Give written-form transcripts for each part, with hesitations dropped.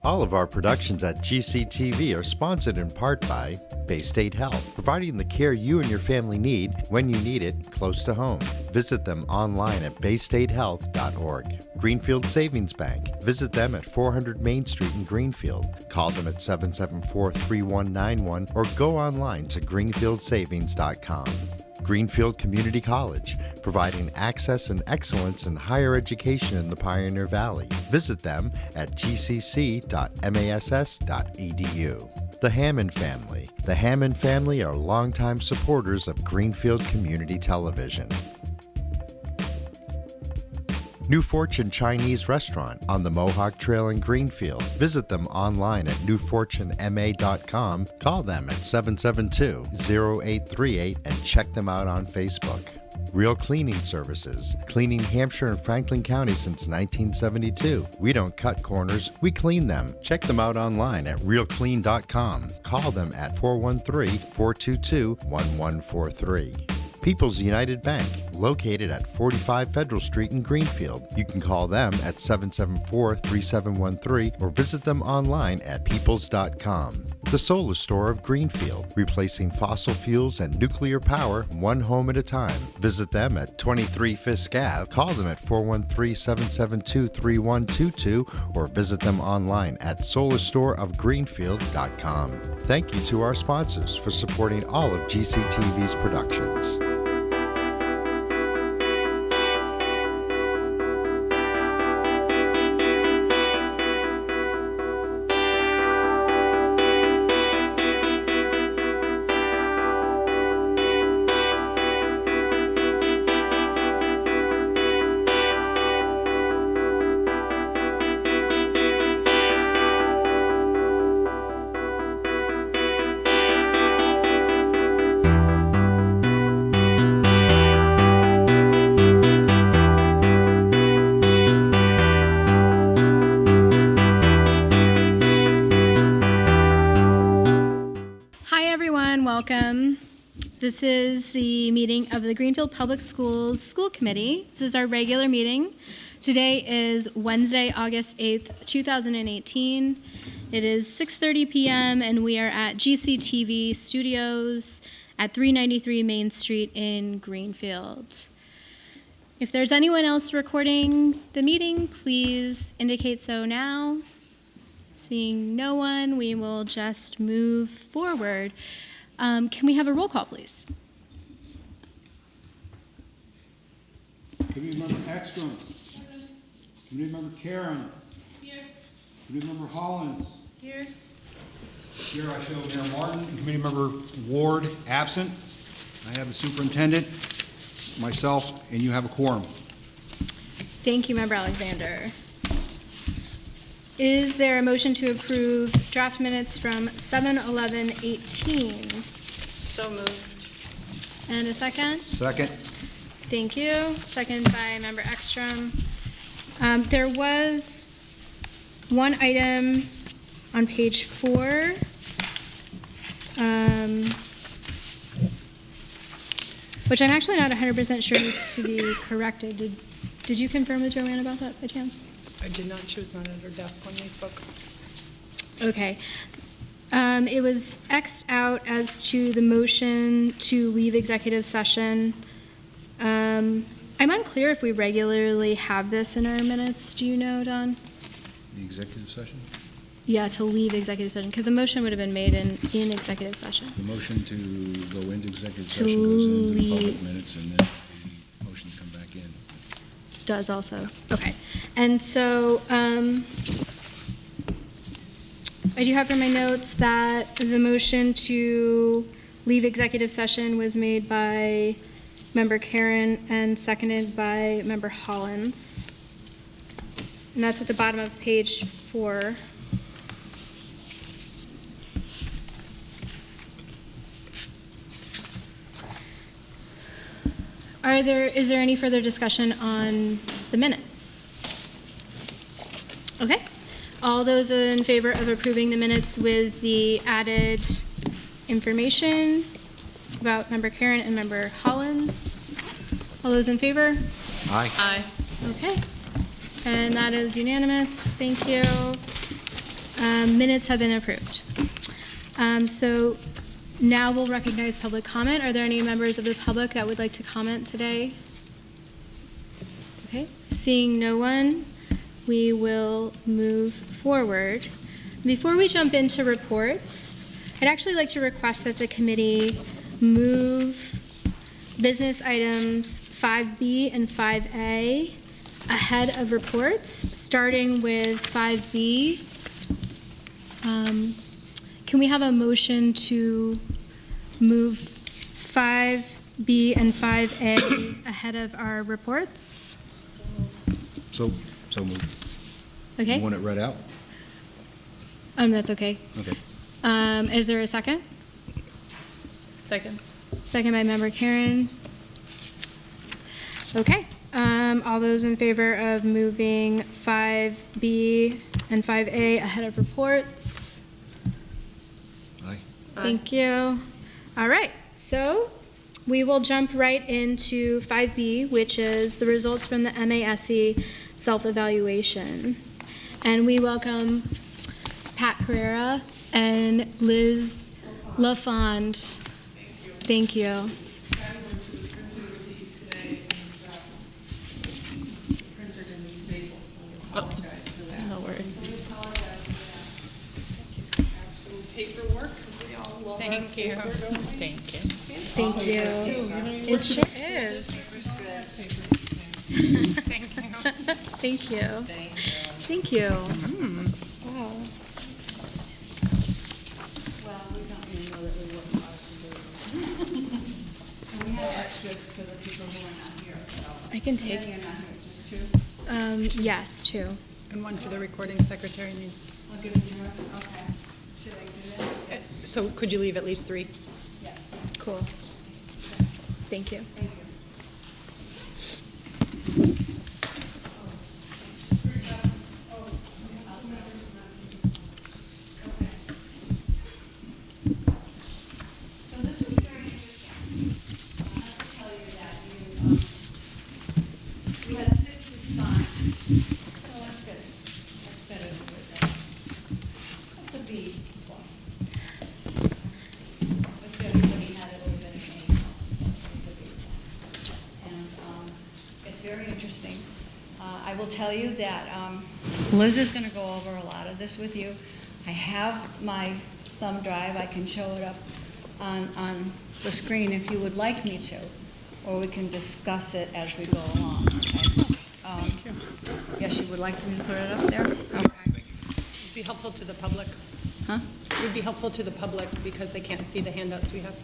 All of our productions at GCTV are sponsored in part by Bay State Health, providing the care you and your family need when you need it close to home. Visit them online at baystatehealth.org. Greenfield Savings Bank. Visit them at 400 Main Street in Greenfield. Call them at 774-3191 or go online to greenfieldsavings.com. Greenfield Community College, providing access and excellence in higher education in the Pioneer Valley. Visit them at gcc.mass.edu. The Hammond Family. The Hammond family are longtime supporters of Greenfield Community Television. New Fortune Chinese Restaurant on the Mohawk Trail in Greenfield. Visit them online at newfortunema.com. Call them at 772-0838 and check them out on Facebook. Real Cleaning Services, cleaning Hampshire and Franklin County since 1972. We don't cut corners, we clean them. Check them out online at realclean.com. Call them at 413-422-1143. People's United Bank, located at 45 Federal Street in Greenfield. You can call them at 774-3713 or visit them online at peoples.com. The Solar Store of Greenfield, replacing fossil fuels and nuclear power one home at a time. Visit them at 23 Fisk Ave. Call them at 413-772-3122 or visit them online at solarstoreofgreenfield.com. Thank you to our sponsors for supporting all of GCTV's productions. Welcome. This is the meeting of the Greenfield Public Schools School Committee. This is our regular meeting. Today is Wednesday, August 8th, 2018. It is 6:30 p.m. and we are at GCTV Studios at 393 Main Street in Greenfield. If there's anyone else recording the meeting, please indicate so now. Seeing no one, we will just move forward. Can we have a roll call, please? Committee Member Ekstrom. Committee Member Karen. Here. Committee Member Hollins. Here. Here I show Mayor Martin. Committee Member Ward absent. I have the superintendent, myself, and you have a quorum. Thank you, Member Alexander. Is there a motion to approve draft minutes from 7/11/18? So moved. And a second? Second. Thank you. Second by Member Ekstrom. There was one item on page 4. Which I'm actually not 100% sure needs to be corrected. Did you confirm with Joanne about that by chance? I did not. She was not at her desk when we spoke. Okay. It was X'd out as to the motion to leave executive session. I'm unclear if we regularly have this in our minutes. Do you know, Don? The executive session? Yeah, to leave executive session, because the motion would have been made in executive session. The motion to go into executive To session goes into the leave. public minutes and then the motions come back in. Does also. Okay. And so I do have from my notes that the motion to leave executive session was made by Member Karen and seconded by Member Hollins. And that's at the bottom of page 4. Is there any further discussion on the minutes? Okay. All those in favor of approving the minutes with the added information about Member Karen and Member Hollins? All those in favor? Aye. Aye. Okay. And that is unanimous. Thank you. Minutes have been approved. So now we'll recognize public comment. Are there any members of the public that would like to comment today? Okay, seeing no one, we will move forward. Before we jump into reports, I'd actually like to request that the committee move business items 5B and 5A ahead of reports, starting with 5B. Can we have a motion to move 5B and 5A ahead of our reports? So moved. Okay. You want it read out? That's okay. Okay. Is there a second? Second. Second by member Karen. Okay. All those in favor of moving 5B and 5A ahead of reports? Aye. Thank you. All right. So we will jump right into 5B, which is the results from the MASC self-evaluation. And we welcome Pat Carrera and Liz LaFond. Thank you. I went to the printer with these today and printed in the Staples, so I apologize for that. No worries. So we apologize for that. Have some paperwork, because we all love our Thank you. paper, don't we? Thank you. Thank you. It sure is. Thank you. Thank you. Thank you. Wow. Well, we don't really know that we work hard to do it. And we have extras for the people who are not here, so. I can take, You're not here, just two? yes, two. And one for the recording secretary needs. I'll give it to her, okay. Should I do that? So could you leave at least 3? Yes, Cool. Thank you. thank you. So this was very interesting. I have to tell you that we had 6 respond. Oh, that's good. That's better than good. That's a B plus. If everybody had it, it would have been an A plus. It's a B plus. And it's very interesting. I will tell you that Liz is going to go over a lot of this with you. I have my thumb drive. I can show it up on the screen if you would like me to, or we can discuss it as we go along. Okay? Yes, you would like me to put it up there? Okay. It'd be helpful to the public. Huh? It would be helpful to the public because they can't see the handouts we have.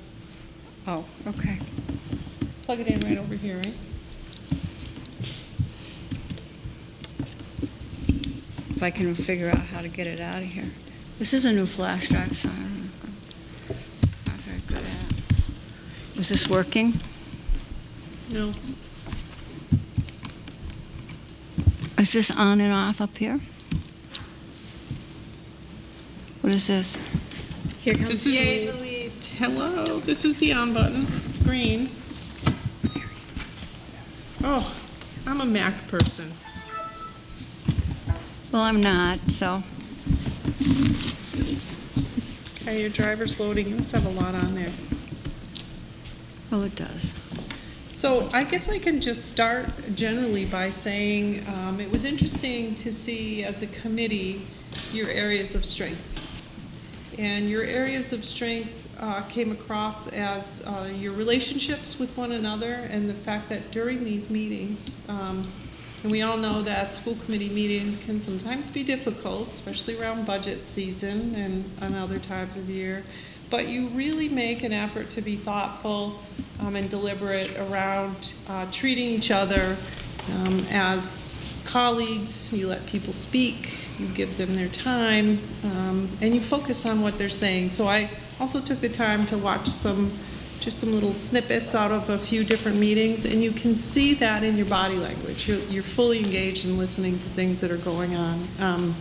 Oh, okay. Plug it in right over here, right? If I can figure out how to get it out of here. This is a new flash drive, so I'm not very good at it. Is this working? No. Is this on and off up here? What is this? Here comes This is Steve. hello. This is the on button. It's green. Oh, I'm a Mac person. Well, I'm not, so. Okay, your driver's loading. You must have a lot on there. Well, it does. So I guess I can just start generally by saying it was interesting to see as a committee your areas of strength. And your areas of strength came across as your relationships with one another and the fact that during these meetings, and we all know that school committee meetings can sometimes be difficult, especially around budget season and on other times of year. But you really make an effort to be thoughtful and deliberate around treating each other as colleagues. You let people speak, you give them their time, and you focus on what they're saying. So I also took the time to watch just some little snippets out of a few different meetings, and you can see that in your body language. You're fully engaged in listening to things that are going on.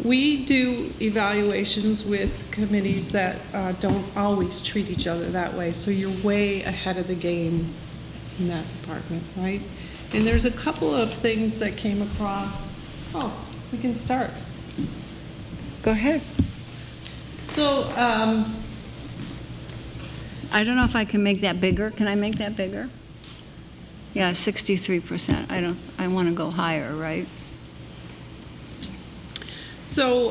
We do evaluations with committees that don't always treat each other that way, so you're way ahead of the game in that department, right? And there's a couple of things that came across. Oh, we can start. Go ahead. So, I don't know if I can make that bigger. Can I make that bigger? Yeah, 63%. I want to go higher, right? So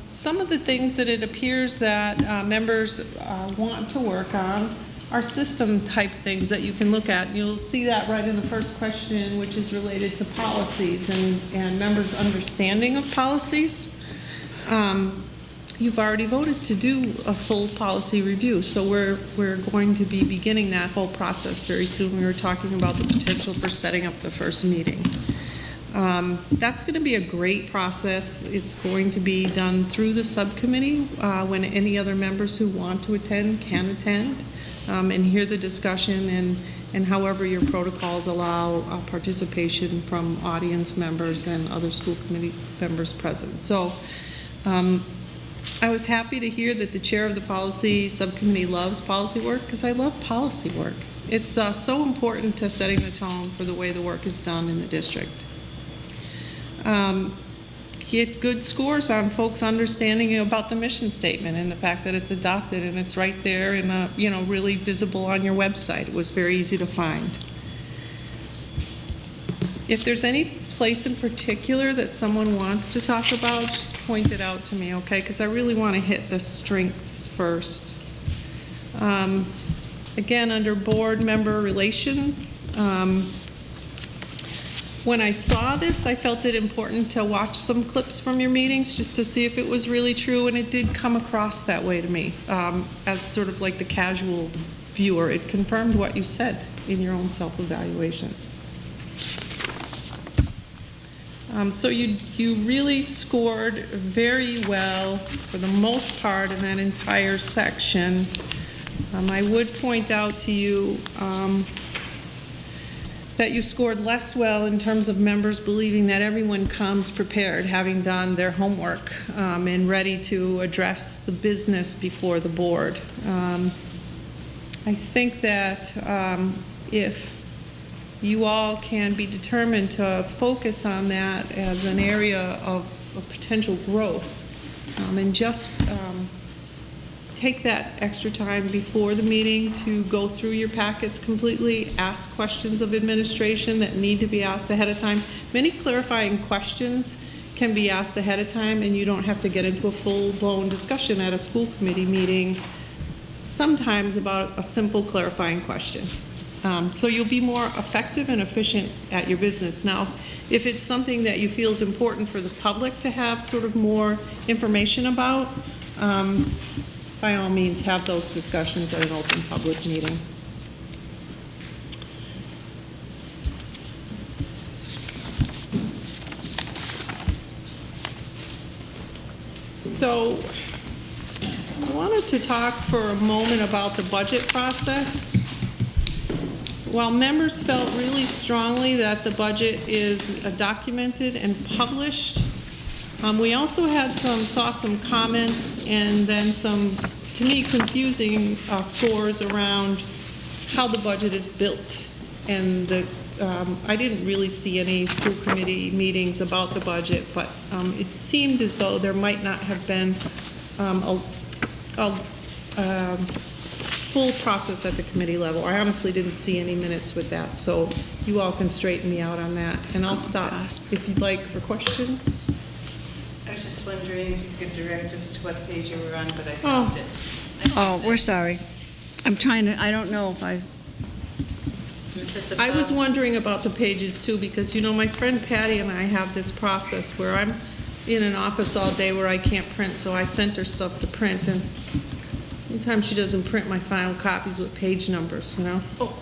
some of the things that it appears that members want to work on are system type things that you can look at. You'll see that right in the first question, which is related to policies and members' understanding of policies. You've already voted to do a full policy review, so we're going to be beginning that whole process very soon. We were talking about the potential for setting up the first meeting. That's going to be a great process. It's going to be done through the subcommittee when any other members who want to attend can attend and hear the discussion and however your protocols allow participation from audience members and other school committee members present. So I was happy to hear that the chair of the policy subcommittee loves policy work, because I love policy work. It's so important to setting the tone for the way the work is done in the district. Get good scores on folks understanding about the mission statement and the fact that it's adopted and it's right there and really visible on your website. It was very easy to find. If there's any place in particular that someone wants to talk about, just point it out to me, okay? Because I really want to hit the strengths first. Again, under board member relations, when I saw this, I felt it important to watch some clips from your meetings just to see if it was really true, and it did come across that way to me as sort of like the casual viewer. It confirmed what you said in your own self-evaluations. So you really scored very well for the most part in that entire section. I would point out to you that you scored less well in terms of members believing that everyone comes prepared, having done their homework and ready to address the business before the board. I think that if you all can be determined to focus on that as an area of potential growth and just take that extra time before the meeting to go through your packets completely, ask questions of administration that need to be asked ahead of time. Many clarifying questions can be asked ahead of time, and you don't have to get into a full-blown discussion at a school committee meeting, sometimes about a simple clarifying question. So you'll be more effective and efficient at your business. Now, if it's something that you feel is important for the public to have sort of more information about, by all means, have those discussions at an open public meeting. So I wanted to talk for a moment about the budget process. While members felt really strongly that the budget is documented and published, we also saw some comments and then some, to me, confusing scores around how the budget is built. And I didn't really see any school committee meetings about the budget, but it seemed as though there might not have been a full process at the committee level. I honestly didn't see any minutes with that, so you all can straighten me out on that. And I'll stop if you'd like for questions. I was just wondering if you could direct us to what page you were on, but I found it. Oh, we're sorry. I'm trying to, I don't know if It's at the I was bottom. wondering about the pages too, because my friend Patty and I have this process where I'm in an office all day where I can't print, so I sent her stuff to print, and sometimes she doesn't print my final copies with page numbers, Oh.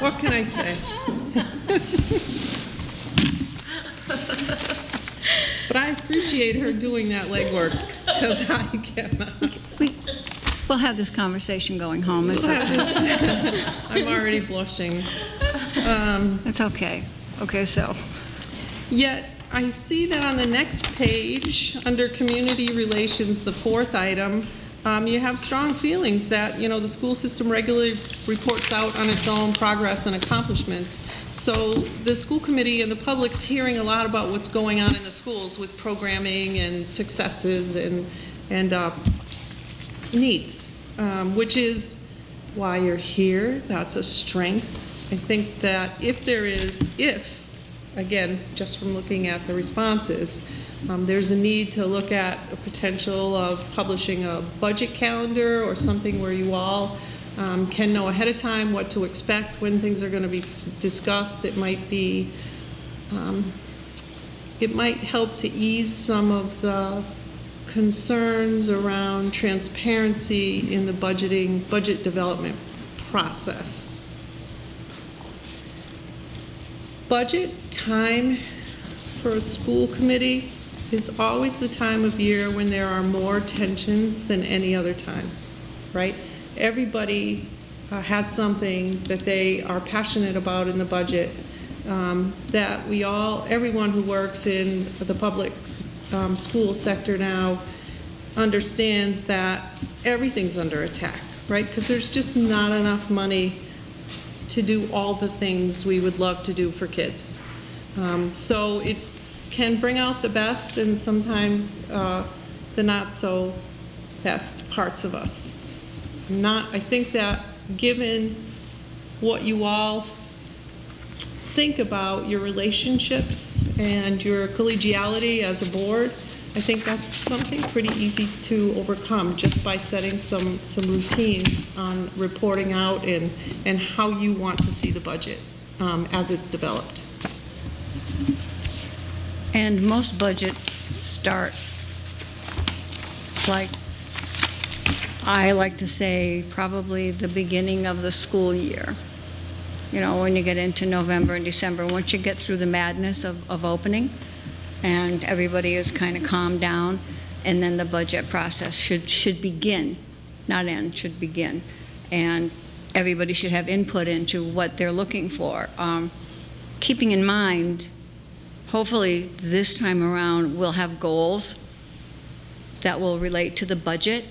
What can I say? But I appreciate her doing that legwork, because I cannot. we'll have this conversation going home. It's okay. I'm already blushing. It's okay. Okay, so. Yet, I see that on the next page, under Community Relations, the fourth item, you have strong feelings that, the school system regularly reports out on its own progress and accomplishments. So the school committee and the public's hearing a lot about what's going on in the schools with programming and successes and needs, which is why you're here. That's a strength. I think that if, again, just from looking at the responses, there's a need to look at a potential of publishing a budget calendar or something where you all can know ahead of time what to expect when things are going to be discussed. It might be, it might help to ease some of the concerns around transparency in the budget development process. Budget time for a school committee is always the time of year when there are more tensions than any other time, right? Everybody has something that they are passionate about in the budget, that everyone who works in the public school sector now understands that everything's under attack, right? Because there's just not enough money to do all the things we would love to do for kids. So it can bring out the best and sometimes the not so best parts of us. I think that given what you all think about your relationships and your collegiality as a board, I think that's something pretty easy to overcome just by setting some routines on reporting out and how you want to see the budget as it's developed. And most budgets start, like, I like to say, probably the beginning of the school year. When you get into November and December, once you get through the madness of opening, and everybody is kind of calmed down, and then the budget process should begin, not end, should begin. And everybody should have input into what they're looking for. Keeping in mind, hopefully this time around we'll have goals that will relate to the budget,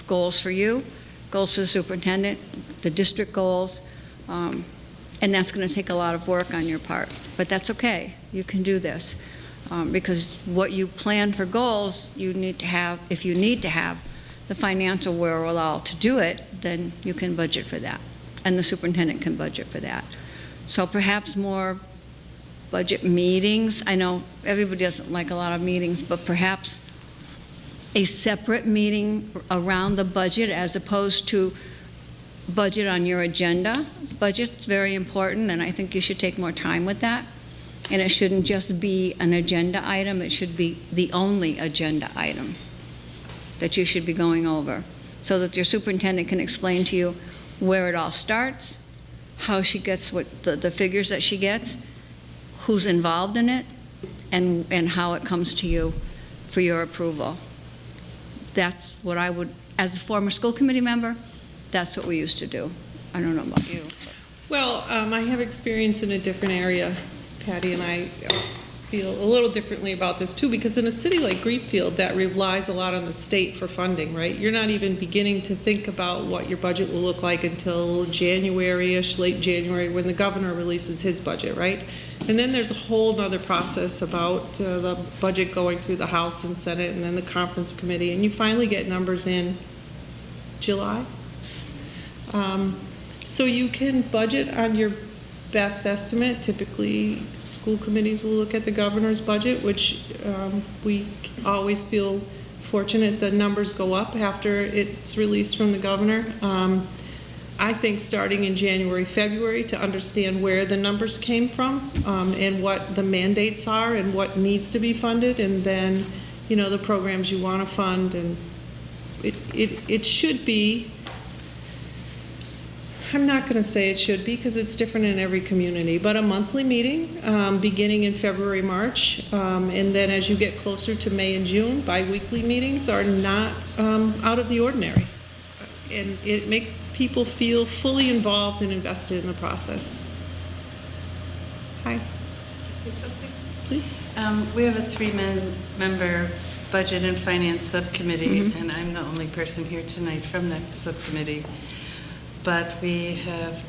goals for you, goals for the superintendent, the district goals, and that's going to take a lot of work on your part. But that's okay, you can do this. Because what you plan for goals, if you need to have the financial wherewithal to do it, then you can budget for that. And the superintendent can budget for that. So perhaps more budget meetings. I know everybody doesn't like a lot of meetings, but perhaps a separate meeting around the budget as opposed to budget on your agenda. Budget's very important, and I think you should take more time with that. And it shouldn't just be an agenda item, it should be the only agenda item that you should be going over, so that your superintendent can explain to you where it all starts, how she gets the figures that she gets, who's involved in it, and how it comes to you for your approval. That's what I would, as a former school committee member, that's what we used to do. I don't know about you. Well, I have experience in a different area. Patty and I feel a little differently about this too, because in a city like Greenfield that relies a lot on the state for funding, right? You're not even beginning to think about what your budget will look like until January-ish, late January, when the governor releases his budget, right? And then there's a whole other process about the budget going through the House and Senate and then the conference committee, and you finally get numbers in July. So you can budget on your best estimate. Typically, school committees will look at the governor's budget, which we always feel fortunate the numbers go up after it's released from the governor. I think starting in January, February, to understand where the numbers came from and what the mandates are and what needs to be funded, and then, the programs you want to fund. And it should be, I'm not going to say it should be because it's different in every community, but a monthly meeting beginning in February, March, and then as you get closer to May and June, bi-weekly meetings are not out of the ordinary. And it makes people feel fully involved and invested in the process. Hi. Say something? Please. We have a three-member Budget and Finance Subcommittee, and I'm the only person here tonight from that subcommittee. But we have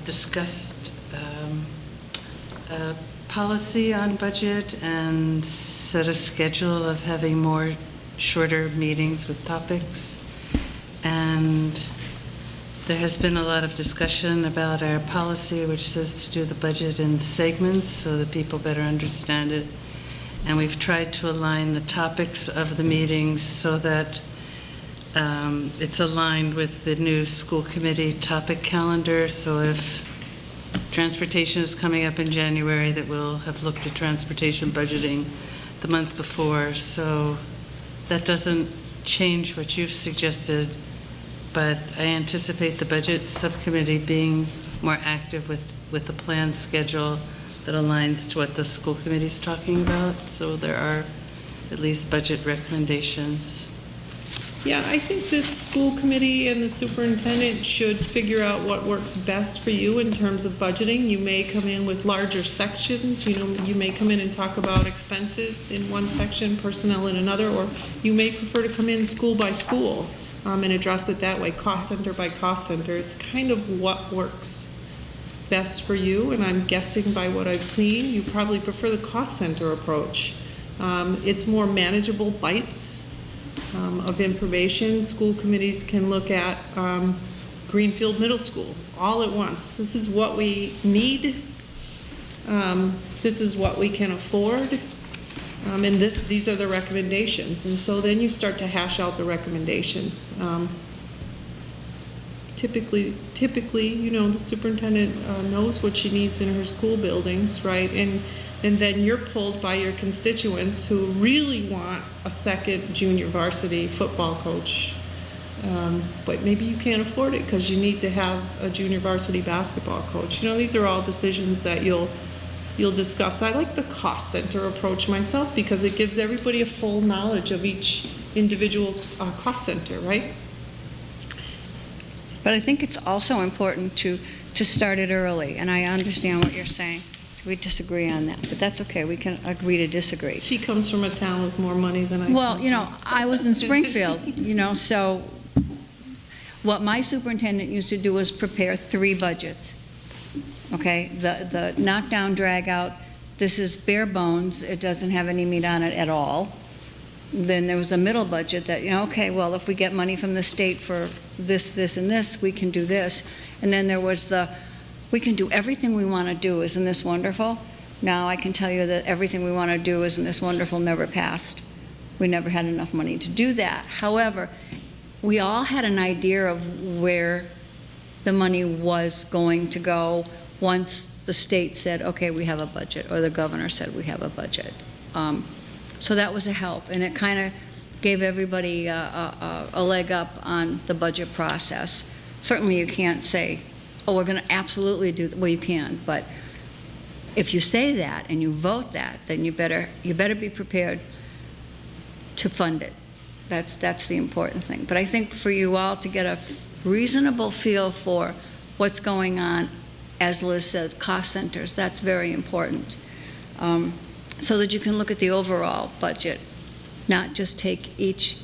discussed a policy on budget and set a schedule of having more shorter meetings with topics. And there has been a lot of discussion about our policy, which says to do the budget in segments so that people better understand it. And we've tried to align the topics of the meetings so that it's aligned with the new school committee topic calendar. So if transportation is coming up in January, that we'll have looked at transportation budgeting the month before. So that doesn't change what you've suggested, but I anticipate the budget subcommittee being more active with a planned schedule that aligns to what the school committee is talking about. So there are at least budget recommendations. Yeah, I think this school committee and the superintendent should figure out what works best for you in terms of budgeting. You may come in with larger sections, you may come in and talk about expenses in one section, personnel in another, or you may prefer to come in school by school and address it that way, cost center by cost center. It's kind of what works best for you, and I'm guessing by what I've seen, you probably prefer the cost center approach. It's more manageable bites of information. School committees can look at Greenfield Middle School all at once. This is what we need. This is what we can afford. And these are the recommendations. And so then you start to hash out the recommendations. Typically, the superintendent knows what she needs in her school buildings, right? And then you're pulled by your constituents who really want a second junior varsity football coach. But maybe you can't afford it because you need to have a junior varsity basketball coach. These are all decisions that you'll discuss. I like the cost center approach myself because it gives everybody a full knowledge of each individual cost center, right? But I think it's also important to start it early, and I understand what you're saying. We disagree on that, but that's okay. We can agree to disagree. She comes from a town with more money than I. Well, I was in Springfield, so what my superintendent used to do was prepare 3 budgets. Okay, the knockdown, drag out, this is bare bones. It doesn't have any meat on it at all. Then there was a middle budget that, okay, well, if we get money from the state for this, this, and this, we can do this. And then there was we can do everything we want to do. Isn't this wonderful? Now I can tell you that everything we want to do, isn't this wonderful, never passed. We never had enough money to do that. However, we all had an idea of where the money was going to go once the state said, okay, we have a budget, or the governor said we have a budget. So that was a help, and it kind of gave everybody a leg up on the budget process. Certainly you can't say, oh, we're going to absolutely do that. Well, you can, but if you say that and you vote that, then you better be prepared to fund it. That's the important thing. But I think for you all to get a reasonable feel for what's going on, as Liz says, cost centers, that's very important. So that you can look at the overall budget, not just take each,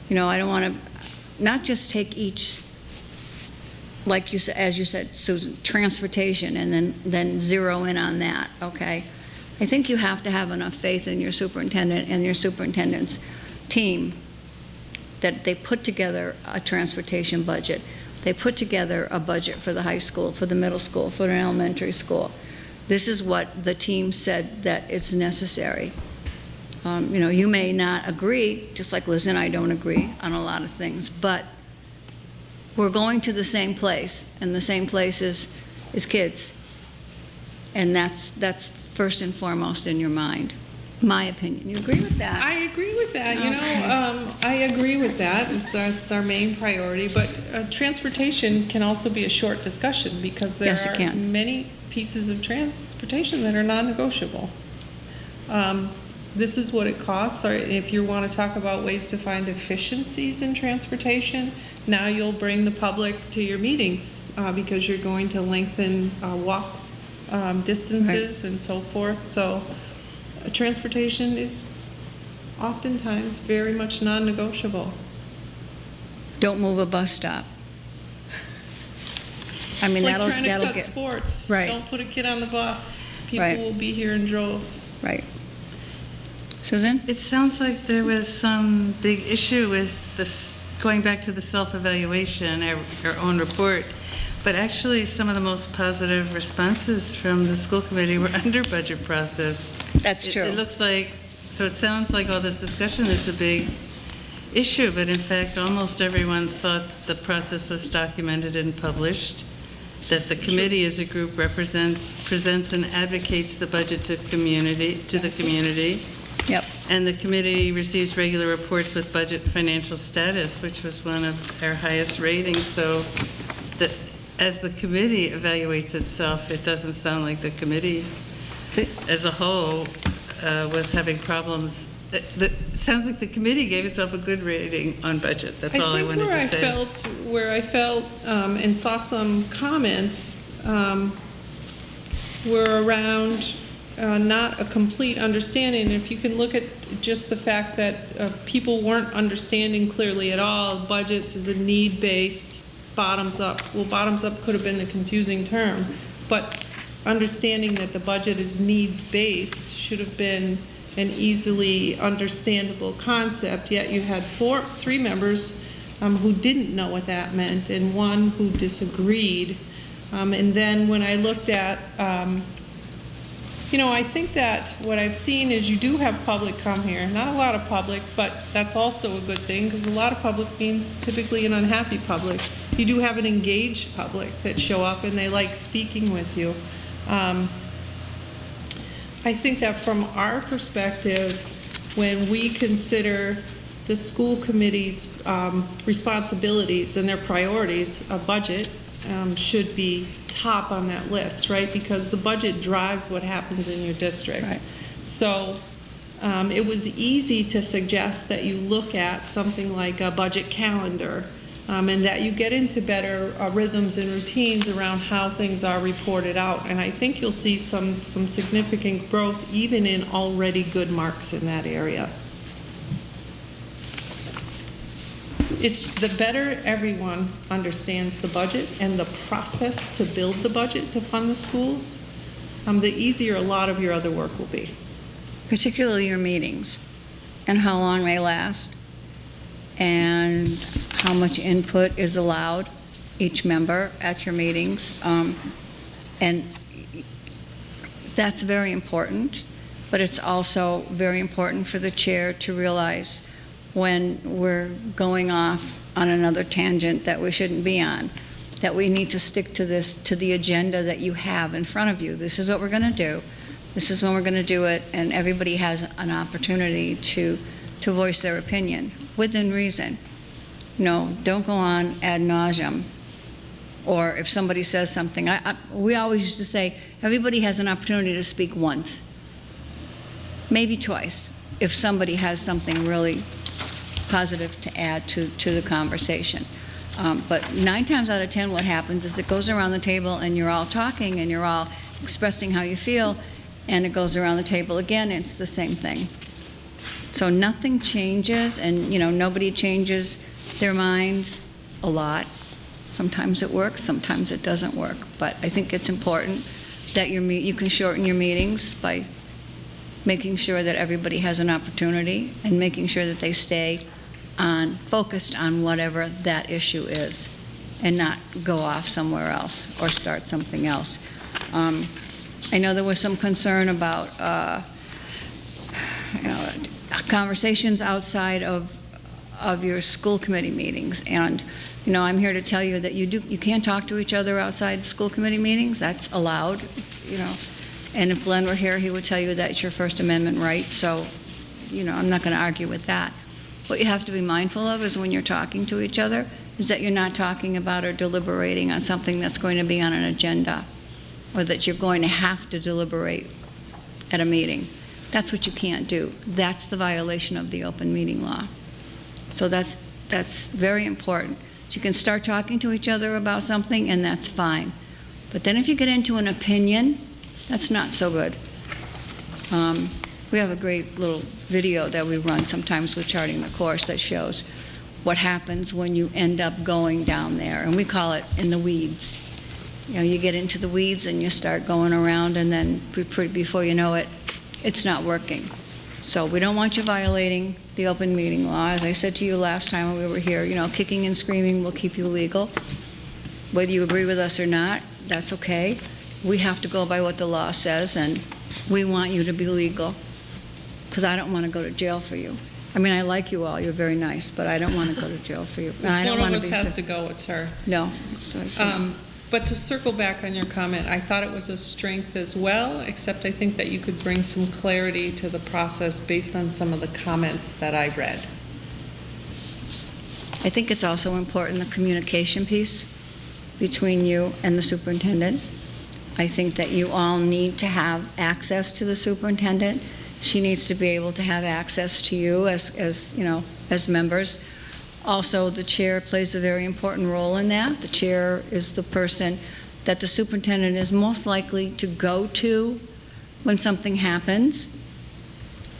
I don't want to, not just take each, like you said, as you said, Susan, transportation, and then zero in on that, okay? I think you have to have enough faith in your superintendent and your superintendent's team that they put together a transportation budget. They put together a budget for the high school, for the middle school, for the elementary school. This is what the team said that it's necessary. You may not agree, just like Liz and I don't agree on a lot of things, but we're going to the same place, and the same place is kids. And that's first and foremost in your mind. My opinion. You agree with that? I agree with that. Okay. I agree with that. It's our main priority. But transportation can also be a short discussion because there Yes, it are can. many pieces of transportation that are non-negotiable. This is what it costs. Or if you want to talk about ways to find efficiencies in transportation, now you'll bring the public to your meetings because you're going to lengthen walk distances and so forth. So transportation is oftentimes very much non-negotiable. Don't move a bus stop. I mean, It's like that'll trying to cut get, sports. Right. Don't put a kid on the bus. People Right. will be here in droves. right. Susan? It sounds like there was some big issue with this, going back to the self-evaluation, our own report, but actually some of the most positive responses from the school committee were under budget process. That's true. It looks like, so it sounds like all this discussion is a big issue, but in fact, almost everyone thought the process was documented and published, that the committee as a group presents and advocates the budget to the community. Yep. And the committee receives regular reports with budget financial status, which was one of our highest ratings. So that as the committee evaluates itself, it doesn't sound like the committee as a whole was having problems. It sounds like the committee gave itself a good rating on budget. That's all I wanted to say. Where I felt and saw some comments were around not a complete understanding. If you can look at just the fact that people weren't understanding clearly at all, budgets is a need-based, bottoms-up. Well, bottoms-up could have been the confusing term, but understanding that the budget is needs-based should have been an easily understandable concept, yet you had three members who didn't know what that meant and one who disagreed. And then when I looked at, I think that what I've seen is you do have public come here. Not a lot of public, but that's also a good thing because a lot of public means typically an unhappy public. You do have an engaged public that show up and they like speaking with you. I think that from our perspective, when we consider the school committee's responsibilities and their priorities, a budget should be top on that list, right? Because the budget drives what happens in your district. Right. So it was easy to suggest that you look at something like a budget calendar and that you get into better rhythms and routines around how things are reported out. And I think you'll see some significant growth even in already good marks in that area. It's the better everyone understands the budget and the process to build the budget to fund the schools, the easier a lot of your other work will be. Particularly your meetings and how long they last and how much input is allowed each member at your meetings. And that's very important, but it's also very important for the chair to realize when we're going off on another tangent that we shouldn't be on, that we need to stick to the agenda that you have in front of you. This is what we're going to do. This is when we're going to do it, and everybody has an opportunity to voice their opinion within reason. Don't go on ad nauseum. Or if somebody says something, we always used to say, everybody has an opportunity to speak once, maybe twice, if somebody has something really positive to add to the conversation. But 9 times out of 10, what happens is it goes around the table and you're all talking and you're all expressing how you feel, and it goes around the table again, and it's the same thing. So nothing changes, and nobody changes their minds a lot. Sometimes it works, sometimes it doesn't work. But I think it's important that you can shorten your meetings by making sure that everybody has an opportunity and making sure that they stay focused on whatever that issue is and not go off somewhere else or start something else. I know there was some concern about conversations outside of your school committee meetings, and I'm here to tell you that you can't talk to each other outside school committee meetings. That's allowed, and if Glenn were here, he would tell you that's your First Amendment right. So, I'm not going to argue with that. What you have to be mindful of is when you're talking to each other, is that you're not talking about or deliberating on something that's going to be on an agenda, or that you're going to have to deliberate at a meeting. That's what you can't do. That's the violation of the open meeting law. So that's very important. You can start talking to each other about something, and that's fine. But then if you get into an opinion, that's not so good. We have a great little video that we run sometimes with Charting the Course that shows what happens when you end up going down there, and we call it in the weeds. You know, you get into the weeds and you start going around, and then before you know it, it's not working. So we don't want you violating the open meeting law. As I said to you last time when we were here, you know, kicking and screaming will keep you legal. Whether you agree with us or not, that's okay. We have to go by what the law says, and we want you to be legal, because I don't want to go to jail for you. I mean, I like you all, you're very nice, but I don't want to go to jail for you. And I don't One want of to us be has to go, it's her. No. But to circle back on your comment, I thought it was a strength as well, except I think that you could bring some clarity to the process based on some of the comments that I read. I think it's also important, the communication piece between you and the superintendent. I think that you all need to have access to the superintendent. She needs to be able to have access to you as you know, as members. Also, the chair plays a very important role in that. The chair is the person that the superintendent is most likely to go to when something happens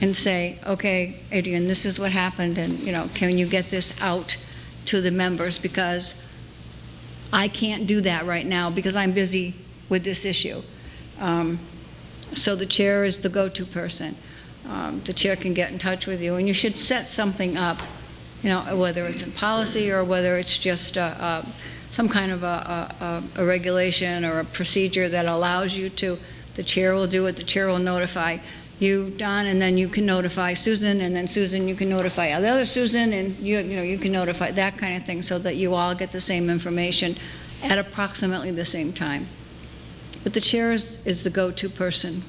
and say, okay, Adrian, this is what happened, and you know, can you get this out to the members, because I can't do that right now because I'm busy with this issue. So the chair is the go-to person. The chair can get in touch with you, and you should set something up, you know, whether it's in policy or whether it's just some kind of a regulation or a procedure that allows you to, the chair will do it, the chair will notify you, Don, and then you can notify Susan, and then Susan, you can notify the other Susan, and you know, you can notify, that kind of thing, so that you all get the same information at approximately the same time. But the chair is the go-to person.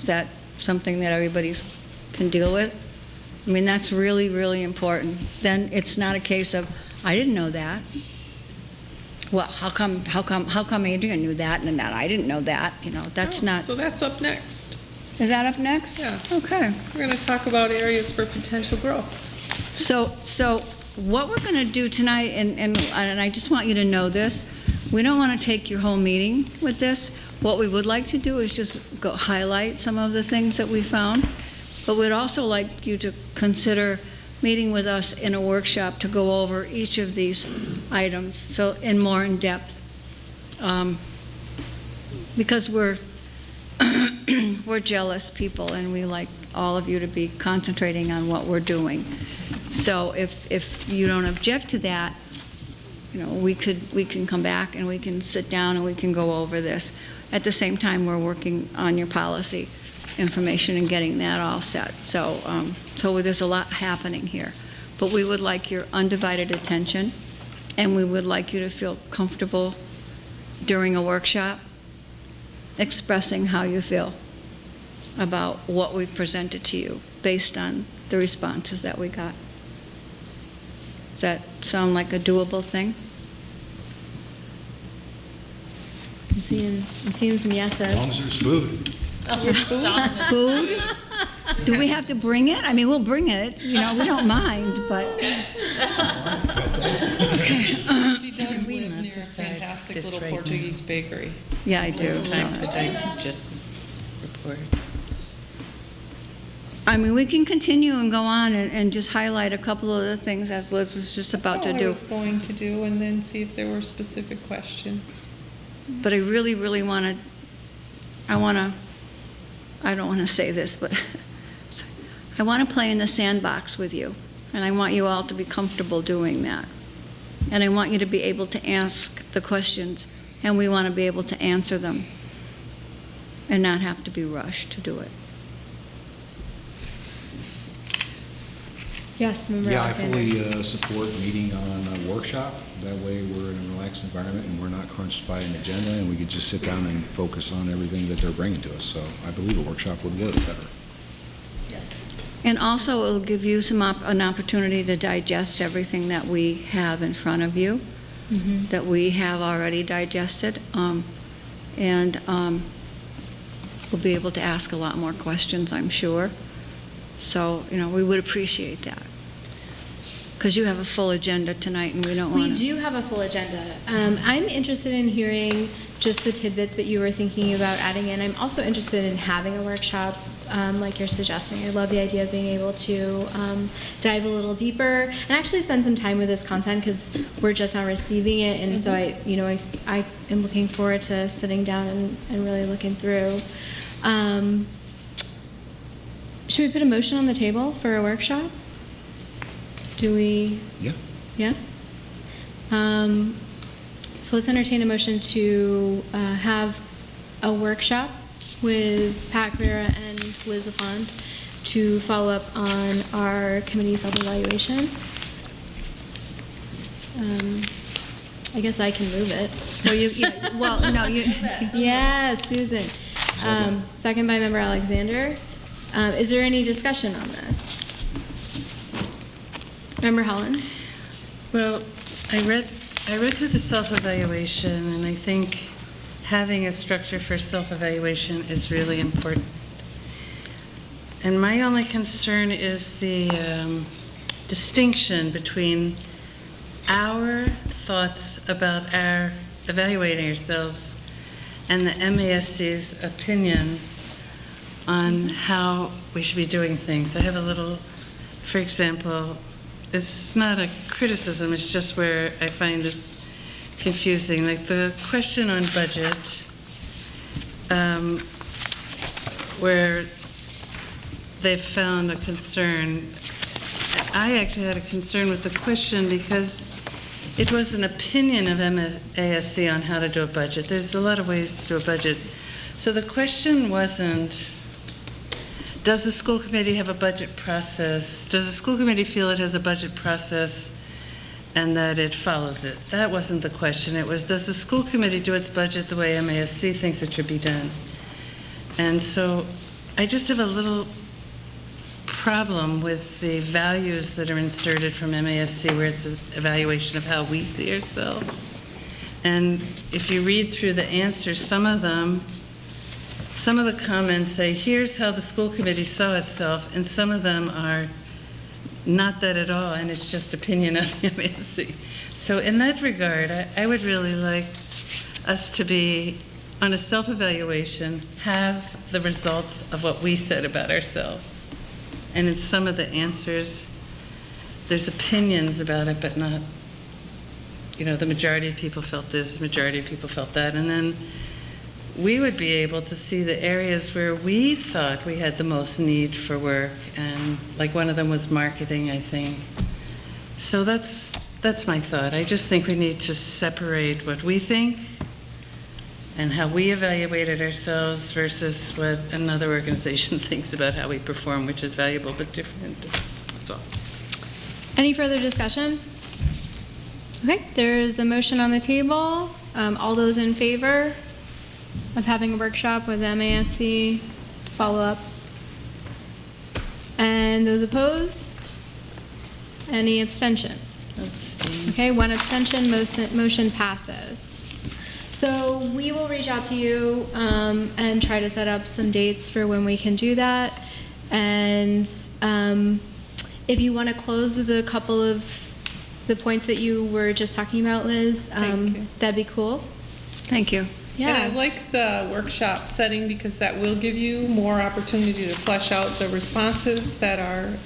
Is that something that everybody can deal with? I mean, that's really, really important. Then it's not a case of, I didn't know that. Well, how come Adrian knew that and that I didn't know that? You know, that's not. So that's up next. Is that up next? Yeah. Okay. We're going to talk about areas for potential growth. So what we're going to do tonight, and I just want you to know this, we don't want to take your whole meeting with this. What we would like to do is just go highlight some of the things that we found, but we'd also like you to consider meeting with us in a workshop to go over each of these items, so in more in depth, because we're jealous people, and we like all of you to be concentrating on what we're doing. So if you don't object to that, you know, we can come back and we can sit down and we can go over this. At the same time, we're working on your policy information and getting that all set. So there's a lot happening here. But we would like your undivided attention, and we would like you to feel comfortable during a workshop expressing how you feel about what we've presented to you based on the responses that we got. Does that sound like a doable thing? I'm seeing some yeses. As long as there's food. Food? Do we have to bring it? I mean, we'll bring it. You know, we don't mind, but. She does We live not near a decide fantastic this little right now? Portuguese bakery. Yeah, I do. So. Time for Dige's report. I mean, we can continue and go on and just highlight a couple of the things as Liz was just about to That's all I do. was going to do, and then see if there were specific questions. But I really, really want to, I don't want to say this, but I want to play in the sandbox with you. And I want you all to be comfortable doing that. And I want you to be able to ask the questions, and we want to be able to answer them and not have to be rushed to do it. Yes, Member Yeah, I Alexander. fully support meeting on a workshop. That way, we're in a relaxed environment and we're not crunched by an agenda, and we could just sit down and focus on everything that they're bringing to us. So I believe a workshop would work better. And also, it'll give you an opportunity to digest everything that we have in front of you, that we have already digested, and we'll be able to ask a lot more questions, I'm sure. So, you know, we would appreciate that. Because you have a full agenda tonight, and we don't We want to. do have a full agenda. I'm interested in hearing just the tidbits that you were thinking about adding in. I'm also interested in having a workshop like you're suggesting. I love the idea of being able to dive a little deeper and actually spend some time with this content because we're just now receiving it, and so I am looking forward to sitting down and really looking through. Should we put a motion on the table for a workshop? Do we? Yeah. Yeah? So let's entertain a motion to have a workshop with Pat Carrera and Liz Lafond to follow up on our committee self-evaluation. I guess I can move it. Well, no, you, Yes, Susan. Second by Member Alexander. Is there any discussion on this? Member Hollins? Well, I read through the self-evaluation, and I think having a structure for self-evaluation is really important. And my only concern is the distinction between our thoughts about our evaluating ourselves and the MASC's opinion on how we should be doing things. I have a little, for example, it's not a criticism, it's just where I find this confusing. Like the question on budget, where they've found a concern. I actually had a concern with the question because it was an opinion of MASC on how to do a budget. There's a lot of ways to do a budget. So the question wasn't, does the school committee have a budget process? Does the school committee feel it has a budget process and that it follows it? That wasn't the question. It was, does the school committee do its budget the way MASC thinks it should be done? And so I just have a little problem with the values that are inserted from MASC, where it's an evaluation of how we see ourselves. And if you read through the answers, some of the comments say, here's how the school committee saw itself, and some of them are not that at all, and it's just opinion of the MASC. So in that regard, I would really like us to be, on a self-evaluation, have the results of what we said about ourselves. And in some of the answers, there's opinions about it, but not, the majority of people felt this, the majority of people felt that. And then we would be able to see the areas where we thought we had the most need for work, and like one of them was marketing, I think. So that's my thought. I just think we need to separate what we think and how we evaluated ourselves versus what another organization thinks about how we perform, which is valuable but different. That's all. Any further discussion? Okay, there's a motion on the table. All those in favor of having a workshop with MASC to follow up? And those opposed? Any abstentions? Abstain. Okay, one abstention, motion passes. So we will reach out to you and try to set up some dates for when we can do that. And if you want to close with a couple of the points that you were just talking about, Liz, Thank you. that'd be cool. thank you. Yeah. And I like the workshop setting because that will give you more opportunity to flesh out the responses that are,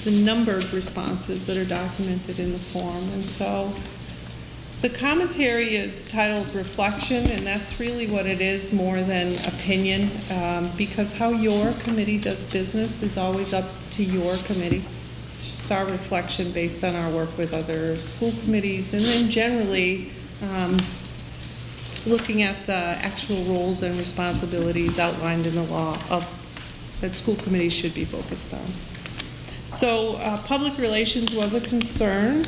the numbered responses that are documented in the form. And so the commentary is titled Reflection, and that's really what it is more than opinion, because how your committee does business is always up to your committee. It's just our reflection based on our work with other school committees, and then generally looking at the actual roles and responsibilities outlined in the law that school committees should be focused on. So public relations was a concern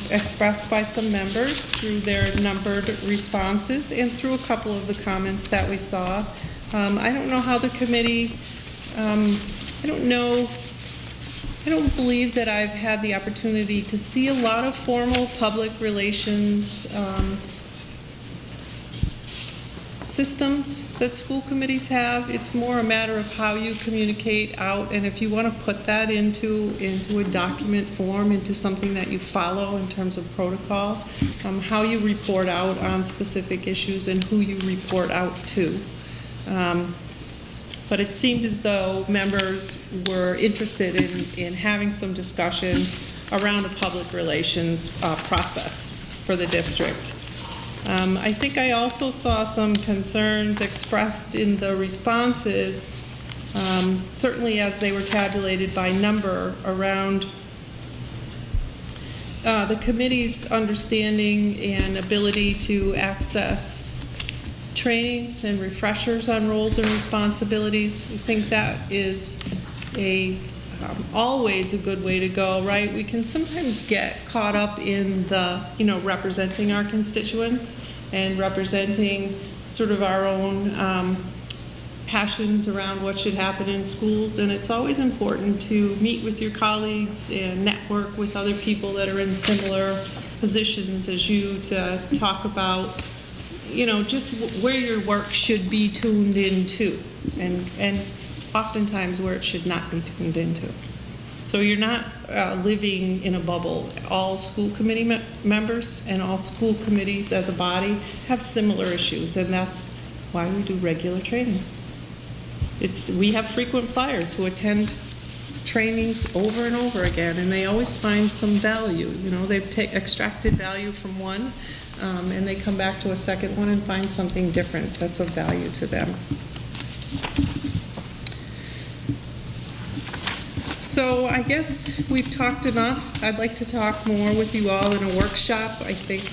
expressed by some members through their numbered responses and through a couple of the comments that we saw. I don't know how the committee, I don't believe that I've had the opportunity to see a lot of formal public relations systems that school committees have. It's more a matter of how you communicate out, and if you want to put that into a document form, into something that you follow in terms of protocol, how you report out on specific issues and who you report out to. But it seemed as though members were interested in having some discussion around a public relations process for the district. I think I also saw some concerns expressed in the responses, certainly as they were tabulated by number, around the committee's understanding and ability to access trainings and refreshers on roles and responsibilities. I think that is always a good way to go, right? We can sometimes get caught up in the, representing our constituents and representing sort of our own passions around what should happen in schools, and it's always important to meet with your colleagues and network with other people that are in similar positions as you to talk about, just where your work should be tuned into, and oftentimes where it should not be tuned into. So you're not living in a bubble. All school committee members and all school committees as a body have similar issues, and that's why we do regular trainings. We have frequent flyers who attend trainings over and over again, and they always find some value. They've extracted value from one, and they come back to a second one and find something different that's of value to them. So I guess we've talked enough. I'd like to talk more with you all in a workshop. I think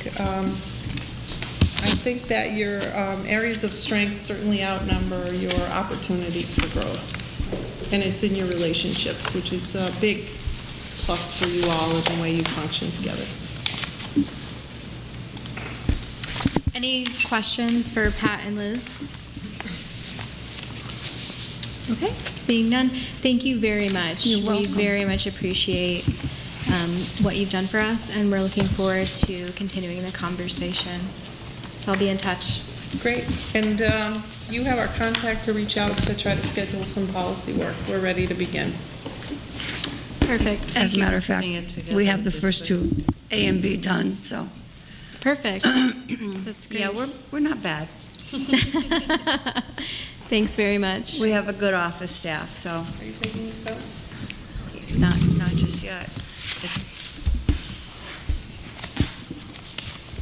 that your areas of strength certainly outnumber your opportunities for growth. And it's in your relationships, which is a big plus for you all in the way you function together. Any questions for Pat and Liz? Okay, seeing none. Thank you very much. You're welcome. We very much appreciate what you've done for us, and we're looking forward to continuing the conversation. So I'll be in touch. Great. And you have our contact to reach out to try to schedule some policy work. We're ready to begin. Perfect. As a matter of fact, putting it together we have the this first way. two, A and B, done, so. Perfect. That's great. Yeah, we're not bad. Thanks very much. We have a good office staff, so Are you taking this out? it's not just yet.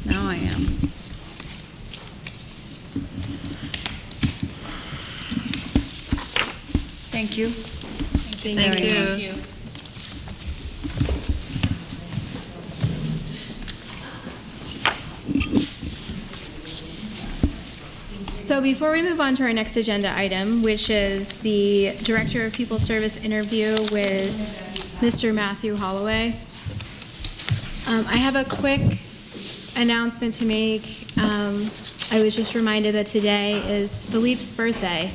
Now I am. Thank you. Thank you. So before we move on to our next agenda item, which is the Director of Pupil Service interview with Mr. Matthew Holloway, I have a quick announcement to make. I was just reminded that today is Philippe's birthday.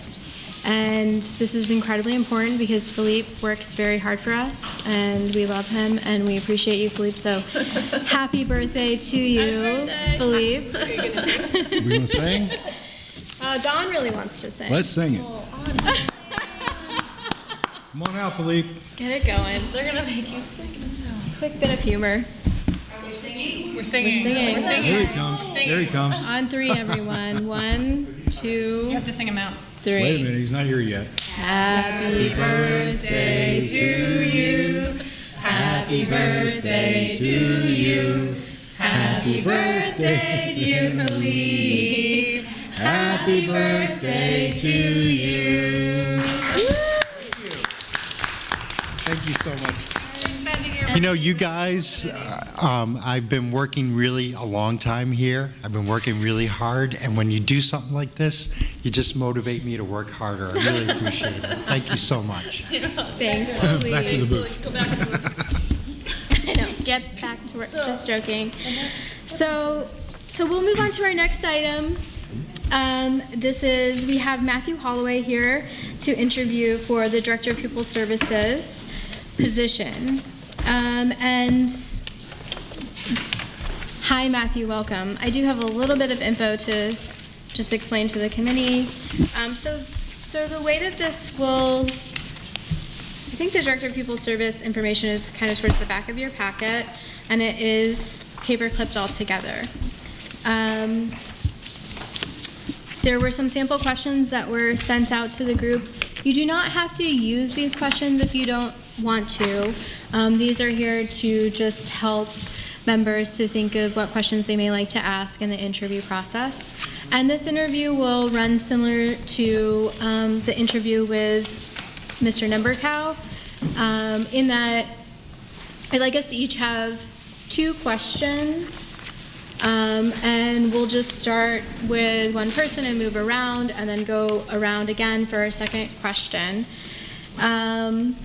And this is incredibly important because Philippe works very hard for us, and we love him, and we appreciate you, Philippe. So happy birthday to you, Philippe. We gonna sing? Dawn really wants to sing. Let's sing it. Come on out, Philippe. Get it going. They're going to make you sing. Just a quick bit of humor. We're singing. Here he comes. There he comes. On three, everyone. 1, 2, You have to sing them out. 3. Wait a minute, he's not here yet. Happy birthday to you. Happy birthday to you. Happy birthday, dear Philippe. Happy birthday to you. Thank you so much. You guys, I've been working really a long time here. I've been working really hard, and when you do something like this, you just motivate me to work harder. I really appreciate it. Thank you so much. Thanks, Philippe. Back to the booth. Go back to the booth. I know, get back to work, just joking. So we'll move on to our next item. We have Matthew Holloway here to interview for the Director of Pupil Services position. Hi, Matthew, welcome. I do have a little bit of info to just explain to the committee. So the way that this will, I think the Director of Pupil Service information is kind of towards the back of your packet, and it is paper clipped all together. There were some sample questions that were sent out to the group. You do not have to use these questions if you don't want to. These are here to just help members to think of what questions they may like to ask in the interview process. And this interview will run similar to the interview with Mr. Numbercow, in that I'd like us to each have 2 questions. And we'll just start with one person and move around and then go around again for our second question. And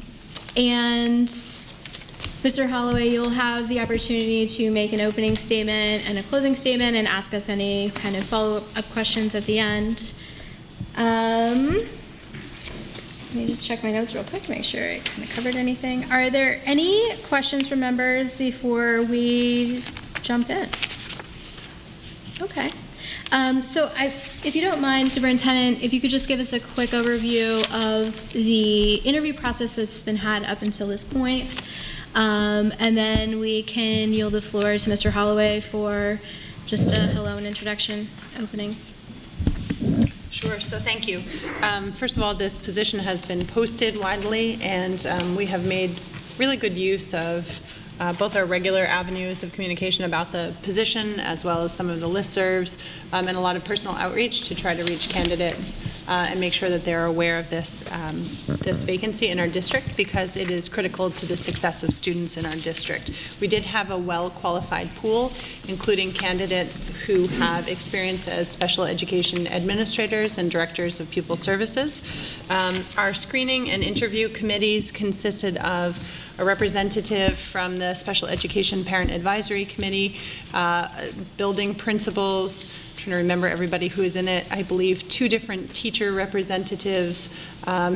Mr. Holloway, you'll have the opportunity to make an opening statement and a closing statement and ask us any kind of follow-up questions at the end. Let me just check my notes real quick to make sure I kind of covered anything. Are there any questions from members before we jump in? Okay. So if you don't mind, Superintendent, if you could just give us a quick overview of the interview process that's been had up until this point, and then we can yield the floor to Mr. Holloway for just a hello and introduction opening. Sure, so thank you. First of all, this position has been posted widely, and we have made really good use of both our regular avenues of communication about the position, as well as some of the listservs, and a lot of personal outreach to try to reach candidates and make sure that they're aware of this, this vacancy in our district, because it is critical to the success of students in our district. We did have a well-qualified pool, including candidates who have experience as special education administrators and directors of pupil services. Our screening and interview committees consisted of a representative from the Special Education Parent Advisory Committee, building principals, I'm trying to remember everybody who is in it, I believe 2 different teacher representatives,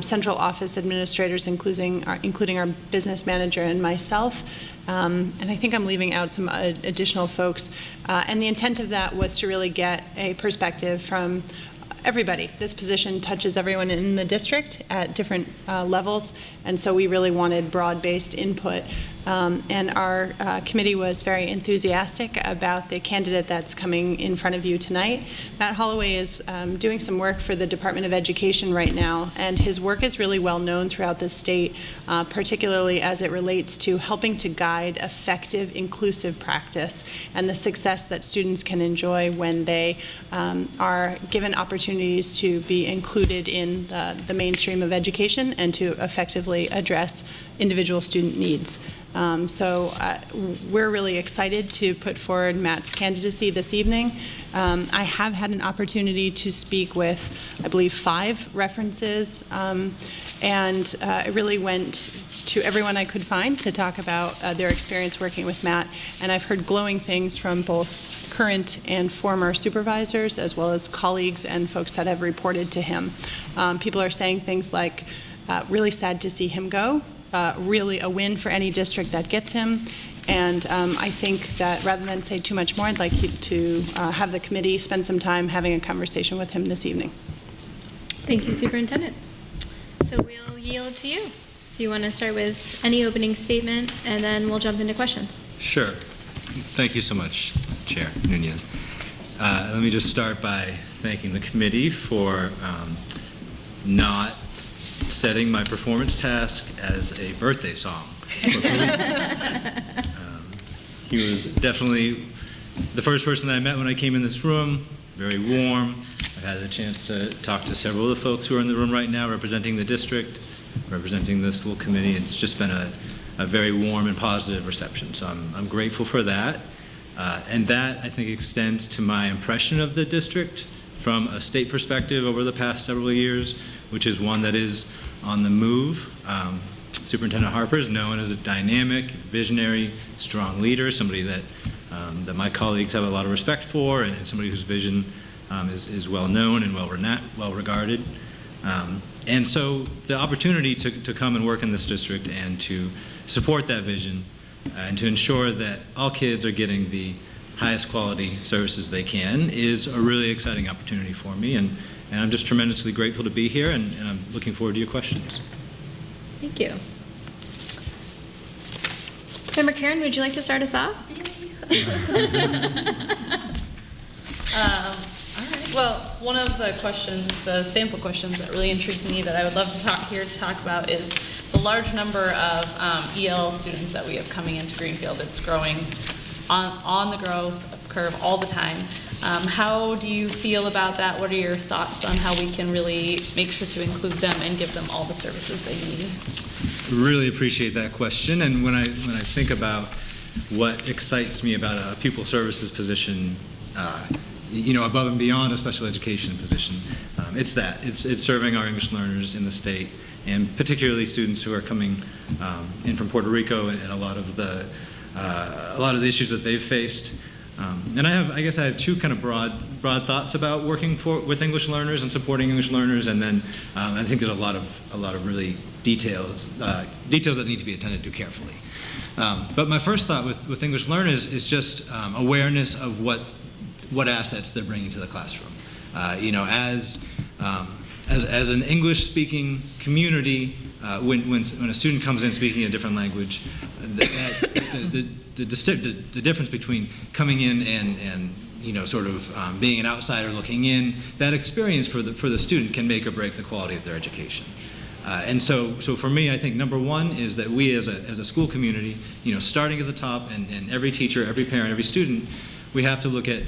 central office administrators, including our business manager and myself. And I think I'm leaving out some additional folks. And the intent of that was to really get a perspective from everybody. This position touches everyone in the district at different levels, and so we really wanted broad-based input. And our committee was very enthusiastic about the candidate that's coming in front of you tonight. Matt Holloway is doing some work for the Department of Education right now, and his work is really well known throughout the state, particularly as it relates to helping to guide effective, inclusive practice and the success that students can enjoy when they are given opportunities to be included in the mainstream of education and to effectively address individual student needs. So we're really excited to put forward Matt's candidacy this evening. I have had an opportunity to speak with, I believe, 5 references, and I really went to everyone I could find to talk about their experience working with Matt, and I've heard glowing things from both current and former supervisors, as well as colleagues and folks that have reported to him. People are saying things like, really sad to see him go, really a win for any district that gets him. And I think that rather than say too much more, I'd like you to have the committee spend some time having a conversation with him this evening. Thank you, Superintendent. So we'll yield to you. If you want to start with any opening statement, and then we'll jump into questions. Sure. Thank you so much, Chair Nunez. Let me just start by thanking the committee for not setting my performance task as a birthday song. He was definitely the first person that I met when I came in this room, very warm. I've had a chance to talk to several of the folks who are in the room right now representing the district, representing the school committee. It's just been a very warm and positive reception, so I'm grateful for that. And that, I think, extends to my impression of the district from a state perspective over the past several years, which is one that is on the move. Superintendent Harper is known as a dynamic, visionary, strong leader, somebody that my colleagues have a lot of respect for, and somebody whose vision is well known and well regarded. And so the opportunity to come and work in this district and to support that vision and to ensure that all kids are getting the highest quality services they can is a really exciting opportunity for me, and I'm just tremendously grateful to be here, and I'm looking forward to your questions. Thank you. Member Karen, would you like to start us off? All right. Well, one of the questions, the sample questions that really intrigued me that I would love to talk about is the large number of EL students that we have coming into Greenfield. It's growing on the growth curve all the time. How do you feel about that? What are your thoughts on how we can really make sure to include them and give them all the services they need? Really appreciate that question, and when I think about what excites me about a pupil services position, above and beyond a special education position, it's serving our English learners in the state, and particularly students who are coming in from Puerto Rico, and a lot of the issues that they've faced. And I guess I have two kind of broad thoughts about working with English learners and supporting English learners, and then I think there's a lot of really details that need to be attended to carefully. But my first thought with English learners is just awareness of what assets they're bringing to the classroom. As an English-speaking community, when a student comes in speaking a different language, the difference between coming in and being an outsider looking in, that experience for the student can make or break the quality of their education. And so for me, I think number one is that we as a school community, starting at the top, and every teacher, every parent, every student, we have to look at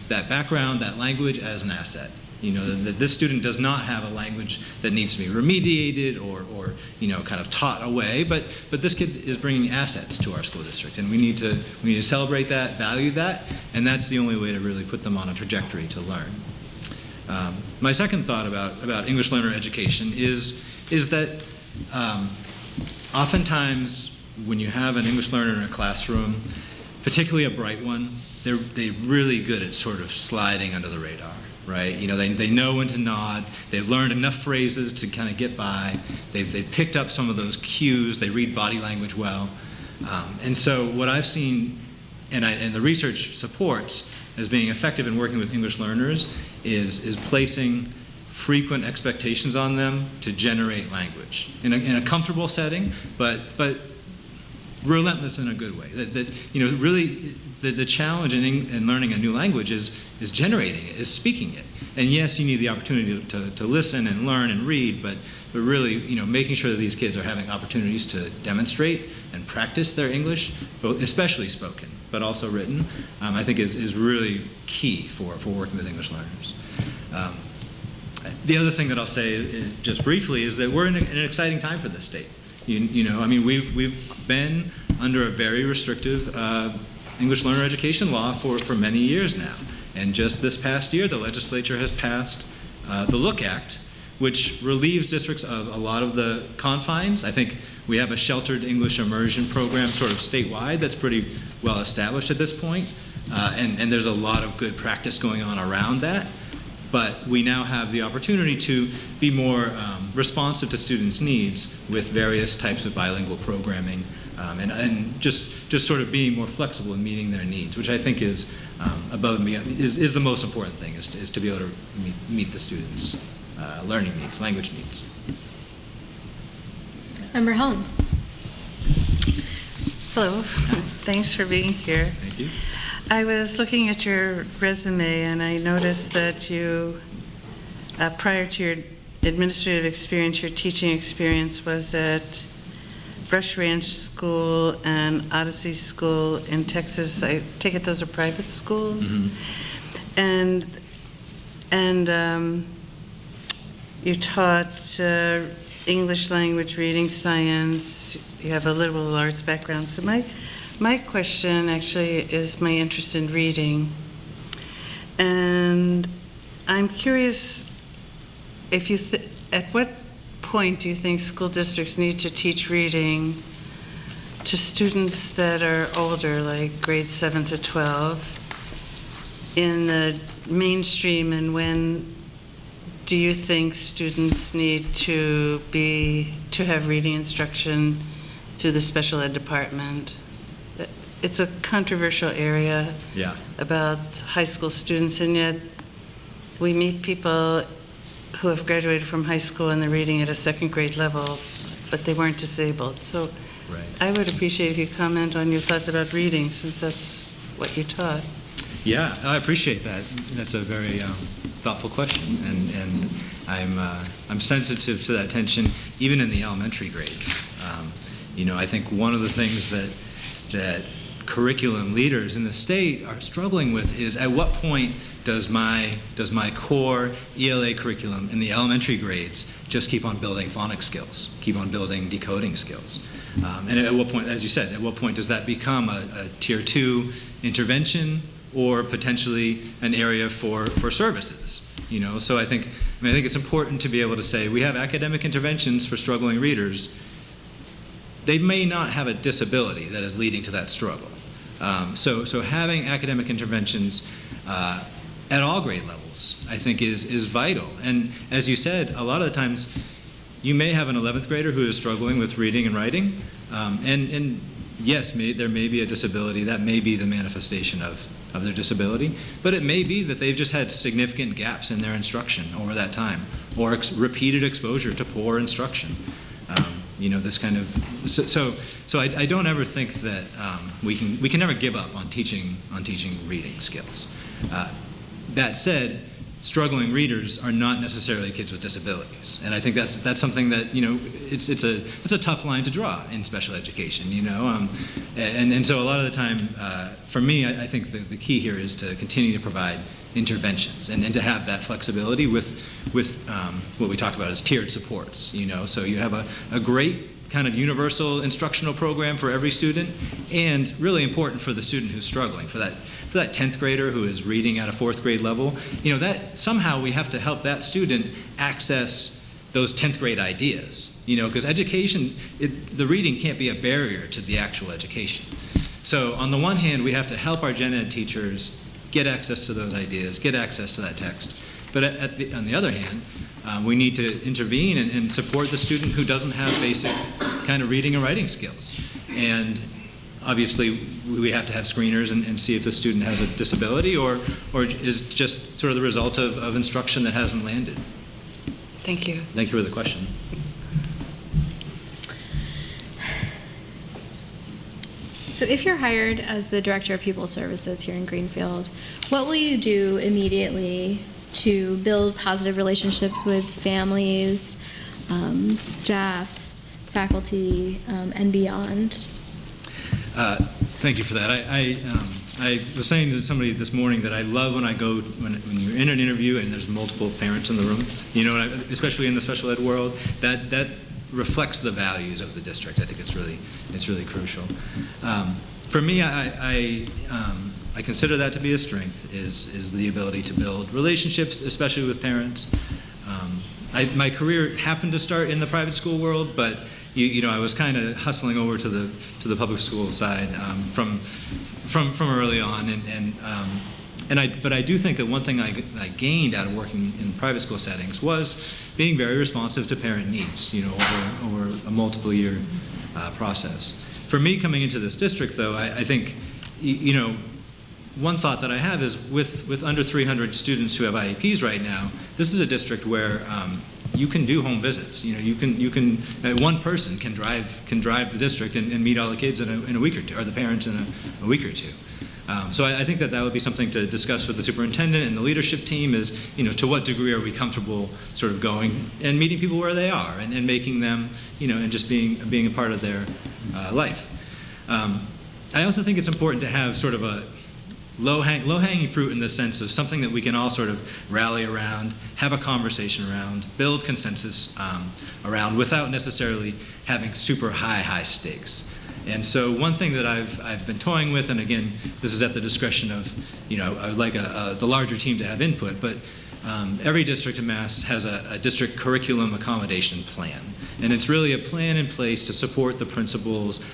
that background, that language as an asset. That this student does not have a language that needs to be remediated or kind of taught away, but this kid is bringing assets to our school district, and we need to celebrate that, value that, and that's the only way to really put them on a trajectory to learn. My second thought about English learner education is that oftentimes when you have an English learner in a classroom, particularly a bright one, they're really good at sort of sliding under the radar. Right? They know when to nod. They've learned enough phrases to kind of get by. They've picked up some of those cues. They read body language well. And so what I've seen, and the research supports as being effective in working with English learners, is placing frequent expectations on them to generate language in a comfortable setting, but relentless in a good way. Really, the challenge in learning a new language is generating it, is speaking it. And yes, you need the opportunity to listen and learn and read, but really, making sure that these kids are having opportunities to demonstrate and practice their English, especially spoken, but also written, I think is really key for working with English learners. The other thing that I'll say just briefly is that we're in an exciting time for this state. We've been under a very restrictive English learner education law for many years now. And just this past year, the legislature has passed the Look Act, which relieves districts of a lot of the confines. I think we have a sheltered English immersion program sort of statewide that's pretty well established at this point. And there's a lot of good practice going on around that. But we now have the opportunity to be more responsive to students' needs with various types of bilingual programming, and just sort of being more flexible in meeting their needs, which I think is above and beyond, is the most important thing, is to be able to meet the students' learning needs, language needs. Member Holmes. Hello. Thanks for being here. Thank you. I was looking at your resume, and I noticed that you, prior to your administrative experience, your teaching experience was at Brush Ranch School and Odyssey School in Texas. I take it those are private schools? Mm-hmm. And you taught English language, reading, science. You have a liberal arts background. So my question actually is my interest in reading. And I'm curious if you at what point do you think school districts need to teach reading to students that are older, like grades 7 to 12, in the mainstream, and when do you think students need to have reading instruction through the special ed department? it's a controversial area Yeah. about high school students, and yet we meet people who have graduated from high school and they're reading at a second grade level, but they weren't disabled. So Right. I would appreciate if you comment on your thoughts about reading, since that's what you taught. Yeah, I appreciate that. That's a very thoughtful question, and I'm sensitive to that tension, even in the elementary grades. I think one of the things that curriculum leaders in the state are struggling with is, at what point does my core ELA curriculum in the elementary grades just keep on building phonics skills, keep on building decoding skills? And at what point, as you said, at what point does that become a tier 2 intervention, or potentially an area for services? So I think it's important to be able to say we have academic interventions for struggling readers. They may not have a disability that is leading to that struggle. So having academic interventions at all grade levels, I think, is vital. And as you said, a lot of the times you may have an 11th grader who is struggling with reading and writing, and yes, there may be a disability. That may be the manifestation of their disability, but it may be that they've just had significant gaps in their instruction over that time, or repeated exposure to poor instruction. This kind of so I don't ever think that we can never give up on teaching reading skills. That said, struggling readers are not necessarily kids with disabilities, and I think that's something that it's a tough line to draw in special education. And so a lot of the time, for me, I think the key here is to continue to provide interventions and to have that flexibility with what we talk about as tiered supports. So you have a great kind of universal instructional program for every student, and really important for the student who's struggling, for that 10th grader who is reading at a 4th grade level, that somehow we have to help that student access those 10th grade ideas, because education, the reading can't be a barrier to the actual education. So on the one hand, we have to help our gen ed teachers get access to those ideas, get access to that text. But on the other hand, we need to intervene and support the student who doesn't have basic kind of reading and writing skills. And obviously, we have to have screeners and see if the student has a disability or is just sort of the result of instruction that hasn't landed. Thank you. Thank you for the question. So if you're hired as the Director of Pupil Services here in Greenfield, what will you do immediately to build positive relationships with families, staff, faculty, and beyond? Thank you for that. I was saying to somebody this morning that I love when you're in an interview and there's multiple parents in the room, especially in the special ed world, that reflects the values of the district. I think it's really crucial. For me, I consider that to be a strength, is the ability to build relationships, especially with parents. My career happened to start in the private school world, but I was kind of hustling over to the public school side from early on, but I do think that one thing I gained out of working in private school settings was being very responsive to parent needs, over a multiple year process. For me, coming into this district, though, I think, one thought that I have is with under 300 students who have IEPs right now, this is a district where you can do home visits. You can one person can drive the district and meet all the kids in a week or two, or the parents in a week or two. So I think that would be something to discuss with the superintendent and the leadership team, is, to what degree are we comfortable sort of going and meeting people where they are and making them, and just being a part of their life. I also think it's important to have sort of a low-hanging fruit, in the sense of something that we can all sort of rally around, have a conversation around, build consensus around, without necessarily having super high stakes. And so one thing that I've been toying with, and again, this is at the discretion of, I would like the larger team to have input, but every district in MASC has a district curriculum accommodation plan. And it's really a plan in place to support the principals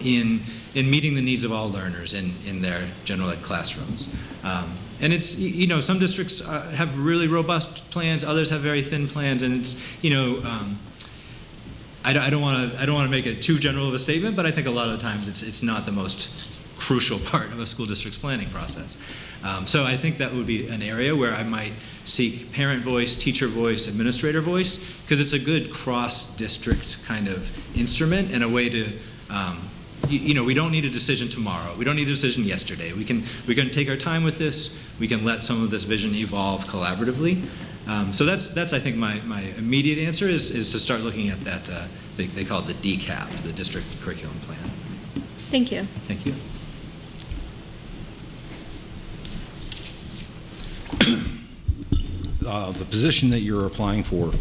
in meeting the needs of all learners in their general ed classrooms. And it's, some districts have really robust plans, others have very thin plans, and it's, I don't want to make it too general of a statement, but I think a lot of the times it's not the most crucial part of a school district's planning process. So I think that would be an area where I might seek parent voice, teacher voice, administrator voice, because it's a good cross-district kind of instrument and a way to, we don't need a decision tomorrow. We don't need a decision yesterday. We can take our time with this. We can let some of this vision evolve collaboratively. So that's I think my immediate answer is to start looking at that, they call it the DCAP, the District Curriculum Plan. Thank you. Thank you. The position that you're applying for,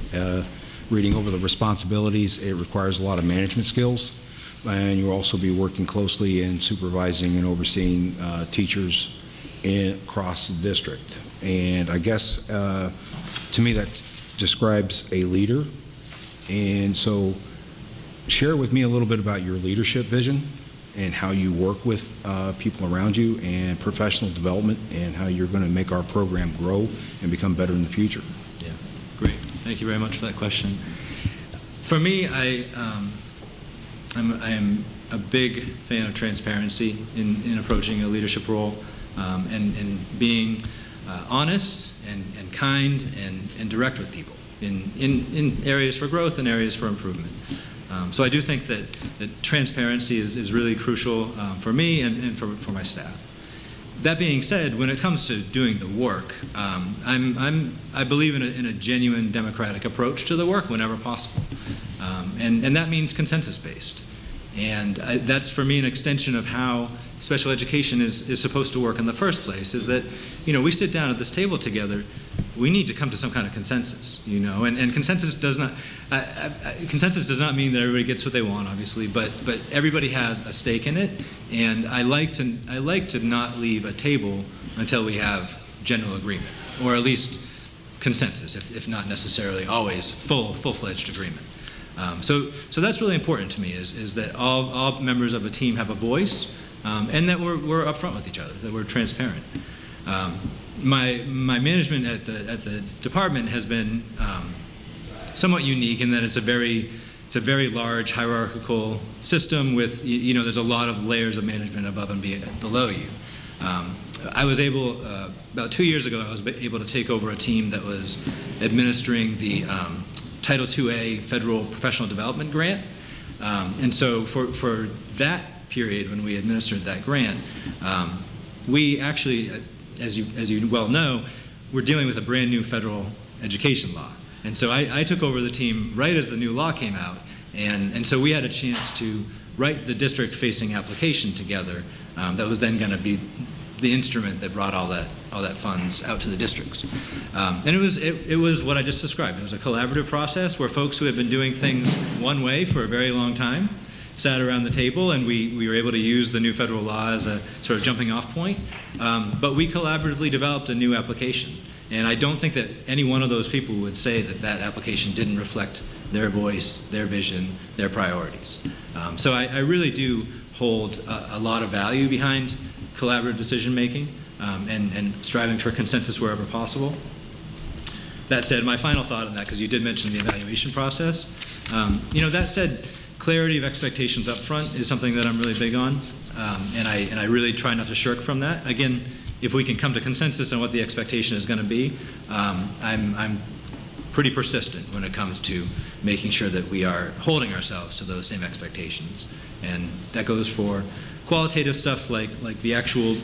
reading over the responsibilities, it requires a lot of management skills, and you'll also be working closely in supervising and overseeing teachers across the district. And I guess, to me, that describes a leader. And so share with me a little bit about your leadership vision and how you work with people around you, and professional development, and how you're going to make our program grow and become better in the future. Yeah, great. Thank you very much for that question. For me, I am a big fan of transparency in approaching a leadership role, and being honest and kind and direct with people in areas for growth and areas for improvement. So I do think that transparency is really crucial for me and for my staff. That being said, when it comes to doing the work, I believe in a genuine democratic approach to the work whenever possible, and that means consensus-based. And that's, for me, an extension of how special education is supposed to work in the first place, is that, we sit down at this table together, we need to come to some kind of consensus, and consensus does not mean that everybody gets what they want, obviously, but everybody has a stake in it, and I like to not leave a table until we have general agreement, or at least consensus, if not necessarily always full-fledged agreement. So that's really important to me, is that all members of a team have a voice, and that we're upfront with each other, that we're transparent. My management at the department has been somewhat unique in that it's a very large hierarchical system with, there's a lot of layers of management above and below you. I was able, about 2 years ago, I was able to take over a team that was administering the Title IIA Federal Professional Development Grant. And so for that period when we administered that grant, we actually, as you well know, we're dealing with a brand new federal education law. And so I took over the team right as the new law came out, and so we had a chance to write the district-facing application together that was then going to be the instrument that brought all that funds out to the districts. And it was what I just described. It was a collaborative process where folks who had been doing things one way for a very long time sat around the table, and we were able to use the new federal law as a sort of jumping off point. But we collaboratively developed a new application. And I don't think that any one of those people would say that application didn't reflect their voice, their vision, their priorities. So I really do hold a lot of value behind collaborative decision-making and striving for consensus wherever possible. That said, my final thought on that, because you did mention the evaluation process, that said, clarity of expectations up front is something that I'm really big on, and I really try not to shirk from that. Again, if we can come to consensus on what the expectation is going to be, I'm pretty persistent when it comes to making sure that we are holding ourselves to those same expectations. And that goes for qualitative stuff like the actual,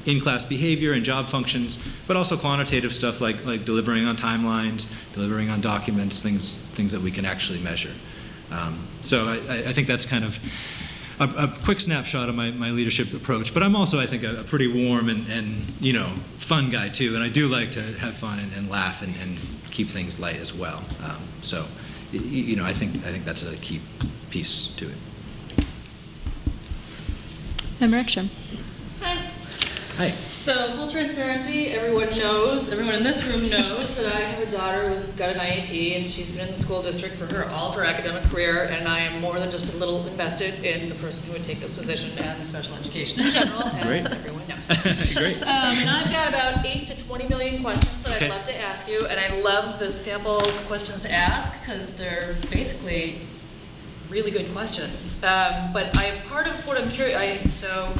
in-class behavior and job functions, but also quantitative stuff like delivering on timelines, delivering on documents, things that we can actually measure. So I think that's kind of a quick snapshot of my leadership approach, but I'm also, I think, a pretty warm and fun guy too, and I do like to have fun and laugh and keep things light as well. So, I think that's a key piece to it. Member Ekstrom. Hi. Hi. So, full transparency, everyone in this room knows that I have a daughter who's got an IEP, and she's been in the school district for all of her academic career, and I am more than just a little invested in the person who would take this position and special education in general, as everyone knows. Great. And I've got about 8 to 20 million questions that Okay. I'd love to ask you, and I love the sample questions to ask, because they're basically really good questions. But part of what I'm curious, so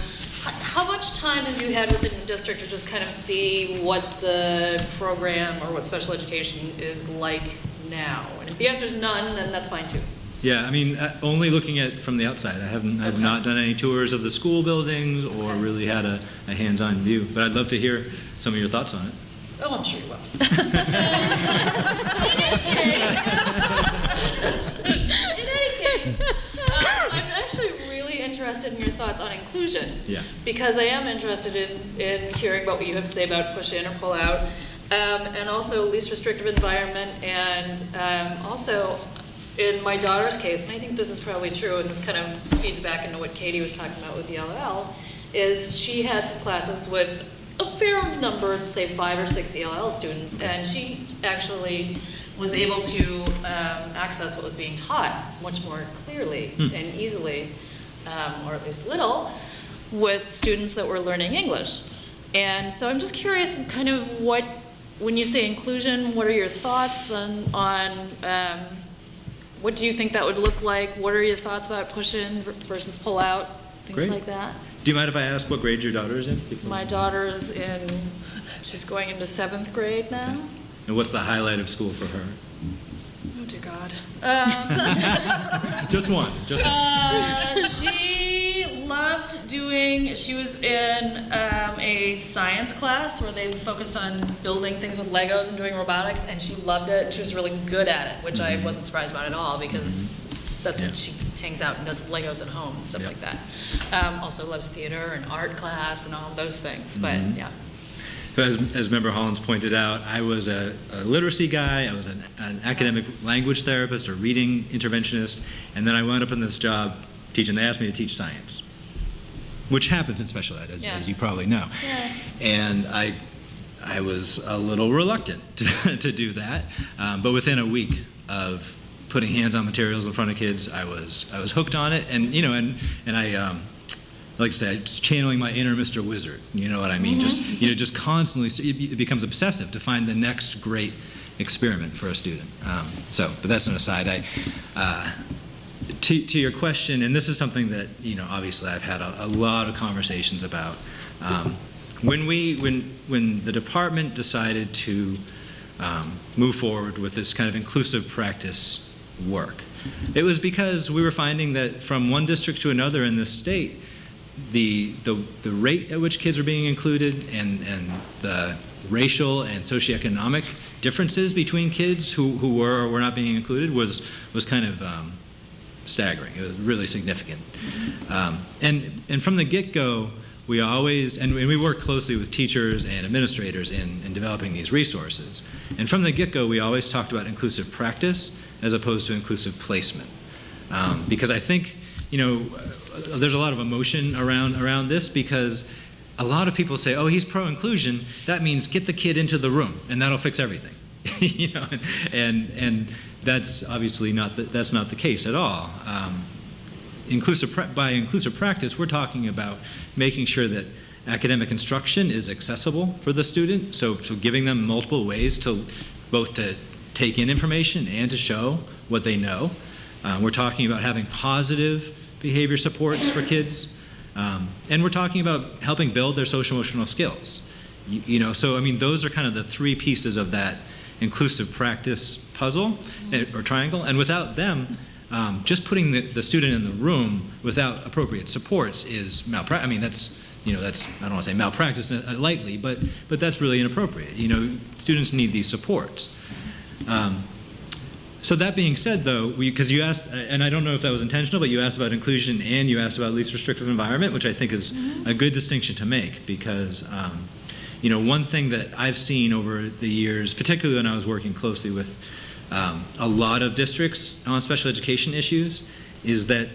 How much time have you had within the district to just kind of see what the program or what special education is like now? And if the answer is none, then that's fine too. Yeah, I mean, only looking at from the outside. I've not done any tours of the school buildings or really had a hands-on view, but I'd love to hear some of your thoughts on it. Oh, I'm sure you will. In any case, I'm actually really interested in your thoughts on inclusion. Yeah. Because I am interested in hearing about what you have to say about push in or pull out, and also least restrictive environment, and also in my daughter's case, and I think this is probably true, and this kind of feeds back into what Katie was talking about with the ELL, is she had some classes with a fair number, say 5 or 6 ELL students, and she actually was able to access what was being taught much more clearly and easily, or at least little, with students that were learning English. And so I'm just curious kind of when you say inclusion, what are your thoughts on what do you think that would look like? What are your thoughts about push in versus pull out, things Great. Like that? Do you mind if I ask what grade your daughter is in? My daughter is she's going into 7th grade now. Okay. And what's the highlight of school for her? Oh dear God. Just one. She loved she was in a science class where they focused on building things with Legos and doing robotics, and she loved it. She was really good at it, which I wasn't surprised about at all, because that's when she hangs out and does Legos at home and stuff like that. Also loves theater and art class and all of those things, but yeah. So as Member Hollins pointed out, I was a literacy guy, I was an academic language therapist, a reading interventionist, and then I wound up in this job teaching. They asked me to teach science, which happens in special ed, as you probably know. Yeah. And I was a little reluctant to do that, but within a week of putting hands-on materials in front of kids, I was hooked on it, and I like I said, just channeling my inner Mr. Wizard. You know what I mean? Just constantly, it becomes obsessive to find the next great experiment for a student. But that's an aside. To your question, and this is something that obviously I've had a lot of conversations about. When the department decided to move forward with this kind of inclusive practice work, it was because we were finding that from one district to another in this state, the rate at which kids are being included and the racial and socioeconomic differences between kids who were or were not being included was kind of staggering. It was really significant. And from the get-go, we always, and we work closely with teachers and administrators in developing these resources. And from the get-go, we always talked about inclusive practice as opposed to inclusive placement. Because I think, there's a lot of emotion around this, because a lot of people say, oh, he's pro-inclusion, that means get the kid into the room and that'll fix everything. And that's obviously not the case at all. By inclusive practice, we're talking about making sure that academic instruction is accessible for the student, so giving them multiple ways to both to take in information and to show what they know. We're talking about having positive behavior supports for kids, and we're talking about helping build their social-emotional skills. So I mean, those are kind of the 3 pieces of that inclusive practice puzzle or triangle, and without them, just putting the student in the room without appropriate supports is malpractice. I mean, that's I don't want to say malpractice lightly, but that's really inappropriate. Students need these supports. So that being said, though, because you asked, and I don't know if that was intentional, but you asked about inclusion and you asked about least restrictive environment, which I think is a good distinction to make, because one thing that I've seen over the years, particularly when I was working closely with a lot of districts on special education issues, is that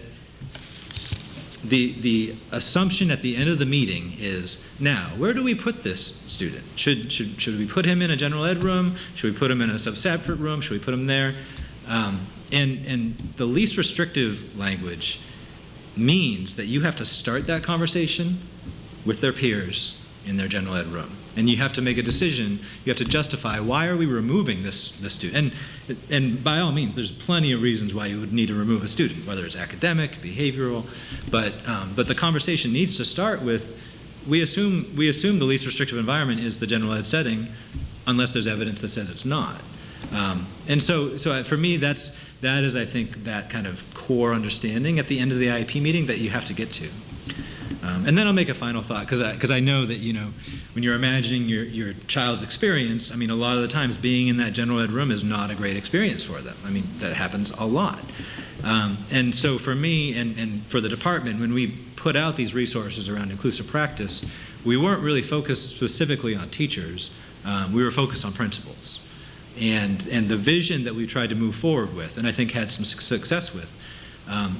the assumption at the end of the meeting is, now, where do we put this student? Should we put him in a general ed room? Should we put him in a sub-separate room? Should we put him there? And the least restrictive language means that you have to start that conversation with their peers in their general ed room. And you have to make a decision, you have to justify, why are we removing this student? And by all means, there's plenty of reasons why you would need to remove a student, whether it's academic, behavioral, but the conversation needs to start with, we assume the least restrictive environment is the general ed setting, unless there's evidence that says it's not. And so for me, that is, I think, that kind of core understanding at the end of the IEP meeting that you have to get to. And then I'll make a final thought, because I know that, when you're imagining your child's experience, I mean, a lot of the times being in that general ed room is not a great experience for them. I mean, that happens a lot. And so for me and for the department, when we put out these resources around inclusive practice, we weren't really focused specifically on teachers. We were focused on principals. And the vision that we tried to move forward with, and I think had some success with,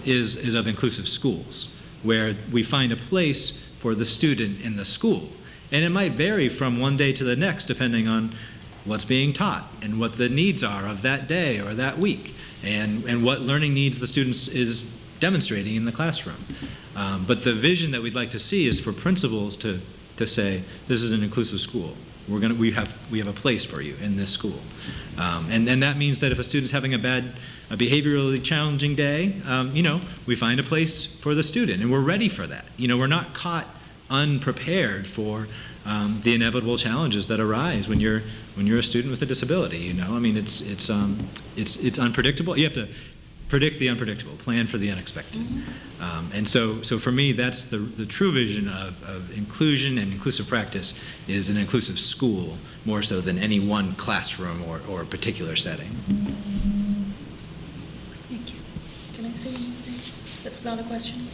is of inclusive schools, where we find a place for the student in the school. And it might vary from one day to the next, depending on what's being taught and what the needs are of that day or that week, and what learning needs the students is demonstrating in the classroom. But the vision that we'd like to see is for principals to say, this is an inclusive school. We have a place for you in this school. And that means that if a student's having a behaviorally challenging day, we find a place for the student, and we're ready for that. We're not caught unprepared for the inevitable challenges that arise when you're a student with a disability. I mean, it's unpredictable. You have to predict the unpredictable, plan for the unexpected. And so for me, that's the true vision of inclusion and inclusive practice is an inclusive school, more so than any one classroom or particular setting. Thank you. Can I say one more thing? That's not a question.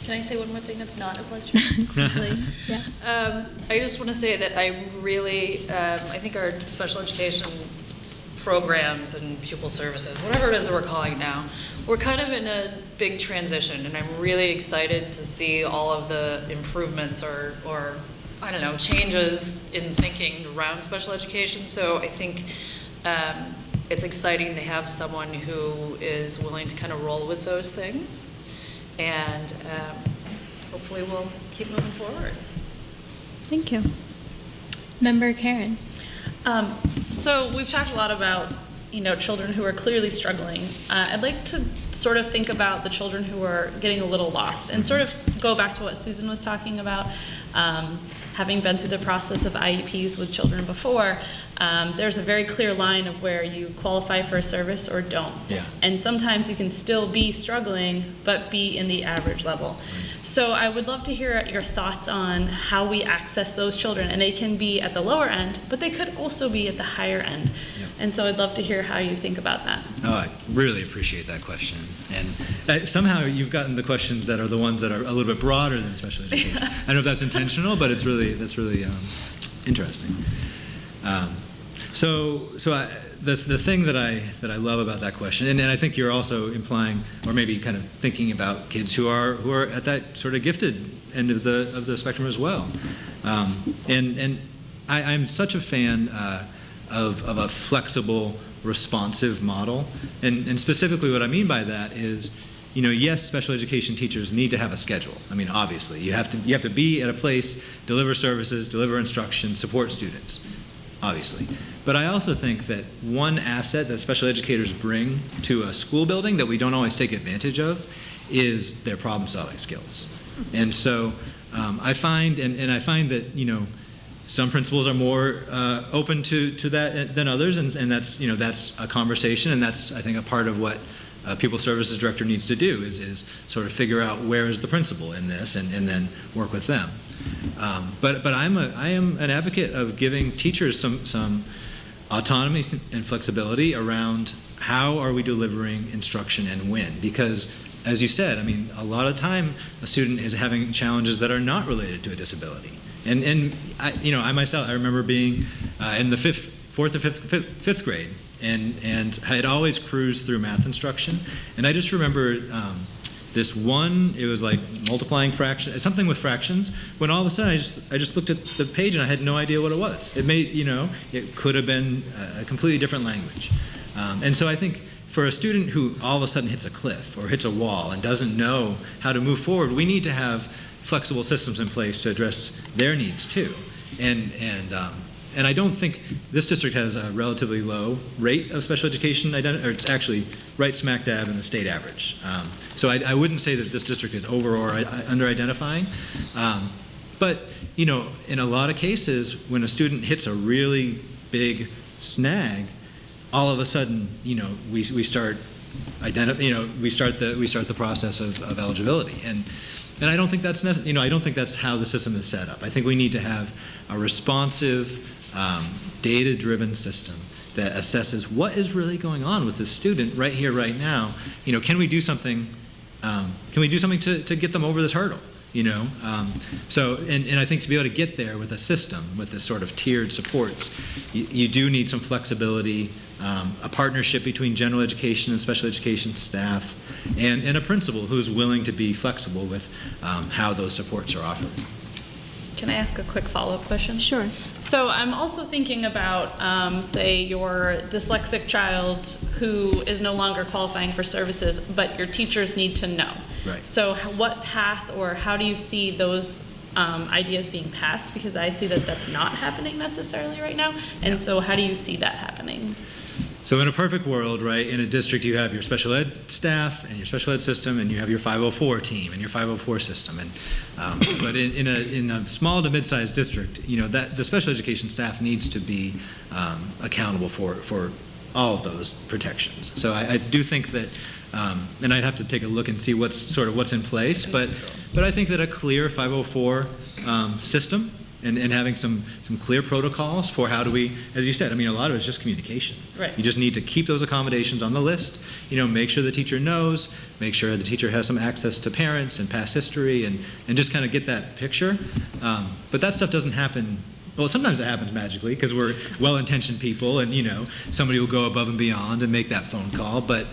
Can I say one more thing that's not a question? Quickly, yeah. I just want to say that I really, I think our special education programs and pupil services, whatever it is that we're calling it now, we're kind of in a big transition, and I'm really excited to see all of the improvements or I don't know, changes in thinking around special education. So I think it's exciting to have someone who is willing to kind of roll with those things, and hopefully we'll keep moving forward. Thank you. Member Karen. So we've talked a lot about, children who are clearly struggling. I'd like to sort of think about the children who are getting a little lost and sort of go back to what Susan was talking about. Having been through the process of IEPs with children before, there's a very clear line of where you qualify for a service or don't. Yeah. And sometimes you can still be struggling, but be in the average level. So I would love to hear your thoughts on how we access those children. And they can be at the lower end, but they could also be at the higher end. Yeah. And so I'd love to hear how you think about that. Oh, I really appreciate that question. And somehow you've gotten the questions that are the ones that are a little bit broader than special education. I don't know if that's intentional, but that's really interesting. The thing that I love about that question, and I think you're also implying, or maybe kind of thinking about kids who are at that sort of gifted end of the spectrum as well. And I'm such a fan of a flexible, responsive model, and specifically what I mean by that is, yes, special education teachers need to have a schedule. I mean, obviously, you have to be at a place, deliver services, deliver instruction, support students, obviously. But I also think that one asset that special educators bring to a school building that we don't always take advantage of is their problem-solving skills. And so I find that some principals are more open to that than others, and that's a conversation, and that's, I think, a part of what a pupil services director needs to do is sort of figure out where is the principal in this, and then work with them. But I am an advocate of giving teachers some autonomy and flexibility around how are we delivering instruction and when, because as you said, I mean, a lot of time a student is having challenges that are not related to a disability. And I myself, I remember being in the fourth or fifth grade, and I had always cruised through math instruction, and I just remember this one, it was like multiplying fractions, something with fractions, when all of a sudden I just looked at the page and I had no idea what it was. It made, it could have been a completely different language. And so I think for a student who all of a sudden hits a cliff or hits a wall and doesn't know how to move forward, we need to have flexible systems in place to address their needs too. And I don't think this district has a relatively low rate of special education, or it's actually right smack dab in the state average. So I wouldn't say that this district is over or under identifying. But, you know, in a lot of cases, when a student hits a really big snag, all of a sudden, you know, we start the process of eligibility. And I don't think that's I don't think that's how the system is set up. I think we need to have a responsive, data-driven system that assesses what is really going on with this student right here, right now. You know, can we do something? To get them over this hurdle? You know, and I think to be able to get there with a system with this sort of tiered supports, you do need some flexibility, a partnership between general education and special education staff, and a principal who's willing to be flexible with how those supports are offered. Can I ask a quick follow-up question? Sure. So I'm also thinking about, say, your dyslexic child who is no longer qualifying for services, but your teachers need to know. Right. So what path or how do you see those ideas being passed? Because I see that that's not happening necessarily right now. And so how do you see that happening? So in a perfect world, right, in a district you have your special ed staff and your special ed system, and you have your 504 team and your 504 system. And but in a small to mid-sized district, you know, that the special education staff needs to be accountable for all of those protections. So I do think that, and I'd have to take a look and see what's in place. But I think that a clear 504 system. And having some clear protocols for how do we, as you said, I mean, a lot of it's just communication. Right. You just need to keep those accommodations on the list, you know, make sure the teacher knows, make sure the teacher has some access to parents and past history, and just kind of get that picture. But that stuff doesn't happen. Well, sometimes it happens magically because we're well-intentioned people, and, you know, somebody will go above and beyond and make that phone call. But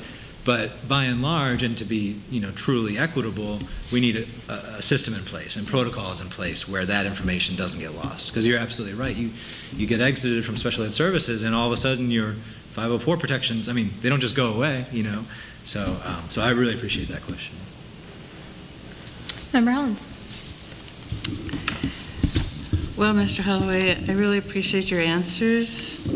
by and large, and to be, you know, truly equitable, we need a system in place and protocols in place where that information doesn't get lost. Because you're absolutely right. You get exited from special ed services, and all of a sudden your 504 protections, I mean, they don't just go away, you know. So I really appreciate that question. Member Hollins. Well, Mr. Holloway, I really appreciate your answers,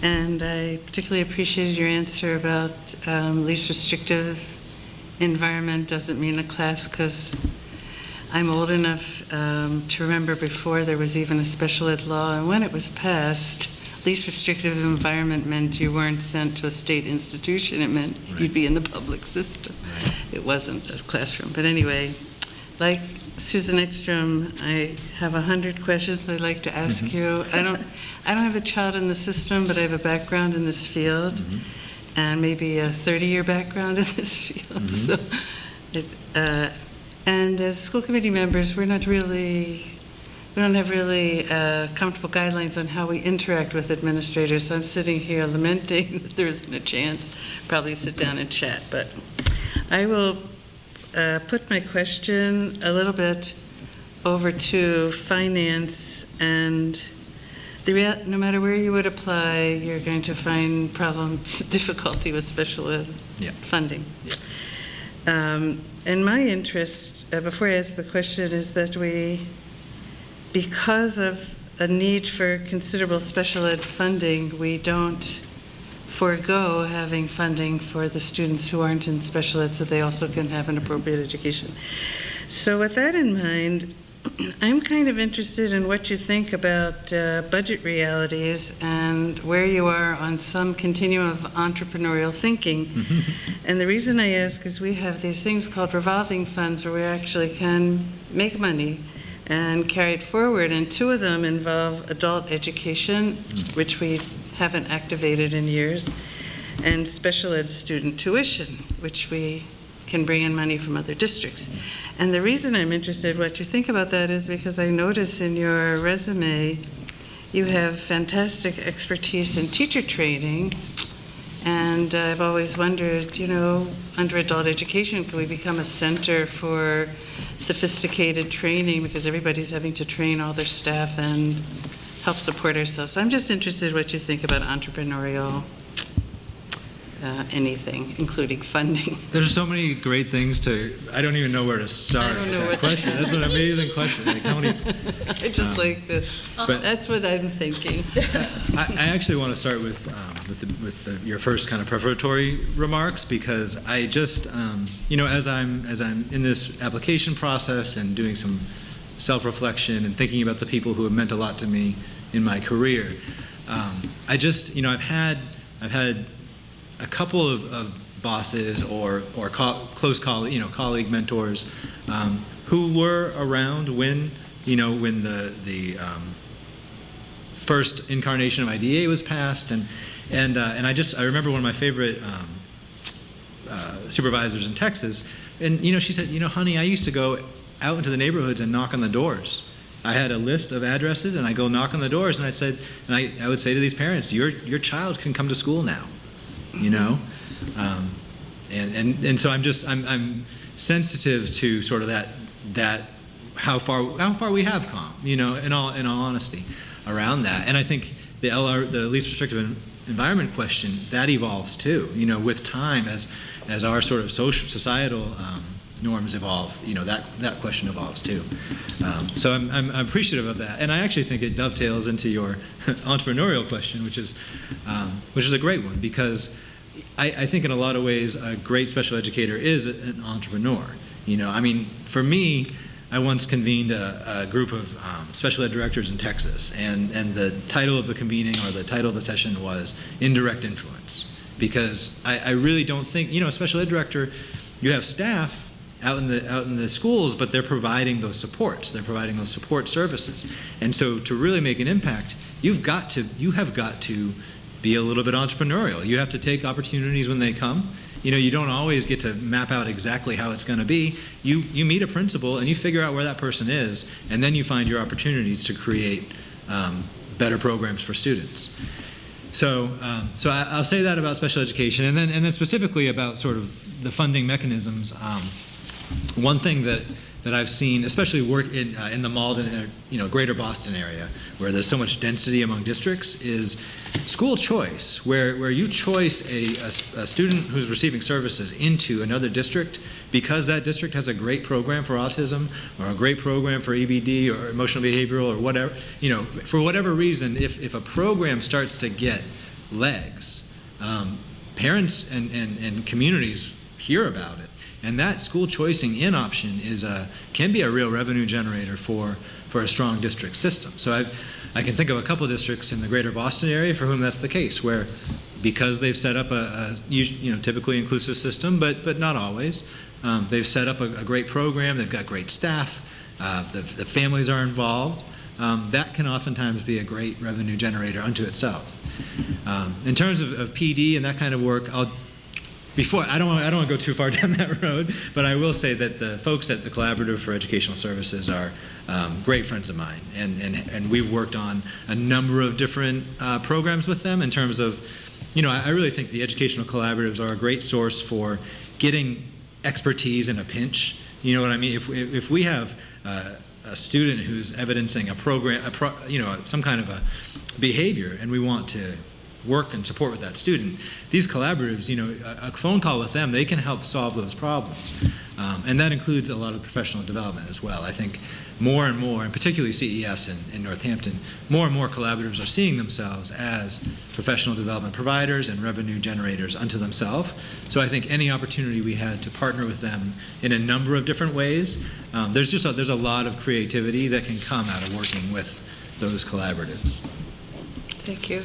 and I particularly appreciated your answer about least restrictive environment doesn't mean a class, because I'm old enough to remember before there was even a special ed law, and when it was passed, least restrictive environment meant you weren't sent to a state institution. It meant you'd be in the public system. Right. It wasn't a classroom. But anyway, like Susan Ekstrom, I have 100 questions I'd like to ask you. I don't have a child in the system, but I have a background in this field, and maybe a 30-year background in this field. So, and as school committee members, we don't have really comfortable guidelines on how we interact with administrators. So I'm sitting here lamenting that there isn't a chance. Probably sit down and chat, but I will put my question a little bit over to finance, and no matter where you would apply, you're going to find problems, difficulty with special ed funding. And my interest, before I ask the question, is that because of a need for considerable special ed funding, we don't forego having funding for the students who aren't in special ed so they also can have an appropriate education. So with that in mind, I'm kind of interested in what you think about budget realities and where you are on some continuum of entrepreneurial thinking. And the reason I ask is we have these things called revolving funds where we actually can make money and carry it forward, and two of them involve adult education, which we haven't activated in years, and special ed student tuition, which we can bring in money from other districts. And the reason I'm interested in what you think about that is because I notice in your resume you have fantastic expertise in teacher training, and I've always wondered, you know, under adult education, can we become a center for sophisticated training, because everybody's having to train all their staff and help support ourselves. So I'm just interested in what you think about entrepreneurial anything, including funding. There's so many great things I don't even know where to start. I don't know with that what- question. That's an amazing question. Like how many? I just like to, but- that's what I'm thinking. I actually want to start with your first kind of prefatory remarks, because I just as I'm in this application process and doing some self-reflection and thinking about the people who have meant a lot to me in my career, I just I've had a couple of bosses or close colleague mentors who were around when the first incarnation of IDEA was passed, and I remember one of my favorite supervisors in Texas, and she said, honey, I used to go out into the neighborhoods and knock on the doors. I had a list of addresses, and I go knock on the doors, and I would say to these parents, your child can come to school now, and so I'm sensitive to sort of that how far we have come, in all honesty, around that. And I think the least restrictive environment question, that evolves too, with time as our sort of societal norms evolve, that question evolves too. So I'm appreciative of that, and I actually think it dovetails into your entrepreneurial question, which is a great one, because I think in a lot of ways a great special educator is an entrepreneur. For me, I once convened a group of special ed directors in Texas, and the title of the convening, or the title of the session, was Indirect Influence, because I really don't think, a special ed director, you have staff out in the schools, but they're providing those supports, they're providing those support services, and so to really make an impact, you have got to be a little bit entrepreneurial. You have to take opportunities when they come. You don't always get to map out exactly how it's going to be. You meet a principal and you figure out where that person is, and then you find your opportunities to create better programs for students. So I'll say that about special education, and then specifically about sort of the funding mechanisms. One thing that I've seen, especially work in the Malden, greater Boston area, where there's so much density among districts, is school choice, where you choice a student who's receiving services into another district because that district has a great program for autism, or a great program for EBD, or emotional behavioral, or whatever. For whatever reason, if a program starts to get legs, parents and communities hear about it. And that school choicing in option can be a real revenue generator for a strong district system. So I can think of a couple of districts in the greater Boston area for whom that's the case, where because they've set up a typically inclusive system, but not always, they've set up a great program, they've got great staff, the families are involved. That can oftentimes be a great revenue generator unto itself. In terms of PD and that kind of work, I don't want to go too far down that road, but I will say that the folks at the Collaborative for Educational Services are great friends of mine, and we've worked on a number of different programs with them in terms of, I really think the educational collaboratives are a great source for getting expertise in a pinch. You know what I mean? If we have a student who's evidencing a program, some kind of a behavior, and we want to work and support with that student, these collaboratives, a phone call with them, they can help solve those problems. And that includes a lot of professional development as well. I think more and more, and particularly CES in Northampton, more and more collaboratives are seeing themselves as professional development providers and revenue generators unto themselves. So I think any opportunity we had to partner with them in a number of different ways, there's a lot of creativity that can come out of working with those collaboratives. Thank you.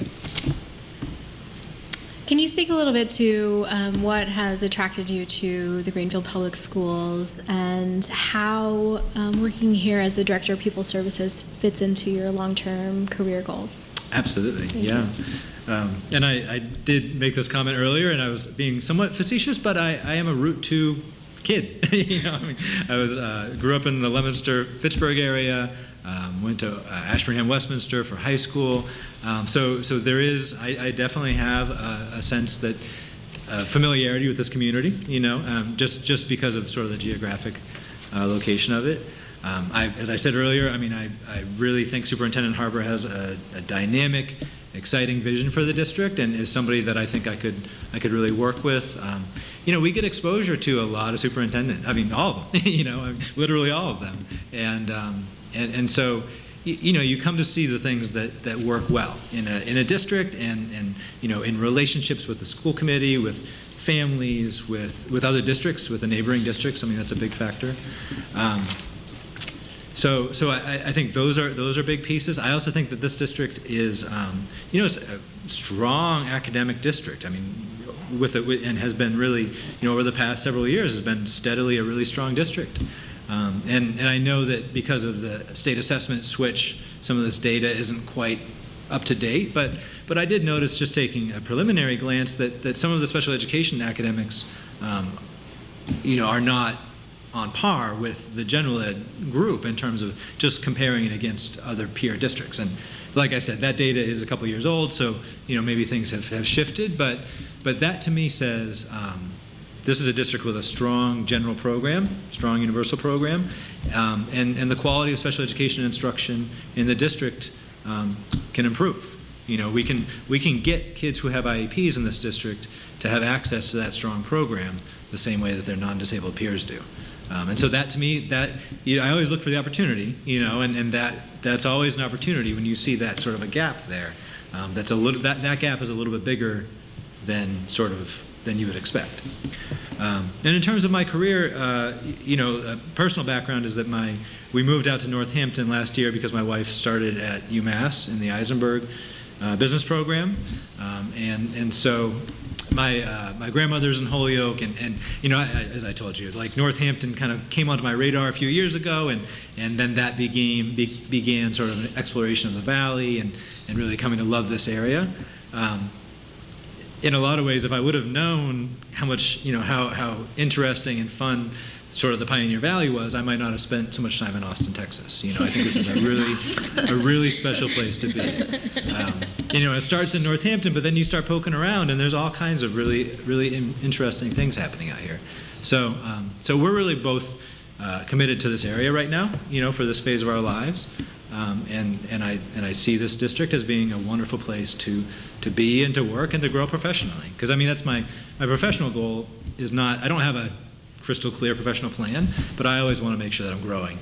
Can you speak a little bit to what has attracted you to the Greenfield Public Schools, and how working here as the Director of Pupil Services fits into your long-term career goals? Absolutely, yeah. And I did make this comment earlier, and I was being somewhat facetious, but I am a Route 2 kid. I grew up in the Leominster-Fitchburg area, went to Ashburnham Westminster for high school. So there is, I definitely have a sense that familiarity with this community, just because of sort of the geographic location of it. As I said earlier, I really think Superintendent Harper has a dynamic exciting vision for the district, and is somebody that I think I could really work with. We get exposure to a lot of superintendents. I mean, all of them. Literally all of them, and so. You come to see the things that work well in a district, and in relationships with the school committee, with families, with other districts, with the neighboring districts. I mean, that's a big factor. So I think those are big pieces. I also think that this district is, it's a strong academic district. I mean, and has been really, over the past several years, has been steadily a really strong district. And I know that because of the state assessment switch, some of this data isn't quite up to date, but I did notice, just taking a preliminary glance, that some of the special education academics, are not on par with the general ed group in terms of just comparing it against other peer districts. And like I said, that data is a couple years old, so maybe things have shifted, but that to me says this is a district with a strong general program, strong universal program, and the quality of special education instruction in the district can improve. We can get kids who have IEPs in this district to have access to that strong program the same way that their non-disabled peers do. And so that, to me, I always look for the opportunity, and that's always an opportunity when you see that sort of a gap there. That gap is a little bit bigger than you would expect. And in terms of my career, a personal background is that we moved out to Northampton last year because my wife started at UMass in the Eisenberg business program, and so my grandmother's in Holyoke, and as I told you, like, Northampton kind of came onto my radar a few years ago, and then that began sort of an exploration of the valley, and really coming to love this area. In a lot of ways, if I would have known how much, how interesting and fun sort of the Pioneer Valley was, I might not have spent so much time in Austin, Texas. I think this is a really special place to be. It starts in Northampton, but then you start poking around, and there's all kinds of really interesting things happening out here. So we're really both committed to this area right now, for this phase of our lives. And I see this district as being a wonderful place to be and to work and to grow professionally. Because that's my professional goal is not, I don't have a crystal clear professional plan, but I always want to make sure that I'm growing,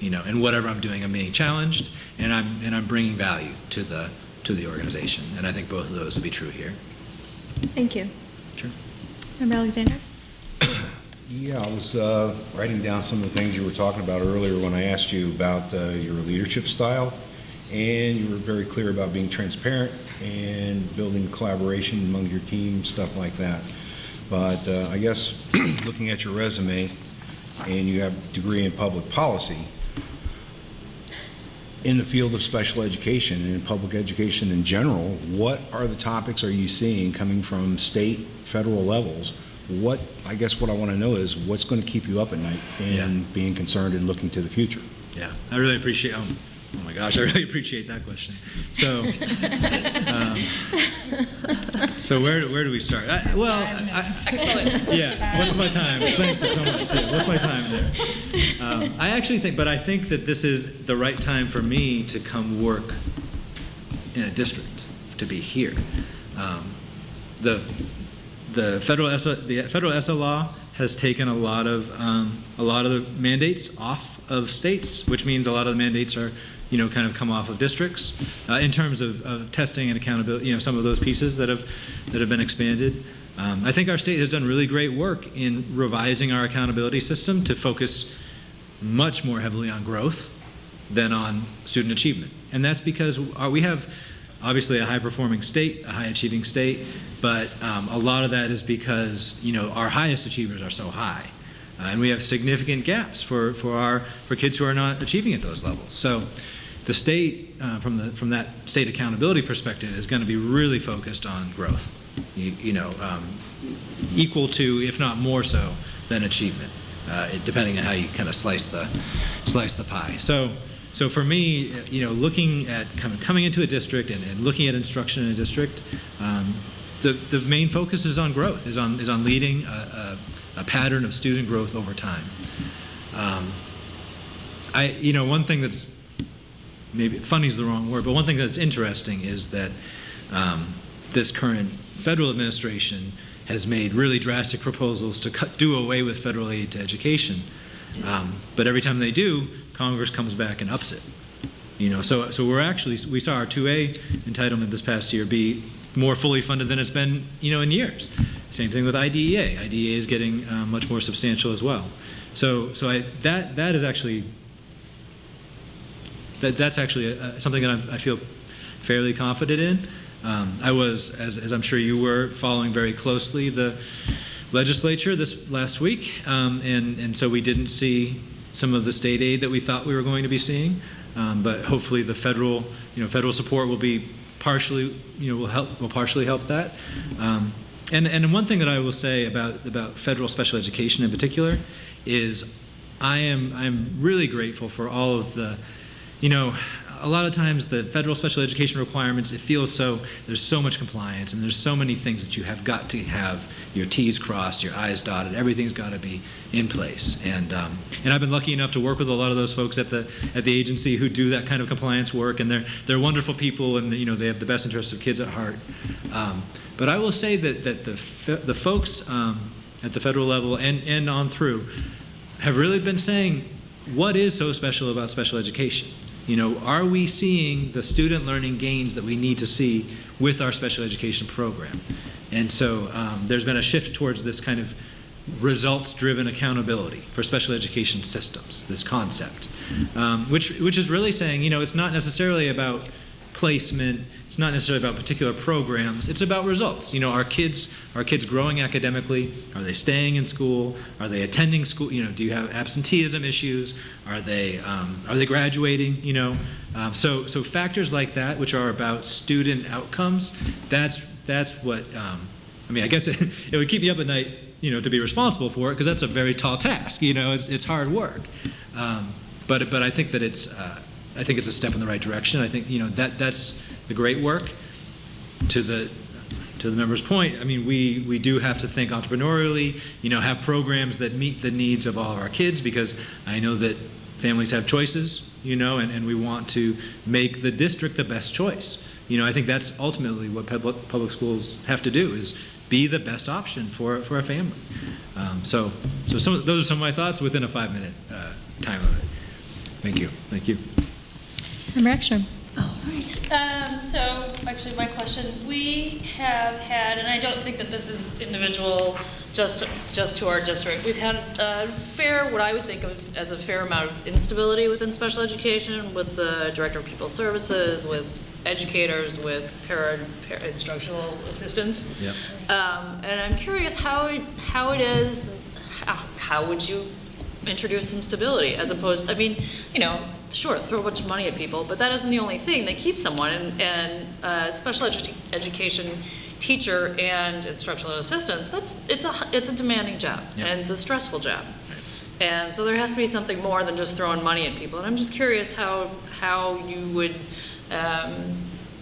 and whatever I'm doing, I'm being challenged, and I'm bringing value to the organization. And I think both of those would be true here. Thank you. Sure. Member Alexander? Yeah, I was writing down some of the things you were talking about earlier when I asked you about your leadership style, and you were very clear about being transparent and building collaboration among your team, stuff like that. But I guess looking at your resume, and you have a degree in public policy, in the field of special education and in public education in general, what are the topics are you seeing coming from state, federal levels? I guess what I want to know is what's going to keep you up at night and being concerned and looking to the future. Yeah, I really appreciate, oh my gosh, I really appreciate that question. So, so where do we start? Excellent. Yeah, what's my time? Thank you so much. Yeah, what's my time there? I think that this is the right time for me to come work in a district, to be here. The federal ESSA law has taken a lot of the mandates off of states, which means a lot of the mandates are, kind of come off of districts in terms of testing and accountability. Some of those pieces that have been expanded. I think our state has done really great work in revising our accountability system to focus much more heavily on growth than on student achievement, and that's because we have obviously a high-performing state, a high-achieving state, but a lot of that is because our highest achievers are so high, and we have significant gaps for kids who are not achieving at those levels. So the state, from that state accountability perspective, is going to be really focused on growth, equal to, if not more so, than achievement, depending on how you kind of slice the pie. So for me, looking at coming into a district and looking at instruction in a district, the main focus is on growth, is on leading a pattern of student growth over time. One thing that's maybe funny is the wrong word, but one thing that's interesting is that this current federal administration has made really drastic proposals to do away with federal aid to education. But every time they do, Congress comes back and ups it. So we saw our 2A entitlement this past year be more fully funded than it's been, in years. Same thing with IDEA. IDEA is getting much more substantial as well. That's actually something that I feel fairly confident in. I was, as I'm sure you were, following very closely the legislature this last week, and so we didn't see some of the state aid that we thought we were going to be seeing, but hopefully the federal support will be partially, will partially help that. And one thing that I will say about federal special education in particular is I'm really grateful for all of the, a lot of times the federal special education requirements, it feels there's so much compliance and there's so many things that you have got to have your T's crossed, your I's dotted, everything's got to be in place. And I've been lucky enough to work with a lot of those folks at the agency who do that kind of compliance work, and they're wonderful people, and they have the best interests of kids at heart. But I will say that the folks at the federal level and on through have really been saying, what is so special about special education? Are we seeing the student learning gains that we need to see with our special education program? And so there's been a shift towards this kind of results-driven accountability for special education systems, this concept, which is really saying, it's not necessarily about placement, it's not necessarily about particular programs, it's about results. Are kids growing academically? Are they staying in school? Are they attending school? Do you have absenteeism issues? Are they graduating? So factors like that, which are about student outcomes, that's what, I guess it would keep me up at night, to be responsible for it, because that's a very tall task, it's hard work. But I think that I think it's a step in the right direction. I think that's the great work. To the member's point, we do have to think entrepreneurially. Have programs that meet the needs of all of our kids, because I know that families have choices. And we want to make the district the best choice. I think that's ultimately what public schools have to do, is be the best option for a family. So those are some of my thoughts within a 5-minute time limit. Thank you. Thank you. Member Ekstrom. All right. So actually my question, we have had, and I don't think that this is individual just to our district, we've had what I would think of as a fair amount of instability within special education, with the Director of Pupil Services, with educators, with para-instructional assistants. Yep. And I'm curious how it is, how would you introduce some stability, as opposed, sure, throw a bunch of money at people, but that isn't the only thing that keeps someone. And special education teacher and instructional assistants, it's a demanding job. Yep. And it's a stressful job. Right. And so there has to be something more than just throwing money at people. And I'm just curious how you would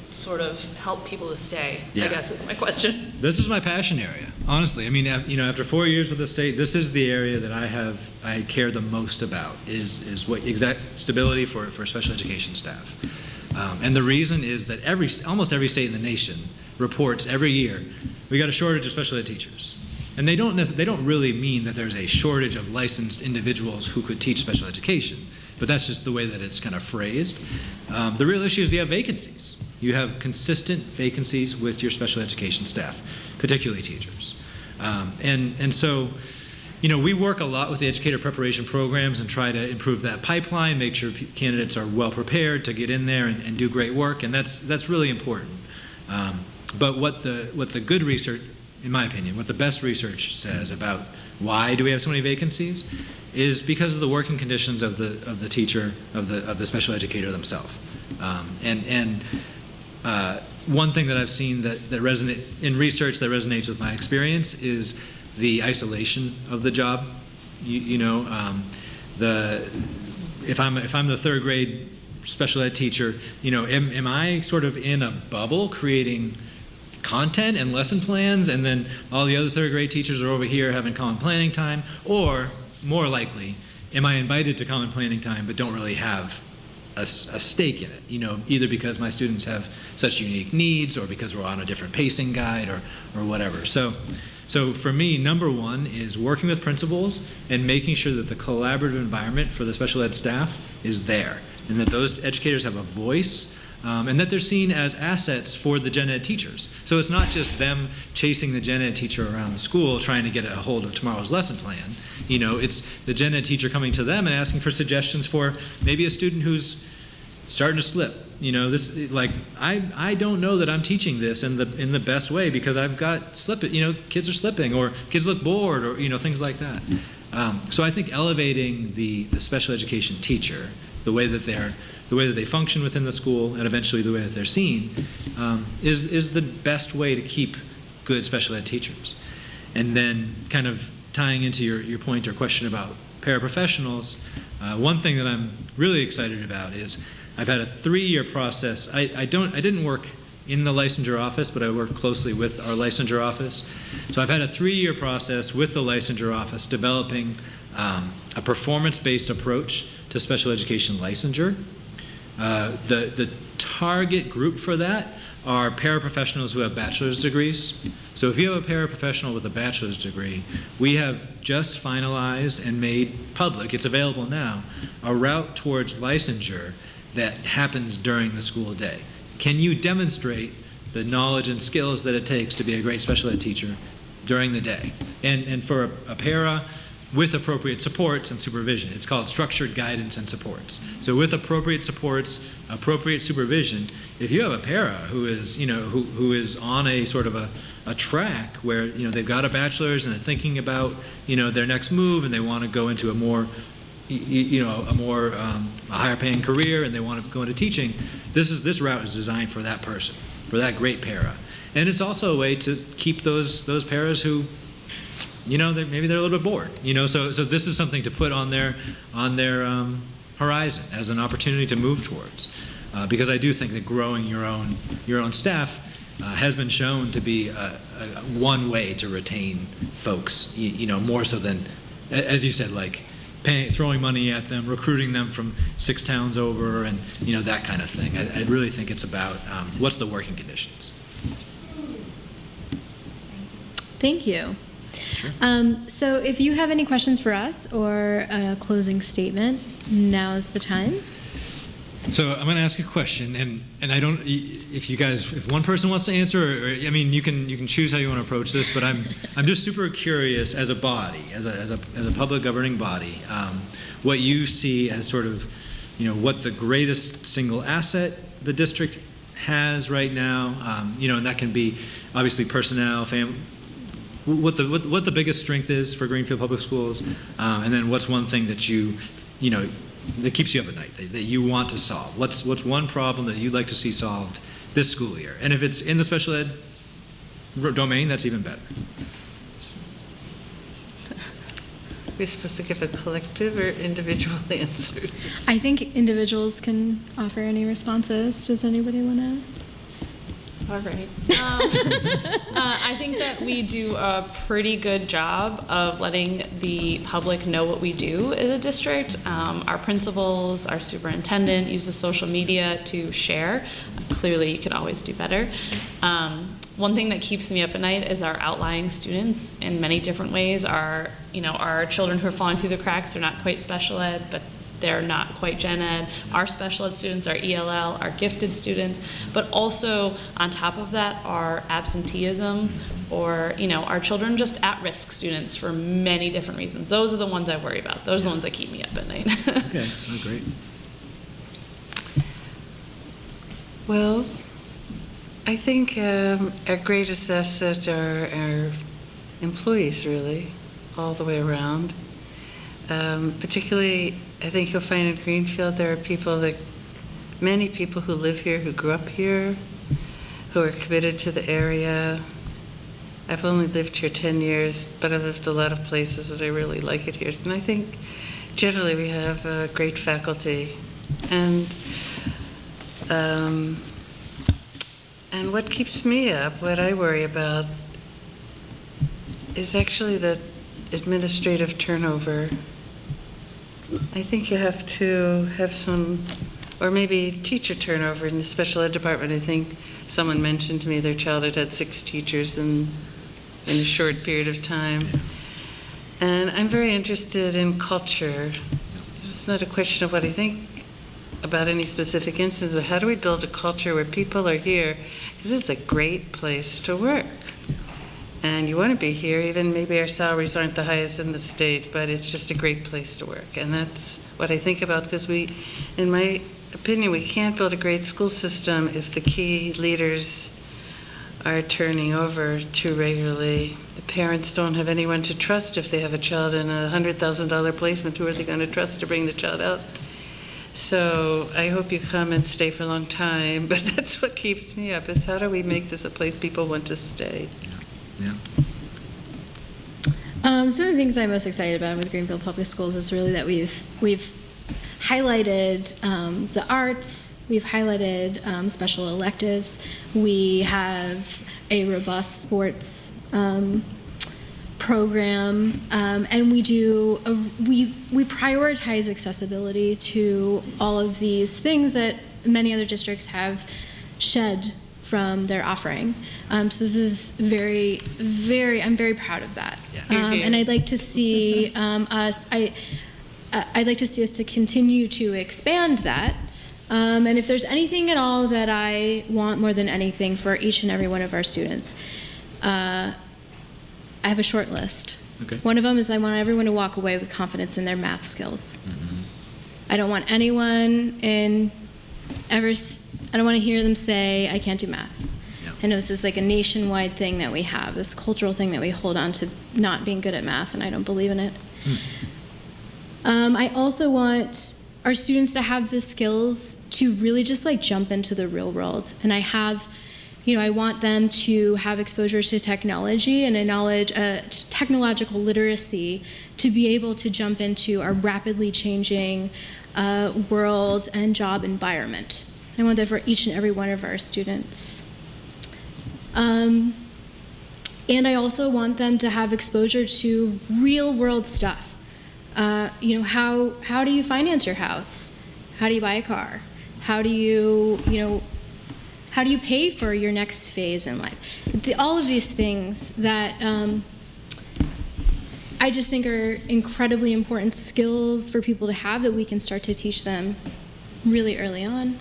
sort of help people to stay, I guess is my question. This is my passion area, honestly. After 4 years with the state, this is the area that I care the most about, is what exact stability for special education staff. And the reason is that almost every state in the nation reports every year, we got a shortage of special ed teachers. And they don't really mean that there's a shortage of licensed individuals who could teach special education, but that's just the way that it's kind of phrased. The real issue is you have vacancies. You have consistent vacancies with your special education staff, particularly teachers. And so, we work a lot with the educator preparation programs and try to improve that pipeline, make sure candidates are well prepared to get in there and do great work, and that's really important. But what the good research, in my opinion, what the best research says about why do we have so many vacancies is because of the working conditions of the teacher, of the special educator themselves. One thing that I've seen that resonate in research that resonates with my experience is the isolation of the job. If I'm the third grade special ed teacher, am I sort of in a bubble creating content and lesson plans, and then all the other third grade teachers are over here having common planning time? Or more likely, am I invited to common planning time but don't really have a stake in it, either because my students have such unique needs or because we're on a different pacing guide or whatever. So for me, number one is working with principals and making sure that the collaborative environment for the special ed staff is there, and that those educators have a voice, and that they're seen as assets for the gen ed teachers. So it's not just them chasing the gen ed teacher around the school trying to get a hold of tomorrow's lesson plan. It's the gen ed teacher coming to them and asking for suggestions for maybe a student who's starting to slip. I don't know that I'm teaching this in the best way because I've got kids are slipping, or kids look bored, or things like that. So I think elevating the special education teacher, the way that they function within the school, and eventually the way that they're seen, is the best way to keep good special ed teachers. And then kind of tying into your point or question about paraprofessionals, one thing that I'm really excited about is I've had a 3-year process. I didn't work in the licensure office, but I worked closely with our licensure office. So I've had a 3-year process with the licensure office developing a performance-based approach to special education licensure. The target group for that are paraprofessionals who have bachelor's degrees. So if you have a paraprofessional with a bachelor's degree, we have just finalized and made public, it's available now, a route towards licensure that happens during the school day. Can you demonstrate the knowledge and skills that it takes to be a great special ed teacher during the day? And for a para, with appropriate supports and supervision. It's called structured guidance and supports. So with appropriate supports, appropriate supervision, if you have a para who is, who is on a sort of a track where, they've got a bachelor's and they're thinking about, their next move, and they want to go into a more, a higher paying career, and they want to go into teaching, this route is designed for that person, for that great para. And it's also a way to keep those paras who, maybe they're a little bit bored. So this is something to put on their horizon as an opportunity to move towards, because I do think that growing your own staff has been shown to be one way to retain folks. More so than, as you said, like throwing money at them, recruiting them from 6 towns over, and that kind of thing. I really think it's about what's the working conditions. Thank you. Sure. So if you have any questions for us or a closing statement, now is the time. So I'm going to ask a question, and I don't. If one person wants to answer, or you can choose how you want to approach this. But I'm just super curious as a body, as a public governing body, what you see as sort of, what the greatest single asset the district has right now, and that can be obviously personnel, family. What the biggest strength is for Greenfield Public Schools, and then what's one thing that that keeps you up at night, that you want to solve? What's one problem that you'd like to see solved this school year? And if it's in the special ed domain, that's even better. We're supposed to give a collective or individual answer? I think individuals can offer any responses. Does anybody want to? All right. I think that we do a pretty good job of letting the public know what we do as a district. Our principals, our superintendent uses social media to share. Clearly, you can always do better. One thing that keeps me up at night is our outlying students in many different ways. Our children who are falling through the cracks, they're not quite special ed, but they're not quite gen ed. Our special ed students, our ELL, our gifted students, but also on top of that, our absenteeism, or our children just at-risk students for many different reasons. Those are the ones I worry about. Those are the ones that keep me up at night. Okay, great. Well, I think our greatest asset are our employees, really, all the way around. Particularly, I think you'll find in Greenfield there are many people who live here, who grew up here, who are committed to the area. I've only lived here 10 years, but I've lived a lot of places and I really like it here. And I think generally we have great faculty. And what keeps me up, what I worry about, is actually the administrative turnover. I think you have to have some or maybe teacher turnover in the special ed department. I think someone mentioned to me their child had 6 teachers in a short period of time. And I'm very interested in culture. It's not a question of what I think about any specific instance, but how do we build a culture where people are here? Because it's a great place to work. And you want to be here, even maybe our salaries aren't the highest in the state, but it's just a great place to work. And that's what I think about, because in my opinion, we can't build a great school system if the key leaders are turning over too regularly. The parents don't have anyone to trust if they have a child in a $100,000 placement. Who are they going to trust to bring the child out? So I hope you come and stay for a long time, but that's what keeps me up, is how do we make this a place people want to stay? Yeah. Some of the things I'm most excited about with Greenfield Public Schools is really that we've highlighted the arts, we've highlighted special electives, we have a robust sports program, and we prioritize accessibility to all of these things that many other districts have shed from their offering. So this is I'm very proud of that. Yeah. And I'd like to see I'd like to see us to continue to expand that. And if there's anything at all that I want more than anything for each and every one of our students, I have a short list. Okay. One of them is I want everyone to walk away with confidence in their math skills. Mm-hmm. I don't want anyone I don't want to hear them say, I can't do math. Yeah. I know this is like a nationwide thing that we have, this cultural thing that we hold on to not being good at math, and I don't believe in it. I also want our students to have the skills to really just like jump into the real world. And I want them to have exposure to technology and technological literacy to be able to jump into our rapidly changing world and job environment. I want that for each and every one of our students. And I also want them to have exposure to real world stuff. How do you finance your house? How do you buy a car? How do you pay for your next phase in life? All of these things that I just think are incredibly important skills for people to have that we can start to teach them really early on.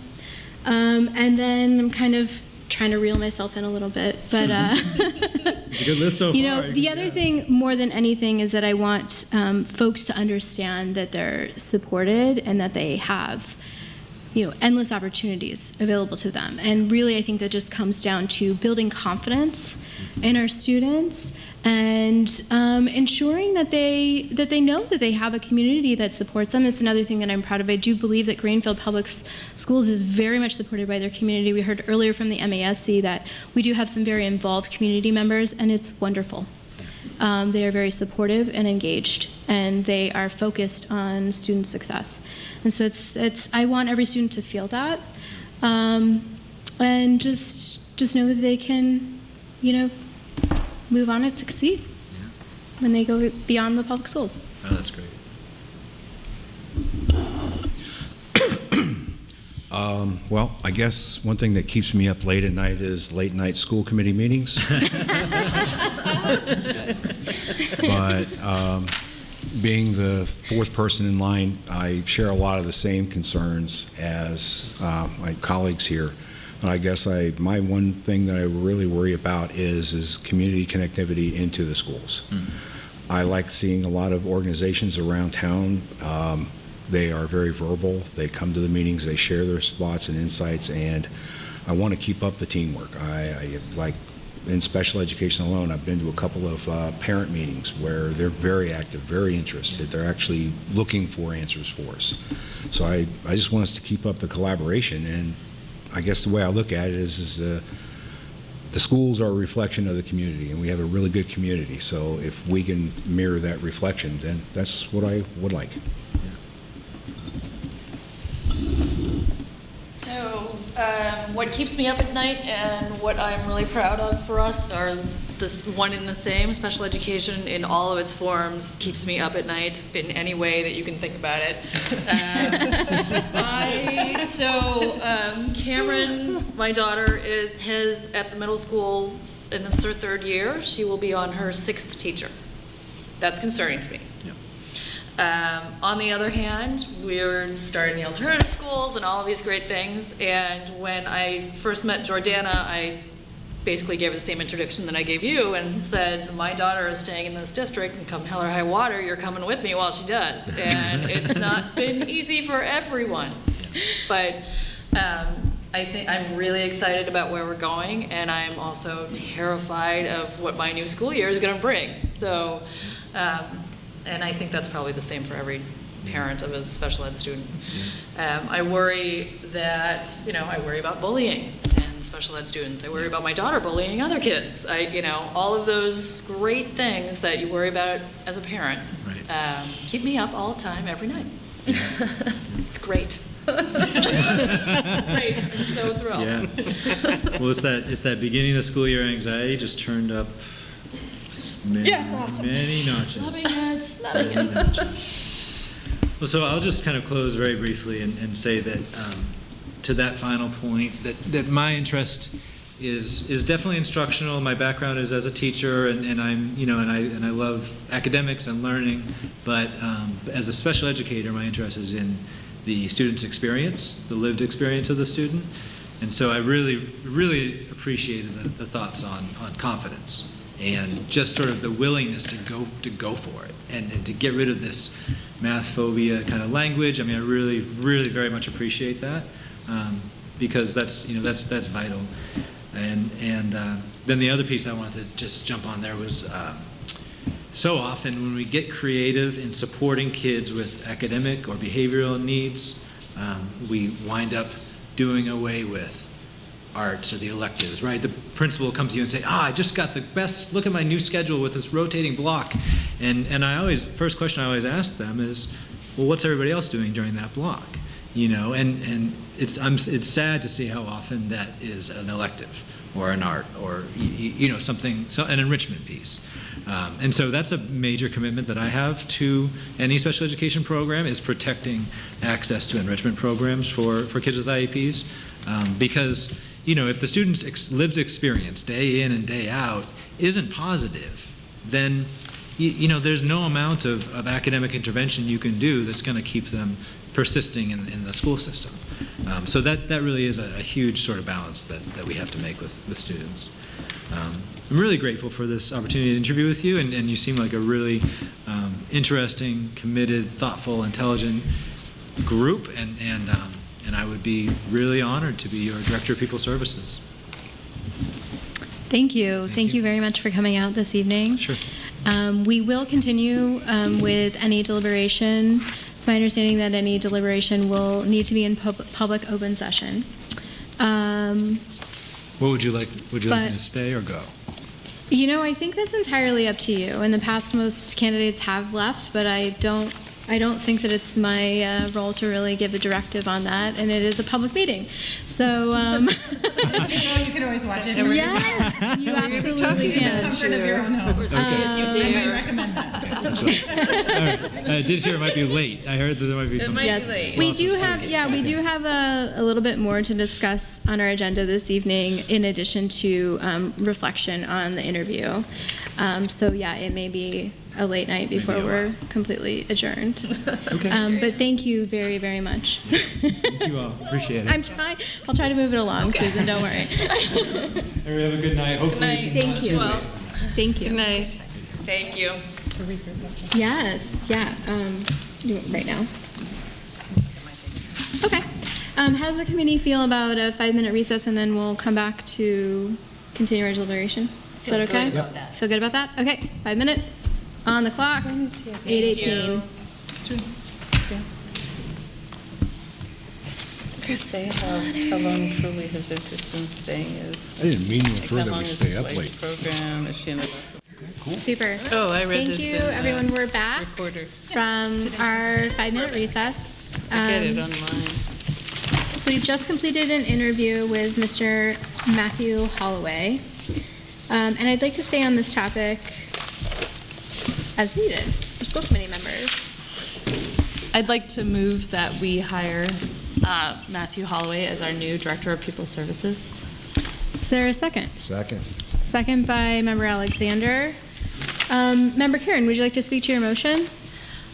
And then I'm kind of trying to reel myself in a little bit, but It's a good list so far. the other thing more than anything is that I want folks to understand that they're supported and that they have endless opportunities available to them. And really, I think that just comes down to building confidence in our students and ensuring that they know that they have a community that supports them. That's another thing that I'm proud of. I do believe that Greenfield Public Schools is very much supported by their community. We heard earlier from the MASC that we do have some very involved community members, and it's wonderful. They are very supportive and engaged, and they are focused on student success. And so I want every student to feel that, and just know that they can, move on and succeed when they go beyond the public schools. Oh, that's great. Well, I guess one thing that keeps me up late at night is late night school committee meetings. But being the fourth person in line, I share a lot of the same concerns as my colleagues here. I guess my one thing that I really worry about is community connectivity into the schools. I like seeing a lot of organizations around town. They are very verbal. They come to the meetings. They share their thoughts and insights, and I want to keep up the teamwork. I like in special education alone, I've been to a couple of parent meetings where they're very active, very interested. They're actually looking for answers for us. So I just want us to keep up the collaboration, and I guess the way I look at it is the schools are a reflection of the community, and we have a really good community. So if we can mirror that reflection, then that's what I would like. So what keeps me up at night and what I'm really proud of for us are this one and the same. Special education in all of its forms keeps me up at night in any way that you can think about it. Cameron, my daughter, has at the middle school, and this is her 3rd year, she will be on her 6th teacher. That's concerning to me. On the other hand, we're starting the alternative schools and all of these great things, and when I first met Jordana, I basically gave her the same introduction that I gave you and said, my daughter is staying in this district, and come hell or high water, you're coming with me while she does. And it's not been easy for everyone. But I think I'm really excited about where we're going, and I'm also terrified of what my new school year is going to bring. So, and I think that's probably the same for every parent of a special ed student. I worry that, I worry about bullying and special ed students. I worry about my daughter bullying other kids. All of those great things that you worry about as a parent keep me up all the time, every night. It's great. Great, I'm so thrilled. Yeah. Well, it's that beginning of the school year anxiety just turned up it's awesome. Many notches. Loving it, loving Many it. notches. Well, so I'll just kind of close very briefly and say that to that final point, that my interest is definitely instructional. My background is as a teacher, and I'm and I love academics and learning. But as a special educator, my interest is in the student's experience, the lived experience of the student, and so I really appreciated the thoughts on confidence and just sort of the willingness to go for it and to get rid of this math phobia kind of language. I mean, I really very much appreciate that because that's vital. And then the other piece I wanted to just jump on there was so often when we get creative in supporting kids with academic or behavioral needs, we wind up doing away with arts or the electives, right? The principal will come to you and say, I just got the best, look at my new schedule with this rotating block. And first question I always ask them is, well, what's everybody else doing during that block? And it's sad to see how often that is an elective or an art or, an enrichment piece. And so that's a major commitment that I have to any special education program is protecting access to enrichment programs for kids with IEPs. Because, if the student's lived experience day in and day out isn't positive, then, there's no amount of academic intervention you can do that's going to keep them persisting in the school system. So that really is a huge sort of balance that we have to make with students. I'm really grateful for this opportunity to interview with you, and you seem like a really interesting, committed, thoughtful, intelligent group, and I would be really honored to be your Director of People Services. Thank you. Thank you very much for coming out this evening. Sure. We will continue with any deliberation. It's my understanding that any deliberation will need to be in public open session. What would you like? Would you like me to stay or go? I think that's entirely up to you. In the past, most candidates have left, but I don't think that it's my role to really give a directive on that, and it is a public meeting. So, you can always watch it. Yes, you absolutely can. Comfort of your own home. If you I dare. might recommend that. All right. I did hear it might be late. I heard that there might be some. Yes, we do have a little bit more to discuss on our agenda this evening, in addition to reflection on the interview. So yeah, it may be a late night before we're completely adjourned. Okay. But thank you very, very much. Thank you all. Appreciate it. I'll try to move it along, Susan, don't worry. Everybody have a good night. Hopefully night. it's Thank not you. too late. Thank you. Good night. Thank you. Yes, yeah, do it right now. Okay. How does the committee feel about a 5-minute recess, and then we'll come back to continue our deliberation? Is that okay? Feel good about that. Feel good about that? Okay, 5 minutes on the clock. 8:18. Say how long Truly has interest in staying is. I didn't mean to Like, infer how that long we is stay his up wife's late. program? Is she in the Super. Oh, I read Thank this you, in, everyone. We're back reporter? from our 5-minute recess. I get it online. So we've just completed an interview with Mr. Matthew Holloway. And I'd like to stay on this topic as needed for school committee members. I'd like to move that we hire Matthew Holloway as our new Director of Pupil Services. Is there a second? Second. Second by Member Alexander. Member Karen, would you like to speak to your motion?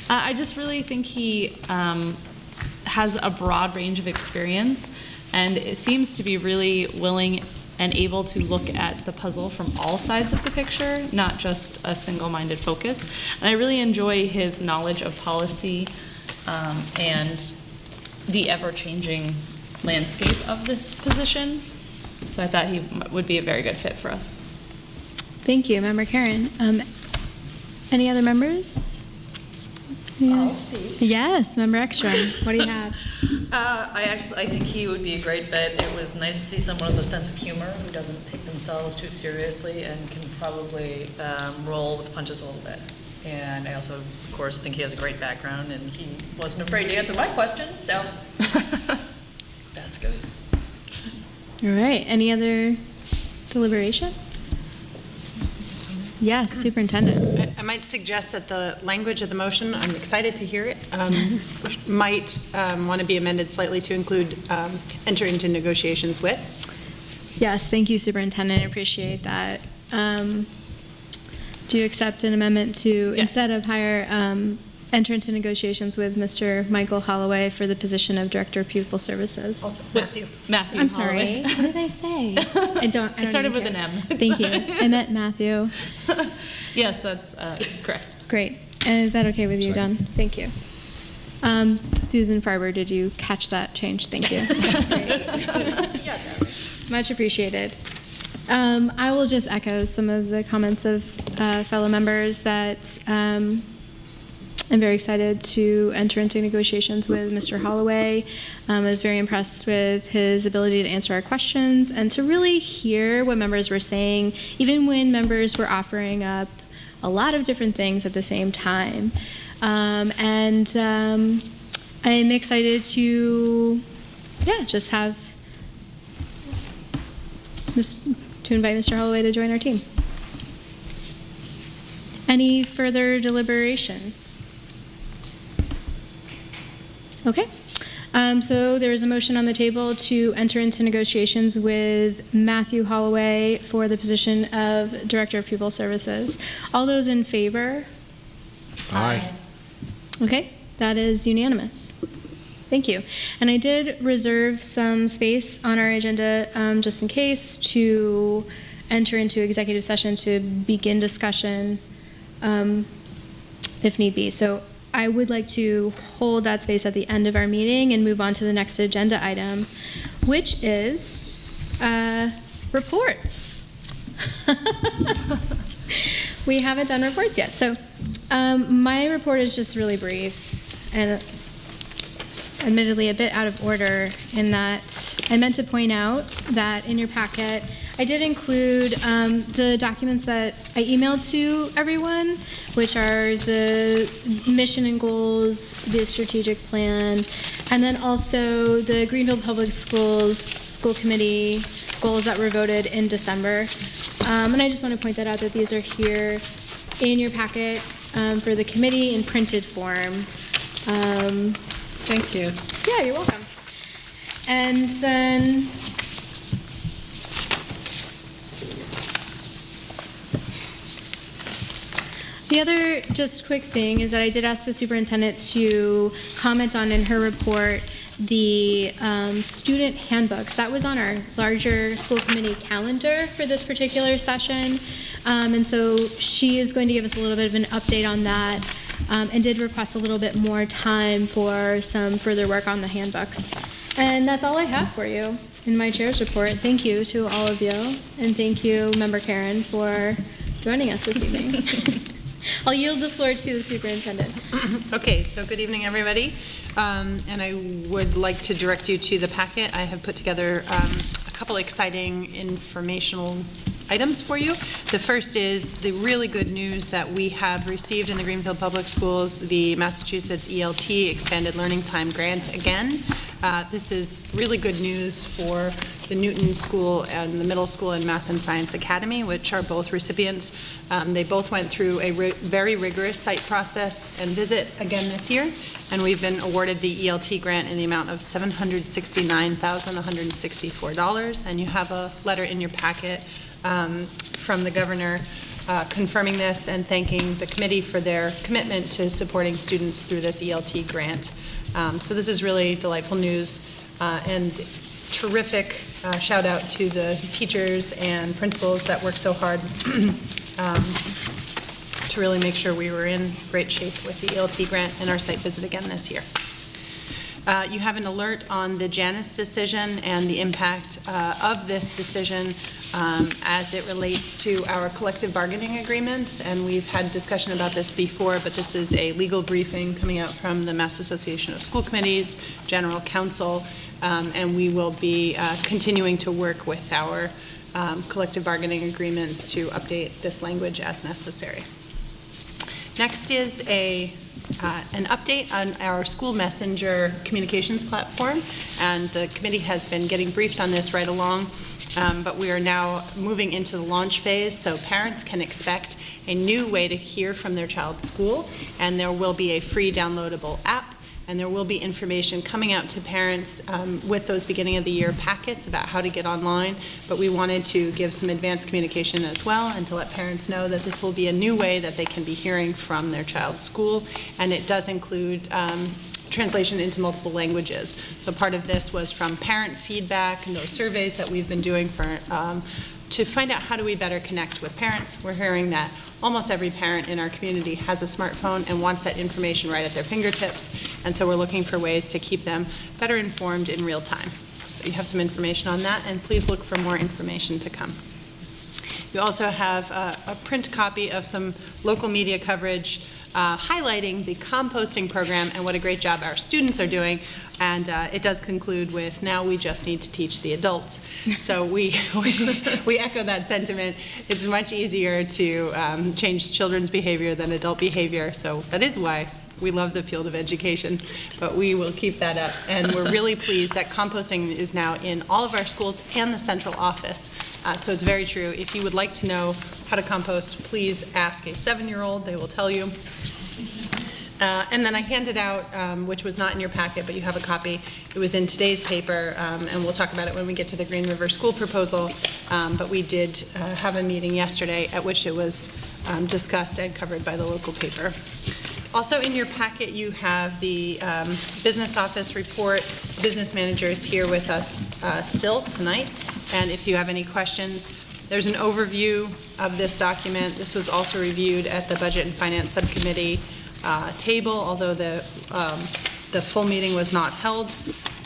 I just really think he has a broad range of experience, and it seems to be really willing and able to look at the puzzle from all sides of the picture, not just a single-minded focus. And I really enjoy his knowledge of policy and the ever-changing landscape of this position. So I thought he would be a very good fit for us. Thank you, Member Karen. Any other members? I'll speak. Yes, Member Ekstrom. What do you have? I think he would be a great fit. It was nice to see someone with a sense of humor who doesn't take themselves too seriously and can probably roll with punches a little bit. And I also, of course, think he has a great background, and he wasn't afraid to answer my questions, so that's good. All right. Any other deliberation? Yes, Superintendent. I might suggest that the language of the motion, I'm excited to hear it, might want to be amended slightly to include enter into negotiations with. Yes, thank you, Superintendent. I appreciate that. Do you accept an amendment to, instead of hire, enter into negotiations with Mr. Michael Holloway for the position of Director of Pupil Services? Also, Matthew. Matthew I'm Holloway. sorry. What did I say? I don't. I started even with care. an M. Thank you. I meant Matthew. Yes, that's correct. Great. And is that okay with you, Second. Don? Thank you. Susan Farber, did you catch that change? Thank you. Much appreciated. I will just echo some of the comments of fellow members that I'm very excited to enter into negotiations with Mr. Holloway. I was very impressed with his ability to answer our questions and to really hear what members were saying, even when members were offering up a lot of different things at the same time. I'm excited to, just have to invite Mr. Holloway to join our team. Any further deliberation? Okay. So there is a motion on the table to enter into negotiations with Matthew Holloway for the position of Director of Pupil Services. All those in favor? Aye. Okay, that is unanimous. Thank you. And I did reserve some space on our agenda just in case to enter into executive session to begin discussion if need be. So I would like to hold that space at the end of our meeting and move on to the next agenda item, which is reports. We haven't done reports yet. So my report is just really brief and admittedly a bit out of order in that I meant to point out that in your packet, I did include the documents that I emailed to everyone, which are the mission and goals, the strategic plan, and then also the Greenfield Public Schools School Committee goals that were voted in December. And I just want to point that out, that these are here in your packet for the committee in printed form. Thank you. Yeah, you're welcome. And then the other just quick thing is that I did ask the superintendent to comment on in her report the student handbooks. That was on our larger school committee calendar for this particular session. And so she is going to give us a little bit of an update on that. And did request a little bit more time for some further work on the handbooks. And that's all I have for you in my chair's report. Thank you to all of you, and thank you, Member Karen, for joining us this evening. I'll yield the floor to the superintendent. Okay, so good evening, everybody. And I would like to direct you to the packet. I have put together a couple exciting informational items for you. The first is the really good news that we have received in the Greenfield Public Schools, the Massachusetts ELT Expanded Learning Time Grant again. This is really good news for the Newton School and the Middle School and Math and Science Academy, which are both recipients. They both went through a very rigorous site process and visit again this year, and we've been awarded the ELT grant in the amount of $769,164, and you have a letter in your packet from the governor confirming this and thanking the committee for their commitment to supporting students through this ELT grant. So this is really delightful news and terrific shout out to the teachers and principals that worked so hard to really make sure we were in great shape with the ELT grant and our site visit again this year. You have an alert on the Janus decision and the impact of this decision as it relates to our collective bargaining agreements, and we've had discussion about this before, but this is a legal briefing coming out from the Mass Association of School Committees, General Counsel, and we will be continuing to work with our collective bargaining agreements to update this language as necessary. Next is an update on our school messenger communications platform, and the committee has been getting briefed on this right along, but we are now moving into the launch phase, so parents can expect a new way to hear from their child's school, and there will be a free downloadable app, and there will be information coming out to parents with those beginning of the year packets about how to get online, but we wanted to give some advanced communication as well and to let parents know that this will be a new way that they can be hearing from their child's school, and it does include translation into multiple languages. So part of this was from parent feedback and those surveys that we've been doing for to find out how do we better connect with parents. We're hearing that almost every parent in our community has a smartphone and wants that information right at their fingertips, and so we're looking for ways to keep them better informed in real time. So you have some information on that, and please look for more information to come. You also have a print copy of some local media coverage highlighting the composting program and what a great job our students are doing. And it does conclude with, now we just need to teach the adults. So we echo that sentiment. It's much easier to change children's behavior than adult behavior. So that is why we love the field of education, but we will keep that up. And we're really pleased that composting is now in all of our schools and the central office. So it's very true. If you would like to know how to compost, please ask a 7-year-old. They will tell you. And then I handed out, which was not in your packet, but you have a copy. It was in today's paper, and we'll talk about it when we get to the Green River School proposal. But we did have a meeting yesterday at which it was discussed and covered by the local paper. Also in your packet, you have the business office report. The business manager is here with us still tonight, and if you have any questions, there's an overview of this document. This was also reviewed at the Budget and Finance Subcommittee table, although the full meeting was not held.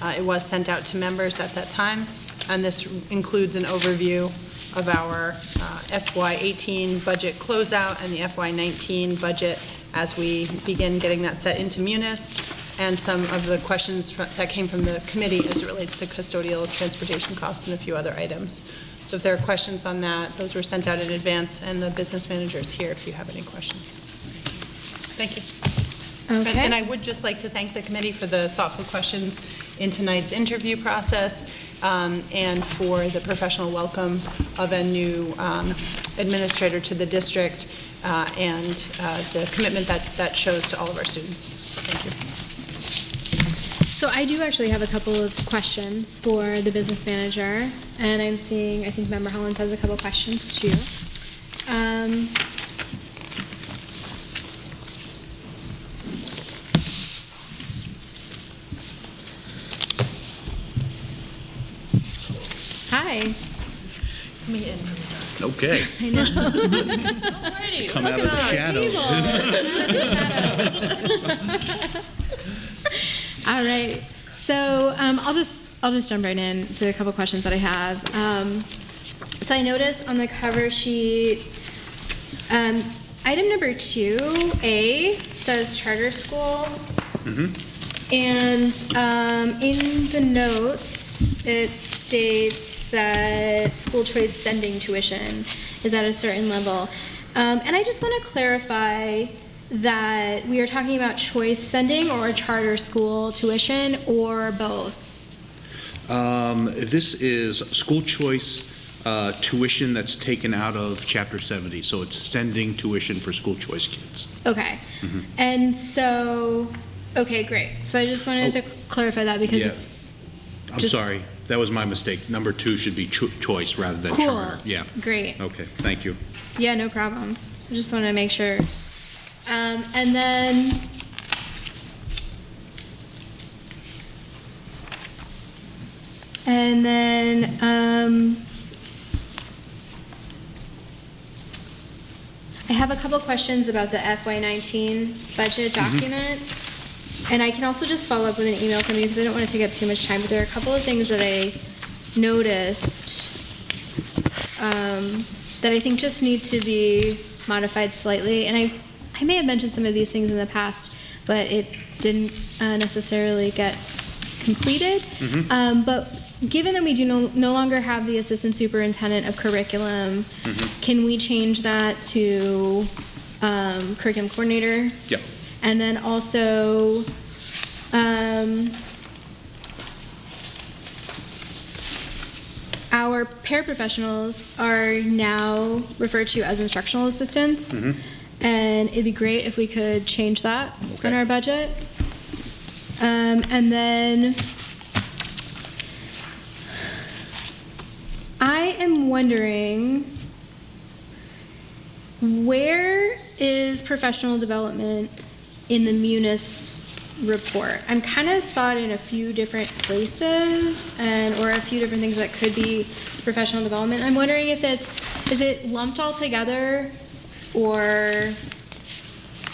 It was sent out to members at that time, and this includes an overview of our FY18 budget closeout and the FY19 budget as we begin getting that set into Munis, and some of the questions that came from the committee as it relates to custodial transportation costs and a few other items. So if there are questions on that, those were sent out in advance, and the business manager is here if you have any questions. Thank you. Okay. And I would just like to thank the committee for the thoughtful questions in tonight's interview process, and for the professional welcome of a new administrator to the district, and the commitment that shows to all of our students. Thank you. So I do actually have a couple of questions for the business manager, and I'm seeing, I think Member Hollins has a couple of questions too. Hi. Coming in from the dark. Okay. Come out of the shadows. All right. So I'll just jump right in to a couple questions that I have. So I noticed on the cover sheet, item number 2A says charter school. And in the notes, it states that school choice sending tuition is at a certain level. And I just want to clarify, that we are talking about choice sending or charter school tuition or both? This is school choice tuition that's taken out of Chapter 70, so it's sending tuition for school choice kids. Okay. And so, okay, great. So I just wanted to clarify that because Yeah. it's I'm just- sorry, that was my mistake. Number 2 should be choice rather than cool. charter. Yeah. Great. Okay, thank you. Yeah, no problem. I just want to make sure. And then I have a couple questions about the FY19 budget document. And I can also just follow up with an email from you because I don't want to take up too much time, but there are a couple of things that I noticed that I think just need to be modified slightly. And I may have mentioned some of these things in the past, but it didn't necessarily get completed. But given that we do no longer have the assistant superintendent of curriculum, can we change that to curriculum coordinator? Yeah. And then also, our paraprofessionals are now referred to as instructional assistants. And it'd be great if we could change that in our budget. And then I am wondering, where is professional development in the Munis report? I'm kind of saw it in a few different places or a few different things that could be professional development. I'm wondering if is it lumped all together or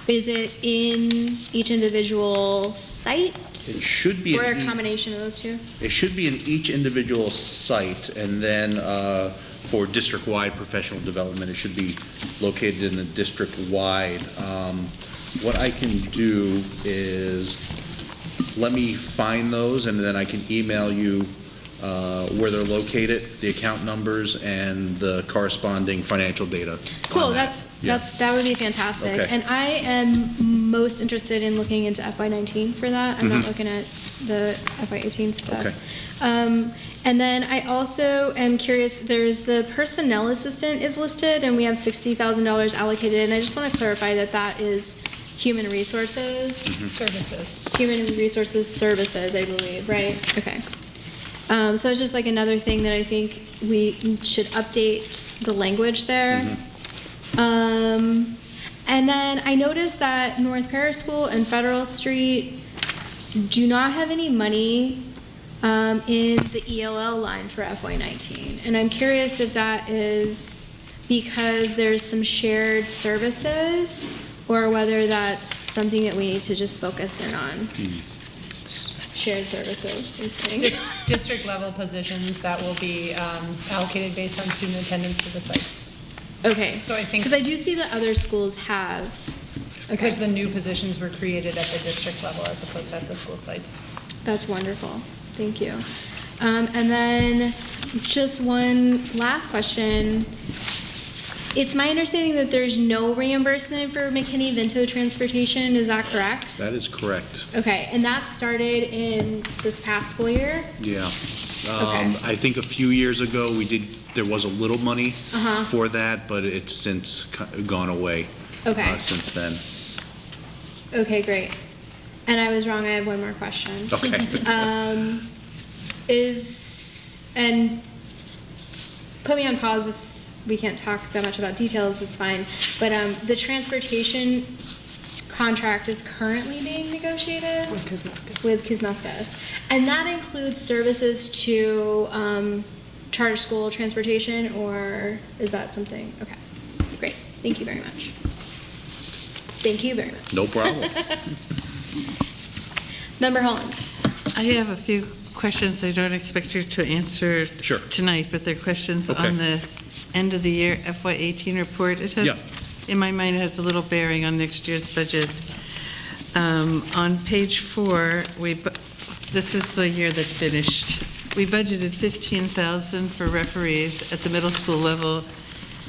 is it in each individual site? It should be Or a in combination of those two? It should be in each individual site, and then for district-wide professional development, it should be located in the district-wide. What I can do is, let me find those, and then I can email you where they're located, the account numbers, and the corresponding financial data. Cool, on that. Yeah. that would be fantastic. Okay. And I am most interested in looking into FY19 for that. I'm not looking at the FY18 stuff. Okay. And then I also am curious, there's the personnel assistant is listed and we have $60,000 allocated, and I just want to clarify that that is human resources. Services. Human resources services, I believe, right? Okay. So it's just like another thing that I think we should update the language there. And then I noticed that North Paris School and Federal Street do not have any money in the ELL line for FY19. And I'm curious if that is because there's some shared services or whether that's something that we need to just focus in on. Shared services, I'm saying. District level positions that will be allocated based on student attendance to the sites. Okay. So I think- Because I do see that other schools have. Because the new positions were created at the district level as opposed to at the school sites. That's wonderful. Thank you. And then just one last question. It's my understanding that there's no reimbursement for McKinney-Vento transportation. Is that correct? That is correct. Okay, and that started in this past school year? Yeah. Okay. I think a few years ago, there was a little money for that, but it's since gone away. Okay. Since then. Okay, great. And I was wrong, I have one more question. Okay. And put me on pause if we can't talk that much about details, it's fine. But the transportation contract is currently being negotiated? With Kuzmaskas. With Kuzmaskas. And that includes services to charter school transportation, or is that something? Okay, great. Thank you very much. Thank you very much. No problem. Member Hollins. I have a few questions I don't expect you to answer Sure. tonight, but they're questions Okay. on the end of the year FY18 report. It has, Yeah. in my mind, it has a little bearing on next year's budget. On page 4, this is the year that finished. We budgeted $15,000 for referees at the middle school level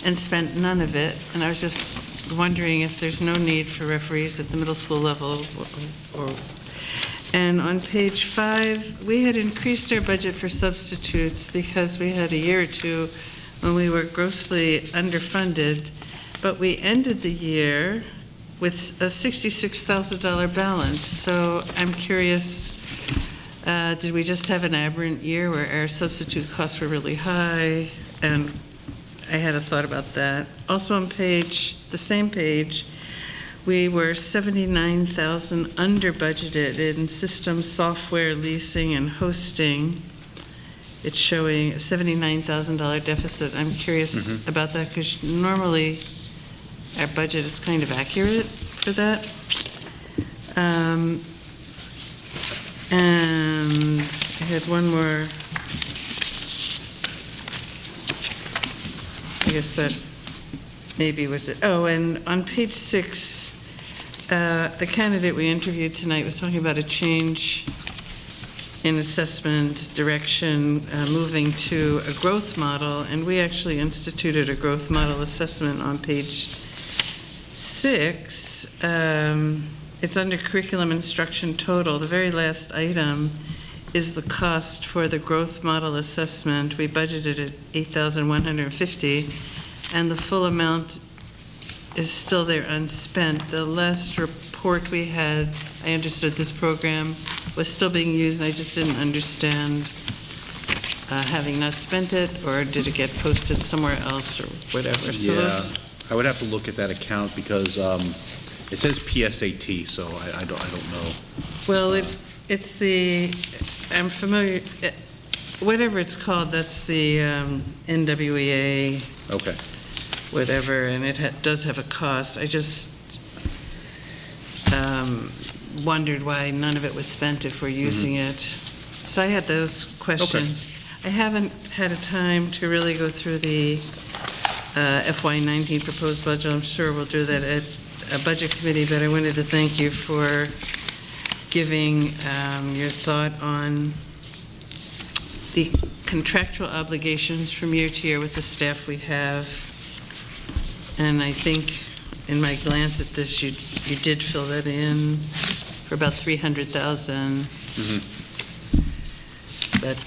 and spent none of it. And I was just wondering if there's no need for referees at the middle school level. And on page 5, we had increased our budget for substitutes because we had a year or two when we were grossly underfunded, but we ended the year with a $66,000 balance. So I'm curious, did we just have an aberrant year where our substitute costs were really high? And I had a thought about that. Also on the same page, we were $79,000 under budgeted in system software leasing and hosting. It's showing a $79,000 deficit. I'm curious about that because normally our budget is kind of accurate for that. And I had one more. I guess that maybe was it. Oh, and on page 6, the candidate we interviewed tonight was talking about a change in assessment direction, moving to a growth model, and we actually instituted a growth model assessment on page 6. It's under curriculum instruction total. The very last item is the cost for the growth model assessment. We budgeted at $8,150, and the full amount is still there unspent. The last report we had, I understood this program was still being used, and I just didn't understand having not spent it, or did it get posted somewhere else or whatever. So Yeah, I would have to look at that account because it says PSAT, so I don't know. Well, it's the, I'm familiar, whatever it's called, that's the NWEA. Okay. Whatever, and it does have a cost. I just wondered why none of it was spent if we're using it. So I had those questions. I haven't had a time to really go through the FY19 proposed budget. I'm sure we'll do that at a budget committee, but I wanted to thank you for giving your thought on the contractual obligations from year to year with the staff we have. And I think in my glance at this, you did fill that in for about $300,000. But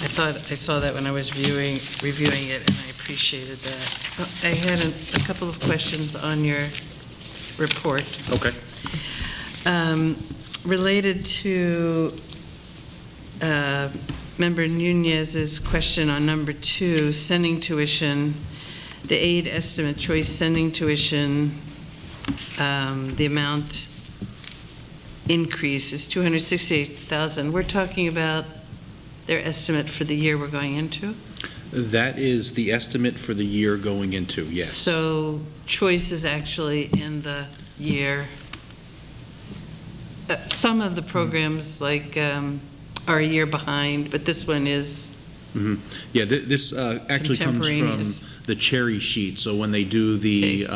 I thought I saw that when I was reviewing it, and I appreciated that. I had a couple of questions on your report. Okay. Related to Member Nunez's question on number 2, sending tuition, the aid estimate choice sending tuition, the amount increase is $268,000. We're talking about their estimate for the year we're going into? That is the estimate for the year going into, yes. So choice is actually in the year. Some of the programs like are a year behind, but this one is Yeah, this actually comes from contemporaneous. the cherry sheet. So when they do the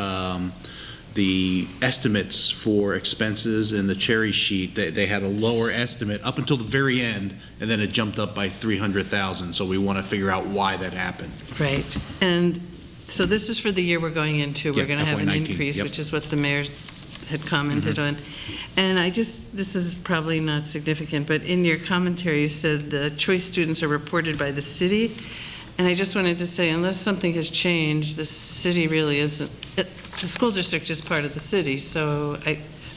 estimates for expenses in the cherry sheet, they had a lower estimate up until the very end, and then it jumped up by 300,000. So we want to figure out why that happened. Right. And so this is for the year we're going into. We're Yeah, going to have an FY19, increase, yep. which is what the mayor had commented on. And this is probably not significant, but in your commentary, you said the choice students are reported by the city. And I just wanted to say, unless something has changed, the city really isn't, the school district is part of the city.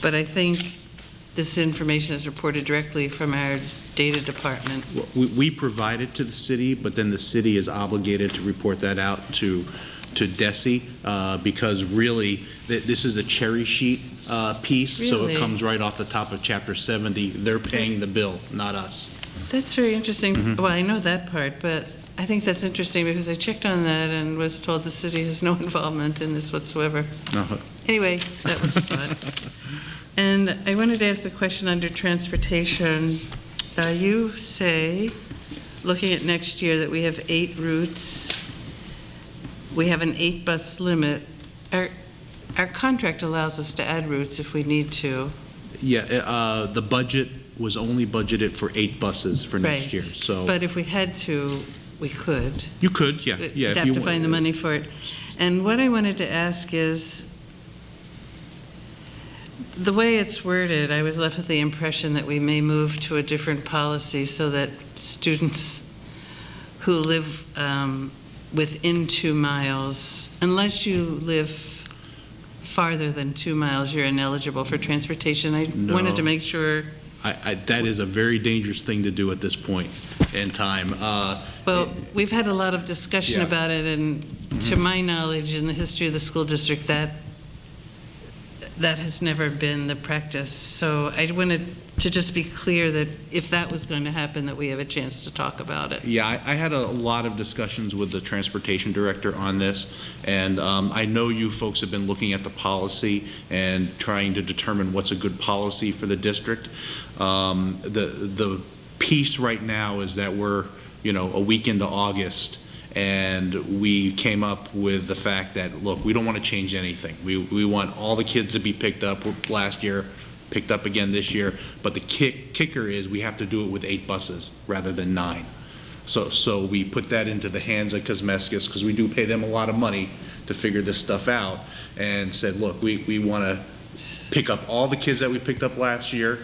But I think this information is reported directly from our data department. We provide it to the city, but then the city is obligated to report that out to DESE, because really, this is a cherry sheet piece, so Really? it comes right off the top of Chapter 70. They're paying the bill, not us. That's very interesting. Well, I know that part, but I think that's interesting because I checked on that and was told the city has no involvement in this whatsoever. Uh-huh. Anyway, that was a thought. And I wanted to ask a question under transportation. You say, looking at next year, that we have 8 routes. We have an 8-bus limit. Our contract allows us to add routes if we need to. Yeah, the budget was only budgeted for 8 buses for next Right. year, so. But if we had to, we could. You could, yeah. We'd have to find the money for it. And what I wanted to ask is, The way it's worded, I was left with the impression that we may move to a different policy so that students who live within 2 miles, unless you live farther than 2 miles, you're ineligible for transportation. I wanted to make sure. That is a very dangerous thing to do at this point in time. Well, we've had a lot of discussion Yeah. about it, and to my knowledge, in the history of the school district, that has never been the practice. So I wanted to just be clear that if that was going to happen, that we have a chance to talk about it. Yeah, I had a lot of discussions with the transportation director on this, and I know you folks have been looking at the policy and trying to determine what's a good policy for the district. The piece right now is that we're, a week into August, and we came up with the fact that, look, we don't want to change anything. We want all the kids to be picked up last year, picked up again this year, but the kicker is we have to do it with 8 buses rather than 9. So we put that into the hands of Cosmeskis, because we do pay them a lot of money to figure this stuff out, and said, look, we want to pick up all the kids that we picked up last year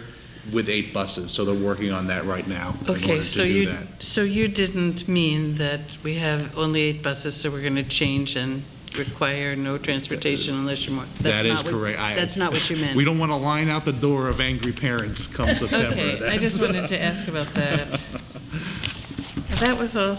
with 8 buses. So they're working on that right now in Okay, order so to do that. so you didn't mean that we have only 8 buses, so we're going to change and require no transportation unless you're more. That is correct. That's not what you meant. We don't want to line out the door of angry parents come September. Okay, I just wanted to ask about that. That was all.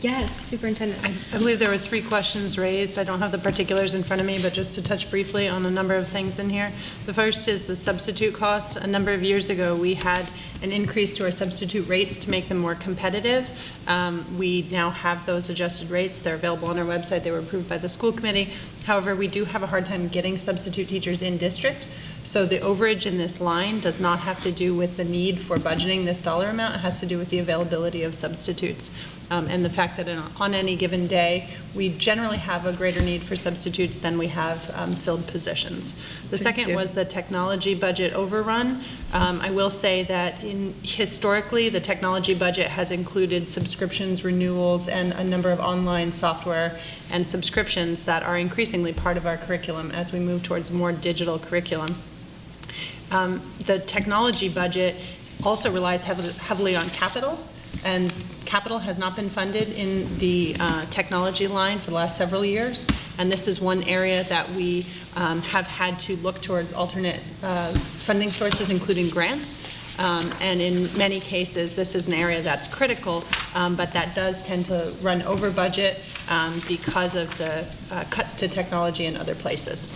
Yes, Superintendent. I believe there were 3 questions raised. I don't have the particulars in front of me, but just to touch briefly on a number of things in here. The first is the substitute costs. A number of years ago, we had an increase to our substitute rates to make them more competitive. We now have those adjusted rates. They're available on our website. They were approved by the school committee. However, we do have a hard time getting substitute teachers in district. So the overage in this line does not have to do with the need for budgeting this dollar amount. It has to do with the availability of substitutes. And the fact that on any given day, we generally have a greater need for substitutes than we have filled positions. The second was the technology budget overrun. I will say that historically, the technology budget has included subscriptions, renewals, and a number of online software and subscriptions that are increasingly part of our curriculum as we move towards more digital curriculum. The technology budget also relies heavily on capital, and capital has not been funded in the technology line for the last several years, and this is one area that we have had to look towards alternate funding sources, including grants. And in many cases, this is an area that's critical, but that does tend to run over budget because of the cuts to technology in other places.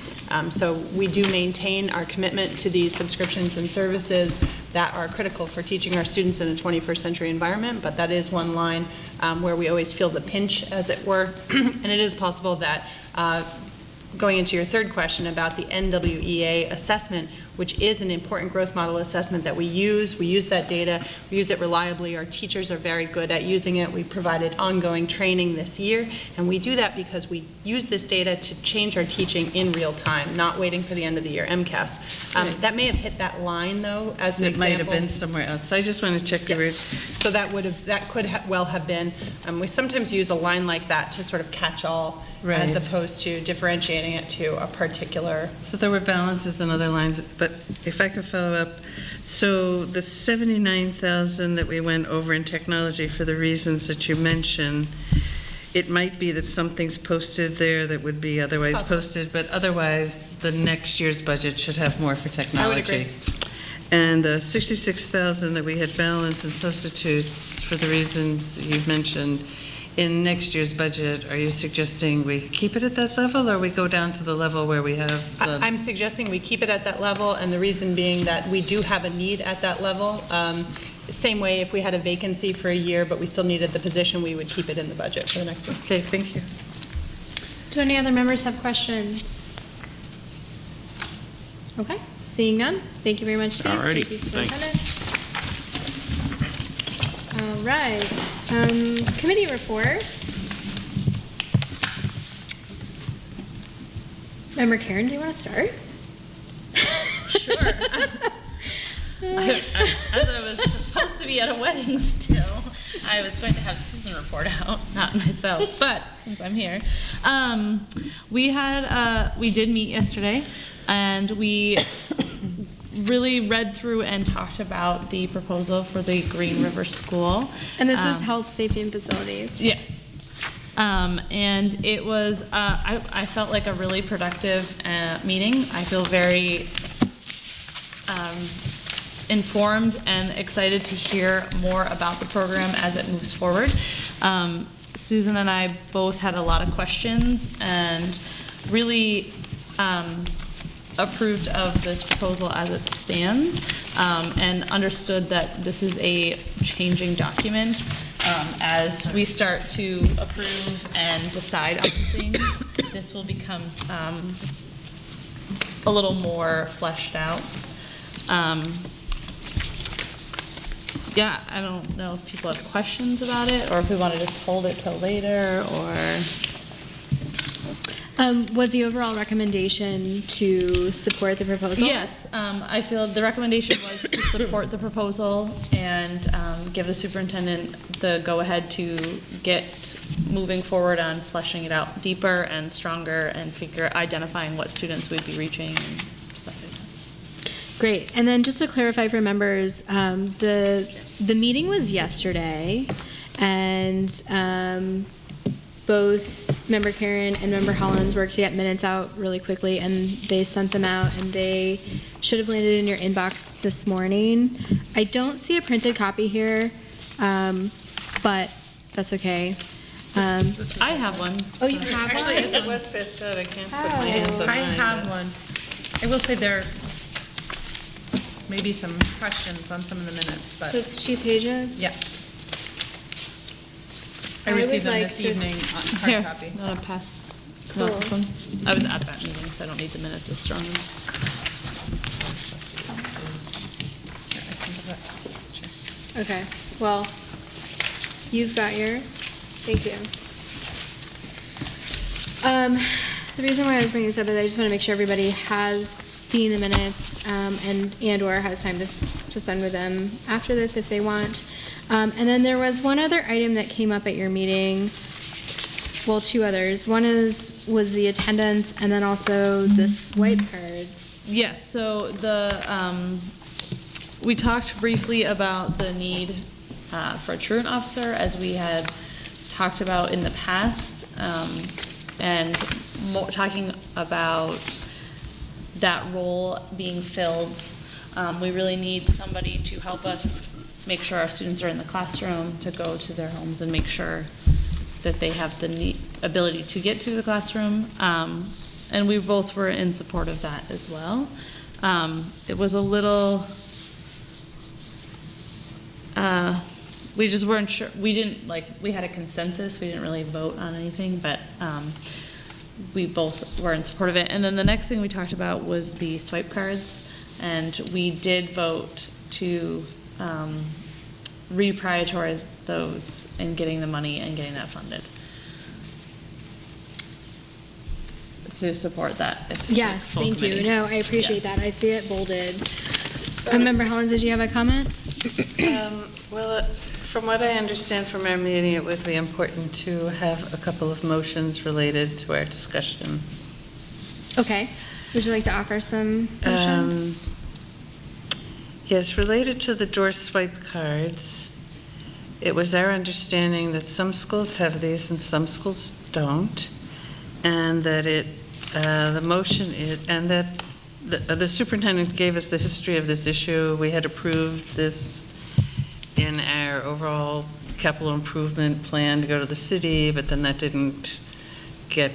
So we do maintain our commitment to these subscriptions and services that are critical for teaching our students in a 21st century environment, but that is one line where we always feel the pinch, as it were. And it is possible that going into your third question about the NWEA assessment, which is an important growth model assessment that we use that data, we use it reliably, our teachers are very good at using it, we provided ongoing training this year, and we do that because we use this data to change our teaching in real time, not waiting for the end of the year, MCAS. That may have hit that line, though, as an example. It might have been somewhere else. So I just want to check the Yes. So that could well have been. We sometimes use a line like that to sort of catch all, as opposed to differentiating it to a particular. So there were balances in other lines, but if I could follow up. So the 79,000 that we went over in technology for the reasons that you mentioned, it might be that something's posted there that would be otherwise posted, but otherwise the next year's budget should have more for technology. I would agree. And the 66,000 that we had balanced in substitutes for the reasons you've mentioned, in next year's budget, are you suggesting we keep it at that level, or we go down to the level where we have some? I'm suggesting we keep it at that level, and the reason being that we do have a need at that level. Same way, if we had a vacancy for a year, but we still needed the position, we would keep it in the budget for the next one. Okay, thank you. Do any other members have questions? Okay, seeing none. Thank you very much, Steve. Alrighty, Thank you, Superintendent. All right, committee reports. Member Karen, do you want to start? Sure. As I was supposed to be at a wedding still. I was going to have Susan report out, not myself, but since I'm here. We did meet yesterday, and we really read through and talked about the proposal for the Green River School. And this is health, safety, and facilities. Yes. And it was, I felt like a really productive meeting. I feel very informed and excited to hear more about the program as it moves forward. Susan and I both had a lot of questions and really approved of this proposal as it stands, and understood that this is a changing document. As we start to approve and decide on things, this will become a little more fleshed out. Yeah, I don't know if people have questions about it, or if we want to just hold it till later, or... Was the overall recommendation to support the proposal? Yes, I feel the recommendation was to support the proposal and give the superintendent the go-ahead to get moving forward on fleshing it out deeper and stronger and identifying what students we'd be reaching and stuff like that. Great. And then just to clarify for members, the meeting was yesterday, and both Member Karen and Member Hollins worked to get minutes out really quickly, and they sent them out, and they should have landed in your inbox this morning. I don't see a printed copy here, but that's okay. I have one. Oh, you have one? Actually, as it was passed out, I can't put my hands on I mine. have one. I will say there may be some questions on some of the minutes, but So it's 2 pages? yeah. I I received would them like this to- evening on hard Here, copy. you want to pass? Cool. This one? I was at that meeting, so I don't need the minutes as strongly. Okay, well, you've got yours. Thank you. The reason why I was bringing this up is I just want to make sure everybody has seen the minutes, and/or has time to spend with them after this if they want. And then there was one other item that came up at your meeting, well, 2 others. One was the attendance, and then also the swipe cards. Yes, so we talked briefly about the need for a truant officer, as we had talked about in the past, and talking about that role being filled. We really need somebody to help us make sure our students are in the classroom, to go to their homes and make sure that they have the ability to get to the classroom. And we both were in support of that as well. It was a little, we just weren't sure, we had a consensus, we didn't really vote on anything, but we both were in support of it. And then the next thing we talked about was the swipe cards, and we did vote to reprioritize those and getting the money and getting that funded. To support that. Yes, full thank you. committee. No, I appreciate that. I see it bolded. Member Hollins, did you have a comment? Well, from what I understand from our meeting, it would be important to have a couple of motions related to our discussion. Okay. Would you like to offer some motions? Yes, related to the door swipe cards, it was our understanding that some schools have these and some schools don't, and that the motion is, and that the superintendent gave us the history of this issue. We had approved this in our overall capital improvement plan to go to the city, but then that didn't get,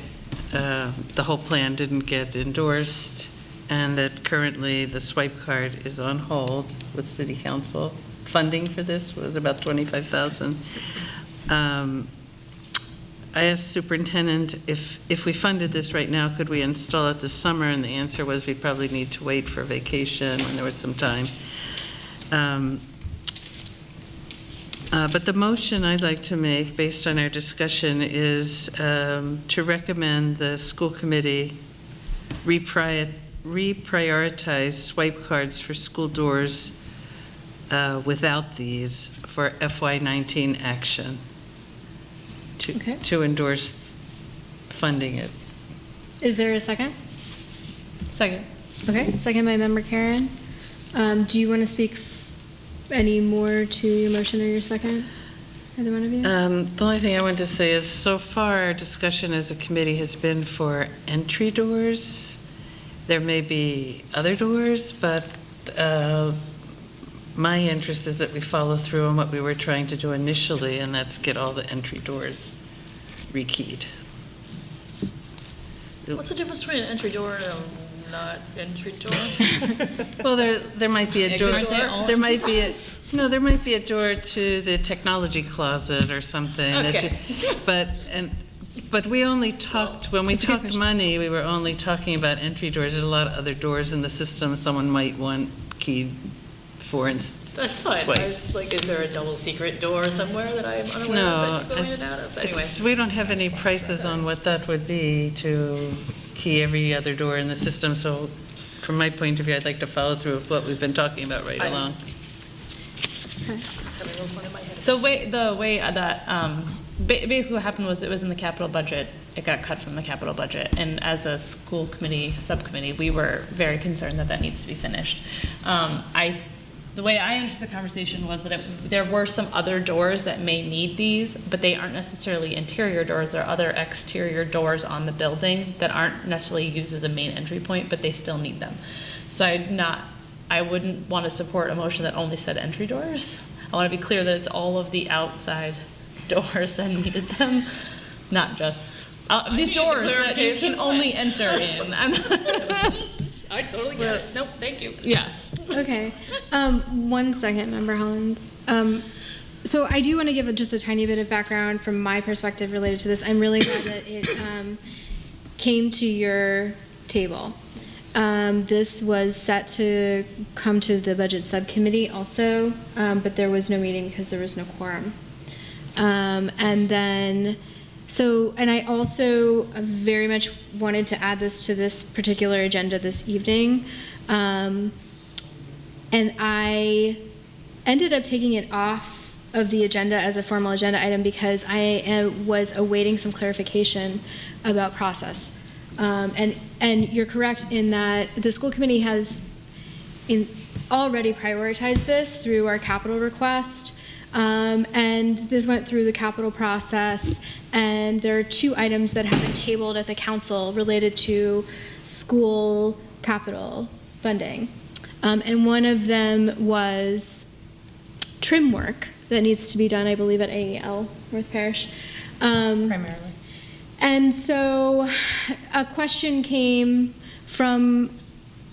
the whole plan didn't get endorsed, and that currently the swipe card is on hold with city council. Funding for this was about $25,000. I asked superintendent if we funded this right now, could we install it this summer? And the answer was we'd probably need to wait for vacation when there was some time. But the motion I'd like to make, based on our discussion, is to recommend the school committee reprioritize swipe cards for school doors without these for FY19 action Okay. to endorse funding it. Is there a second? Second. Okay, second by member Karen. Do you want to speak any more to your motion or your second? Either one of you? The only thing I wanted to say is, so far, our discussion as a committee has been for entry doors. There may be other doors, but my interest is that we follow through on what we were trying to do initially, and that's get all the entry doors rekeyed. What's the difference between an entry door and a not entry door? Well, there might be a door. Exit door? There might be a, no, there might be a door to the technology closet or something. Okay. But we only talked, when we That's a good talked question. money, we were only talking about entry doors. There's a lot of other doors in the system someone might want keyed, for instance. That's fine. I was like, is there a double secret door somewhere that I'm unaware No, of that you go in and out of? Anyway. We don't have any prices on what that would be to key every other door in the system, so from my point of view, I'd like to follow through with what we've been talking about right along. It's having a little fun in my head. The way that, basically what happened was it was in the capital budget. It got cut from the capital budget. And as a school committee, subcommittee, we were very concerned that that needs to be finished. The way I understood the conversation was that there were some other doors that may need these, but they aren't necessarily interior doors. There are other exterior doors on the building that aren't necessarily used as a main entry point, but they still need them. So I wouldn't want to support a motion that only said entry doors. I want to be clear that it's all of the outside doors that needed them, not just these need doors that you clarification. can only enter in. I totally get it. Nope, thank you. Yeah. Okay. 1 second, Member Hollins. So I do want to give just a tiny bit of background from my perspective related to this. I'm really glad that it came to your table. This was set to come to the budget subcommittee also, but there was no meeting because there was no quorum. And I also very much wanted to add this to this particular agenda this evening. And I ended up taking it off of the agenda as a formal agenda item because I was awaiting some clarification about process. And you're correct in that the school committee has already prioritized this through our capital request. And this went through the capital process, and there are 2 items that have been tabled at the council related to school capital funding. And one of them was trim work that needs to be done, I believe, at AEL, North Parish. Primarily. And so a question came from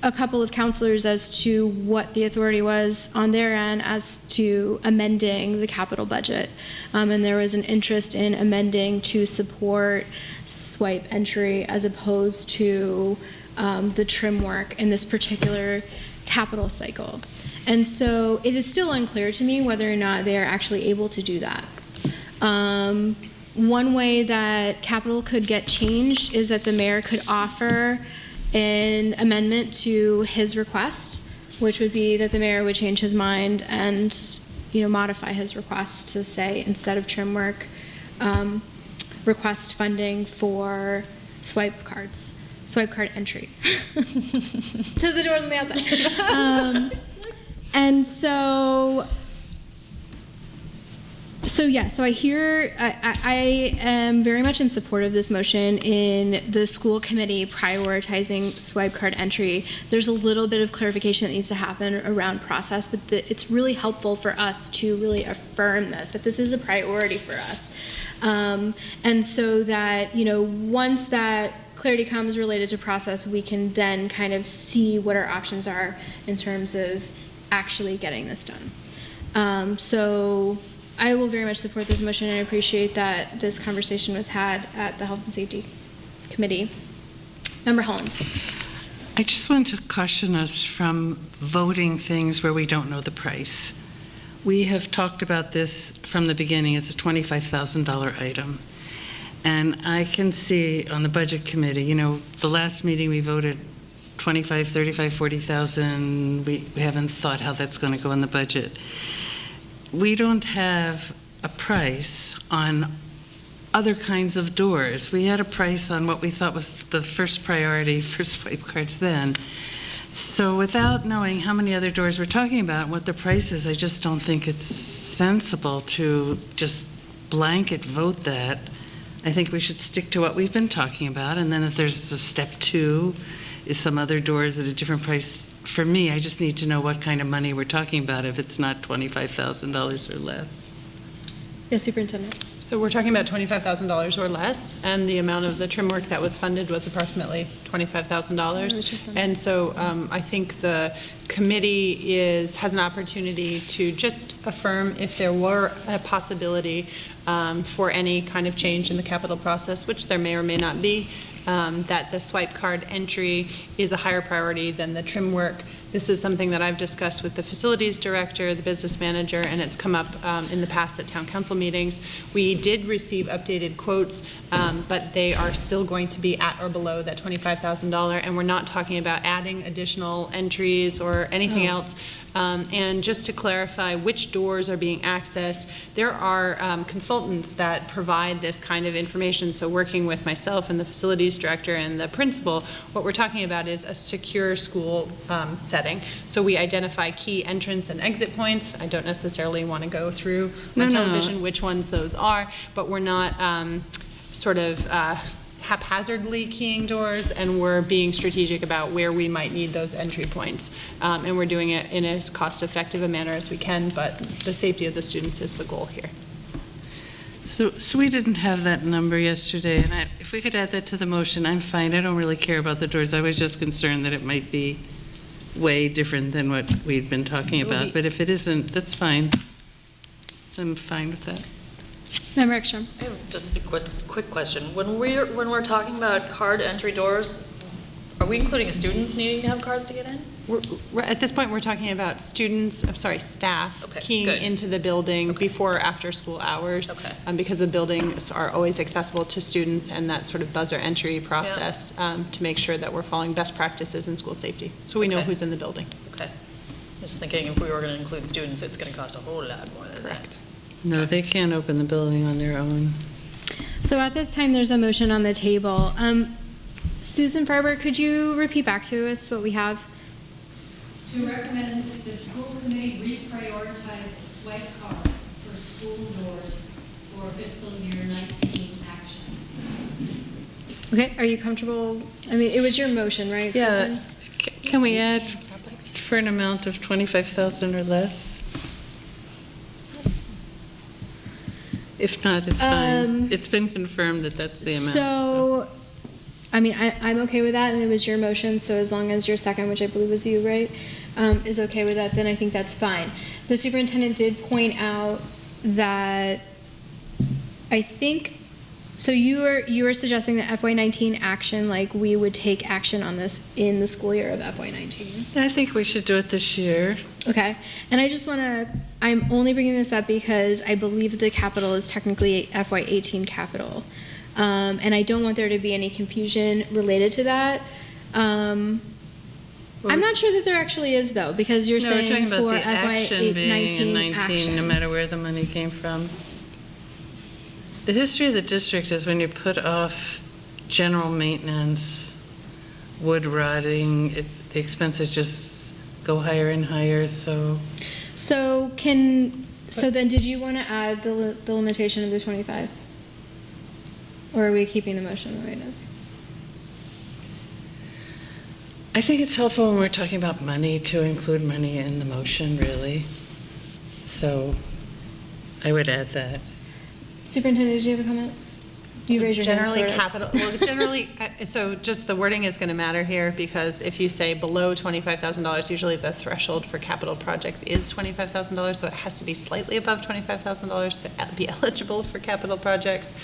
a couple of counselors as to what the authority was on their end as to amending the capital budget. And there was an interest in amending to support swipe entry as opposed to the trim work in this particular capital cycle. And so it is still unclear to me whether or not they are actually able to do that. One way that capital could get changed is that the mayor could offer an amendment to his request, which would be that the mayor would change his mind and, modify his request to say, instead of trim work, request funding for swipe card entry to the doors on the outside. And so I am very much in support of this motion in the school committee prioritizing swipe card entry. There's a little bit of clarification that needs to happen around process, but it's really helpful for us to really affirm that this is a priority for us. And so that, once that clarity comes related to process, we can then kind of see what our options are in terms of actually getting this done. So I will very much support this motion, and I appreciate that this conversation was had at the Health and Safety Committee. Member Hollins. I just want to caution us from voting things where we don't know the price. We have talked about this from the beginning as a $25,000 item. And I can see on the budget committee, the last meeting we voted 25, 35, 40,000. We haven't thought how that's going to go in the budget. We don't have a price on other kinds of doors. We had a price on what we thought was the first priority for swipe cards then. So without knowing how many other doors we're talking about and what the price is, I just don't think it's sensible to just blanket vote that. I think we should stick to what we've been talking about, and then if there's a step 2, is some other doors at a different price. For me, I just need to know what kind of money we're talking about if it's not $25,000 or less. Yes, Superintendent. So we're talking about $25,000 or less, and the amount of the trim work that was funded was approximately $25,000. And so I think the committee has an opportunity to just affirm if there were a possibility for any kind of change in the capital process, which there may or may not be, that the swipe card entry is a higher priority than the trim work. This is something that I've discussed with the facilities director, the business manager, and it's come up in the past at town council meetings. We did receive updated quotes, but they are still going to be at or below that $25,000, and we're not talking about adding additional entries or anything else. And just to clarify which doors are being accessed, there are consultants that provide this kind of information. So working with myself and the facilities director and the principal, what we're talking about is a secure school setting. So we identify key entrance and exit points. I don't necessarily want to go through on television which ones those are, but we're not haphazardly keying doors, and we're being strategic about where we might need those entry points. And we're doing it in as cost-effective a manner as we can, but the safety of the students is the goal here. So we didn't have that number yesterday, and if we could add that to the motion, I'm fine. I don't really care about the doors. I was just concerned that it might be way different than what we'd been talking about, but if it isn't, that's fine. I'm fine with that. Member Ekstrom. I have just a quick question. When we're talking about card entry doors, are we including students needing to have cards to get in? At this point, we're talking about staff keying good. into the building before or after school hours. Because the buildings are always accessible to students, and that sort of buzzer entry process to make sure that we're following best practices in school safety. So we know who's in the building. Okay. Just thinking if we were going to include students, it's going to cost a whole lot more than that. No, they can't open the building on their own. So at this time, there's a motion on the table. Susan Farber, could you repeat back to us what we have? To recommend that the school committee reprioritize swipe cards for school doors for fiscal year 19 action. Okay, are you comfortable? I mean, it was your motion, right, Susan? Can we add for an amount of 25,000 or less? If not, it's fine. It's been confirmed that that's the amount. So, I mean, I'm okay with that, and it was your motion, so as long as your second, which I believe was you, right, is okay with that, then I think that's fine. The superintendent did point out that I think, so you were suggesting that FY19 action, like we would take action on this in the school year of FY19. I think we should do it this year. Okay, and I just want to, I'm only bringing this up because I believe the capital is technically FY18 capital. And I don't want there to be any confusion related to that. I'm not sure that there actually is, though, because you're saying we're talking for about the action being in 19, action. no matter where the money came from. The history of the district is when you put off general maintenance, wood rotting, the expenses just go higher and higher, so. So then did you want to add the limitation of the 25? Or are we keeping the motion the way it is? I think it's helpful when we're talking about money to include money in the motion, really. So I would add that. Superintendent, did you have a comment? You raise your hand. Generally, so just the wording is going to matter here, because if you say below $25,000, usually the threshold for capital projects is $25,000, so it has to be slightly above $25,000 to be eligible for capital projects.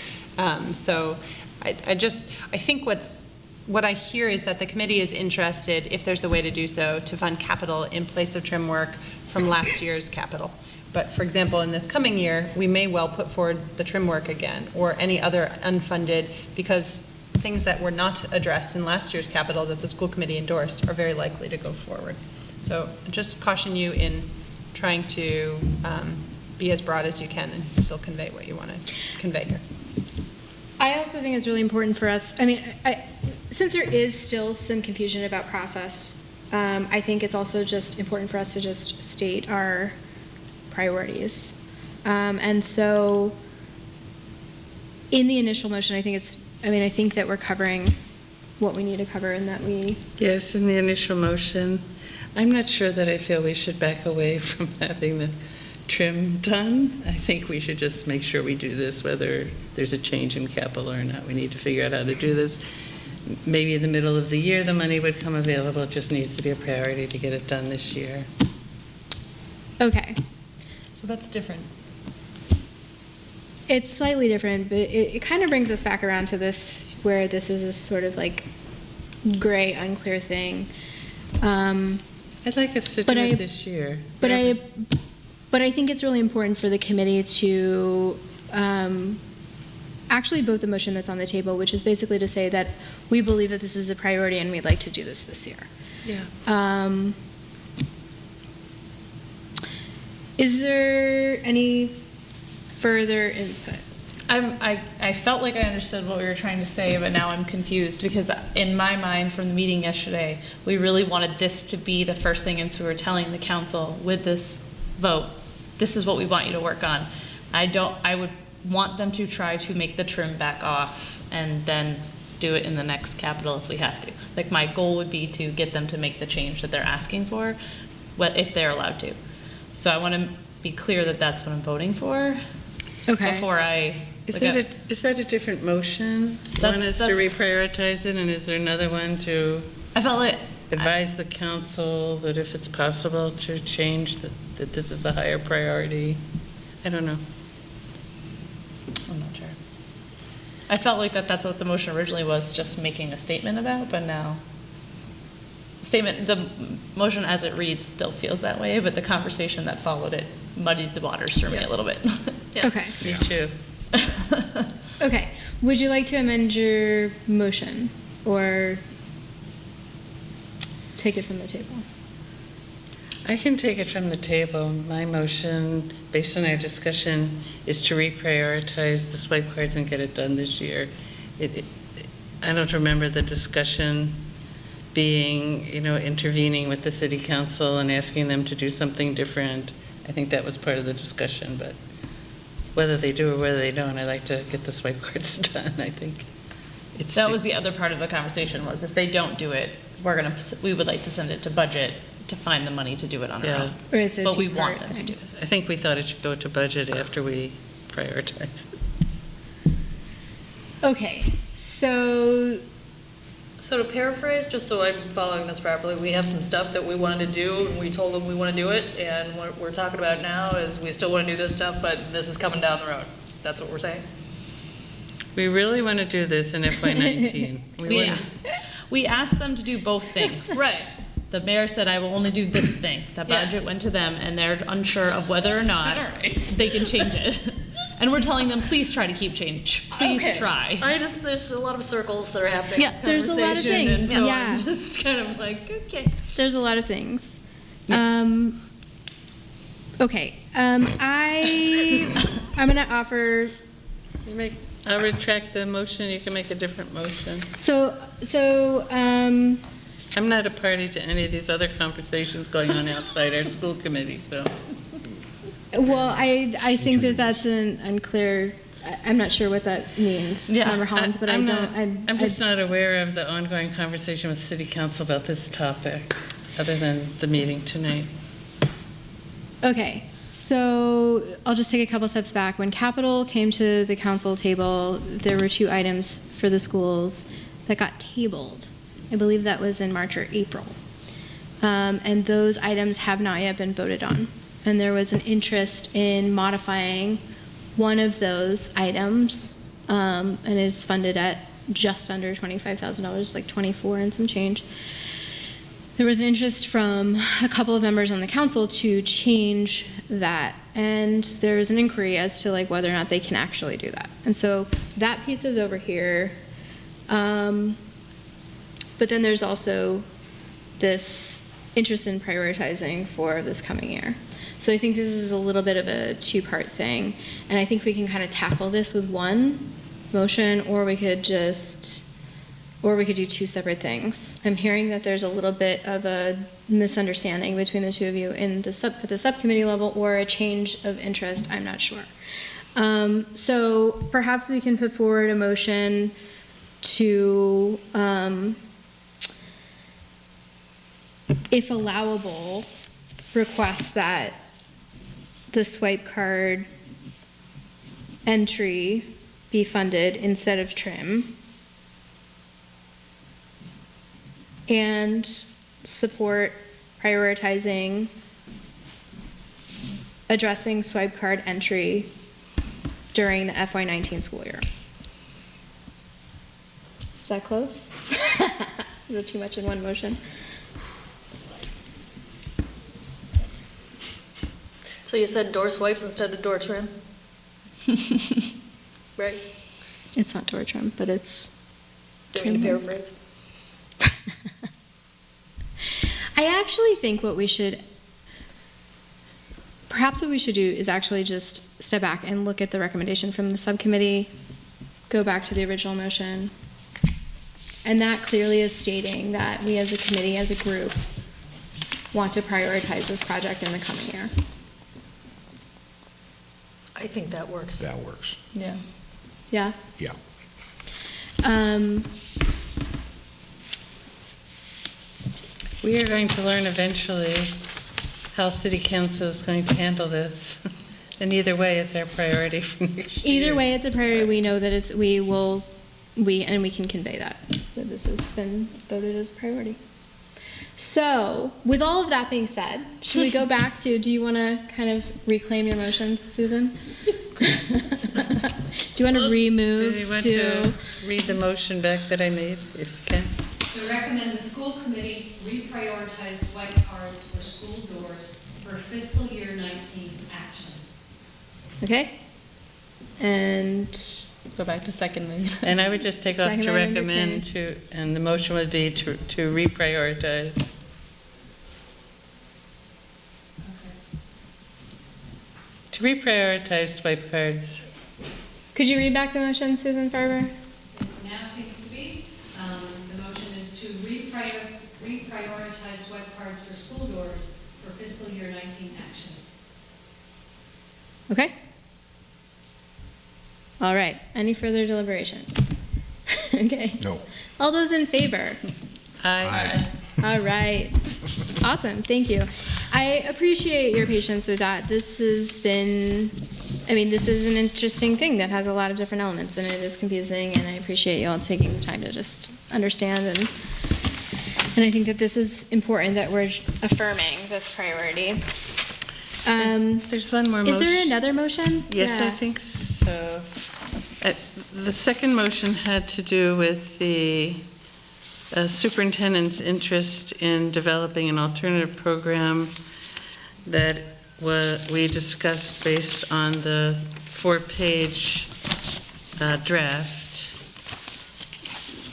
So I think what I hear is that the committee is interested, if there's a way to do so, to fund capital in place of trim work from last year's capital. But for example, in this coming year, we may well put forward the trim work again, or any other unfunded, because things that were not addressed in last year's capital that the school committee endorsed are very likely to go forward. So just caution you in trying to be as broad as you can and still convey what you want to convey here. I also think it's really important for us, since there is still some confusion about process, I think it's also just important for us to just state our priorities. And so in the initial motion, I think that we're covering what we need to cover and that we... Yes, in the initial motion, I'm not sure that I feel we should back away from having the trim done. I think we should just make sure we do this, whether there's a change in capital or not. We need to figure out how to do this. Maybe in the middle of the year, the money would come available. It just needs to be a priority to get it done this year. Okay. So that's different. It's slightly different, but it kind of brings us back around to this, where this is a sort of like gray, unclear thing. I'd like us to do it this year. But I think it's really important for the committee to actually vote the motion that's on the table, which is basically to say that we believe that this is a priority and we'd like to do this year. Yeah. Is there any further input? I felt like I understood what we were trying to say, but now I'm confused because in my mind from the meeting yesterday, we really wanted this to be the first thing, and so we were telling the council with this vote, this is what we want you to work on. I would want them to try to make the trim back off and then do it in the next capital if we have to. Like my goal would be to get them to make the change that they're asking for, if they're allowed to. So I want to be clear that that's what I'm voting for. Okay. Before I. Is that a different motion? One is to reprioritize it, and is there another one to I felt like advise the council that if it's possible to change that this is a higher priority? I don't know. I'm not sure. I felt like that's what the motion originally was, just making a statement about, but now the motion as it reads still feels that way, but the conversation that followed it muddied the waters for me a little bit. Yeah. Okay. Me too. Okay. Would you like to amend your motion or take it from the table? I can take it from the table. My motion, based on our discussion, is to reprioritize the swipe cards and get it done this year. I don't remember the discussion being, intervening with the city council and asking them to do something different. I think that was part of the discussion, but whether they do or whether they don't, I like to get the swipe cards done. I think that was the other part of the conversation, was if they don't do it, we would like to send it to budget to find the money to do it on our own. But we want them to do it. I think we thought it should go to budget after we prioritize it. Okay, so to paraphrase, just so I'm following this properly, we have some stuff that we wanted to do, and we told them we want to do it, and what we're talking about now is we still want to do this stuff, but this is coming down the road. That's what we're saying? We really want to do this in FY19. We asked them to do both things. Right. The mayor said, I will only do this thing. The budget went to them, and they're unsure of whether or not they can change it. And we're telling them, please try to keep change. Please try. There's a lot of circles that are happening. Yeah, there's a lot of things. And so Yeah. I'm just kind of like, okay. There's a lot of things. Yes. Okay. I'm going to offer. I'll retract the motion. You can make a different motion. I'm not a party to any of these other conversations going on outside our school committee, so. Well, I think that's an unclear. I'm not sure what that means, Member Hollins, but I'm just not aware of the ongoing conversation with City Council about this topic, other than the meeting tonight. Okay, so I'll just take a couple steps back. When capital came to the council table, there were 2 items for the schools that got tabled. I believe that was in March or April. And those items have not yet been voted on. And there was an interest in modifying one of those items, and it's funded at just under $25,000, like 24 and some change. There was an interest from a couple of members on the council to change that, and there was an inquiry as to whether or not they can actually do that. And so that piece is over here. But then there's also this interest in prioritizing for this coming year. So I think this is a little bit of a two-part thing, and I think we can kind of tackle this with one motion, or we could do two separate things. I'm hearing that there's a little bit of a misunderstanding between the two of you at the subcommittee level, or a change of interest, I'm not sure. So perhaps we can put forward a motion to, if allowable, request that the swipe card entry be funded instead of trim, and support prioritizing addressing swipe card entry during the FY19 school year. Is that close? Is it too much in one motion? So you said door swipes instead of door trim? Right? It's not door trim, but it's Doing the trim. paraphrase. I actually think perhaps what we should do is actually just step back and look at the recommendation from the subcommittee, go back to the original motion, and that clearly is stating that we as a committee, as a group, want to prioritize this project in the coming year. I think that works. That works. Yeah. Yeah? Yeah. We are going to learn eventually how city council is going to handle this. And either way, it's our priority for next year. Either way, it's a priority. We know that we can convey that this has been voted as a priority. So, with all of that being said, should we go back to, do you want to kind of reclaim your motions, Susan? Do you want to remove Susan, you want to? read the motion back that I made, if you can? To recommend the school committee reprioritize swipe cards for school doors for fiscal year 19 action. Okay. And Go back to second maybe. And I would just take off Second to by Member recommend to, and the motion would be to reprioritize. To reprioritize swipe cards. could you read back the motion, Susan Farber? Now seems to be, the motion is to reprioritize swipe cards for school doors for fiscal year 19 action. Okay. All right. Any further deliberation? Okay. No. All those in favor? Aye. All right. Awesome. Thank you. I appreciate your patience with that. This has been, this is an interesting thing that has a lot of different elements, and it is confusing, and I appreciate you all taking the time to just understand, and I think that this is important that we're affirming this priority. There's one more motion. Is there another motion? Yes, I Yeah. think so. The second motion had to do with the superintendent's interest in developing an alternative program that we discussed based on the 4-page draft.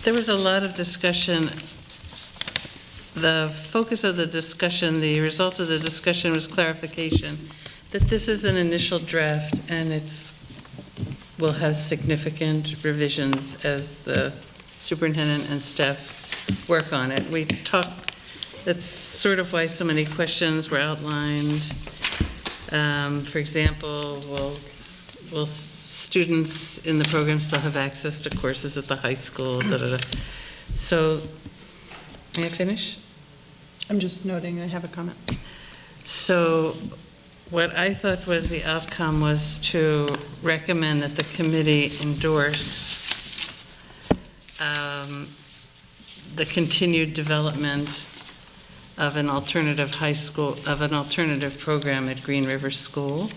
There was a lot of discussion. The focus of the discussion, the result of the discussion was clarification that this is an initial draft and will have significant revisions as the superintendent and staff work on it. We talked, that's sort of why so many questions were outlined. For example, will students in the program still have access to courses at the high school? Da, da, da. So, may I finish? I'm just noting, I have a comment. So what I thought was the outcome was to recommend that the committee endorse the continued development of an alternative high school, of an alternative program at Green River School.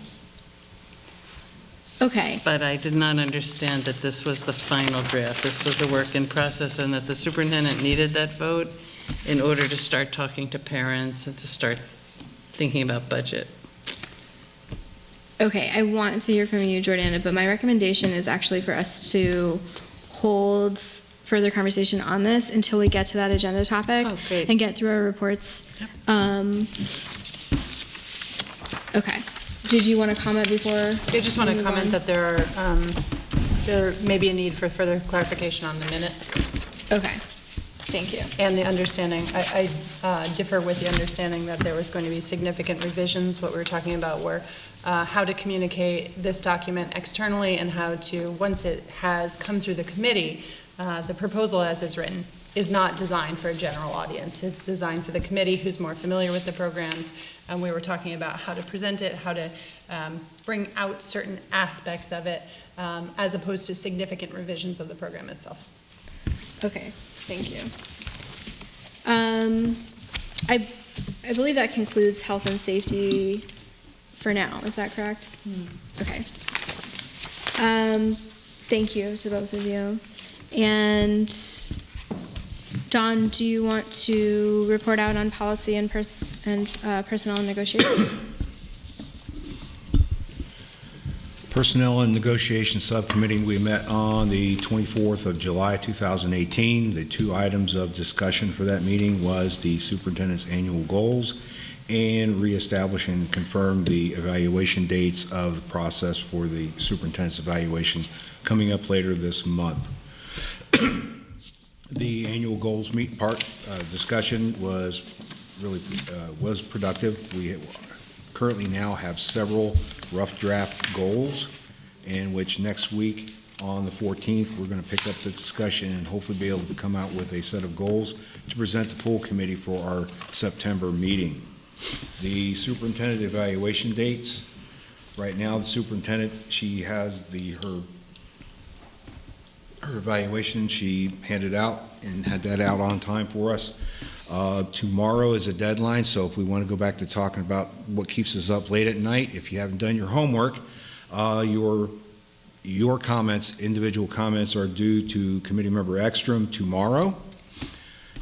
Okay. But I did not understand that this was the final draft. This was a work in process, and that the superintendent needed that vote in order to start talking to parents and to start thinking about budget. Okay, I want to hear from you, Jordana, but my recommendation is actually for us to hold further conversation on this until we get to that agenda topic Oh, great. and get through our reports. Okay. Did you want to comment before? I just want we to move comment on? that there may be a need for further clarification on the minutes Okay. Thank you. and the understanding. I differ with the understanding that there was going to be significant revisions. What we were talking about were how to communicate this document externally and how to, once it has come through the committee, the proposal as it's written is not designed for a general audience. It's designed for the committee who's more familiar with the programs. And we were talking about how to present it, how to bring out certain aspects of it, as opposed to significant revisions of the program itself. Okay. Thank you. I believe that concludes health and safety for now. Is that correct? Okay. Thank you to both of you. And Dawn, do you want to report out on policy and personnel and negotiations? Personnel and Negotiation Subcommittee, we met on the 24th of July, 2018. The two items of discussion for that meeting was the superintendent's annual goals and reestablish and confirm the evaluation dates of the process for the superintendent's evaluation coming up later this month. The annual goals discussion was really was productive. We currently now have several rough draft goals, in which next week on the 14th, we're going to pick up the discussion and hopefully be able to come out with a set of goals to present to full committee for our September meeting. The superintendent evaluation dates. Right now, the superintendent, she has her evaluation she handed out and had that out on time for us. Tomorrow is a deadline, so if we want to go back to talking about what keeps us up late at night, if you haven't done your homework, your comments, individual comments, are due to Committee Member Ekstrom tomorrow.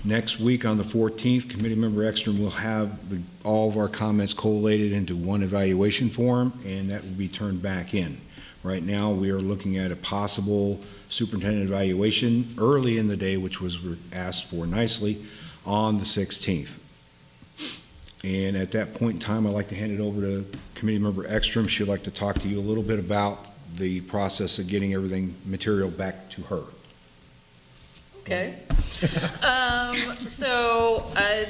Next week on the 14th, Committee Member Ekstrom will have all of our comments collated into one evaluation form, and that will be turned back in. Right now, we are looking at a possible superintendent evaluation early in the day, which was asked for nicely, on the 16th. And at that point in time, I'd like to hand it over to Committee Member Ekstrom. She'd like to talk to you a little bit about the process of getting everything material back to her. Okay. So I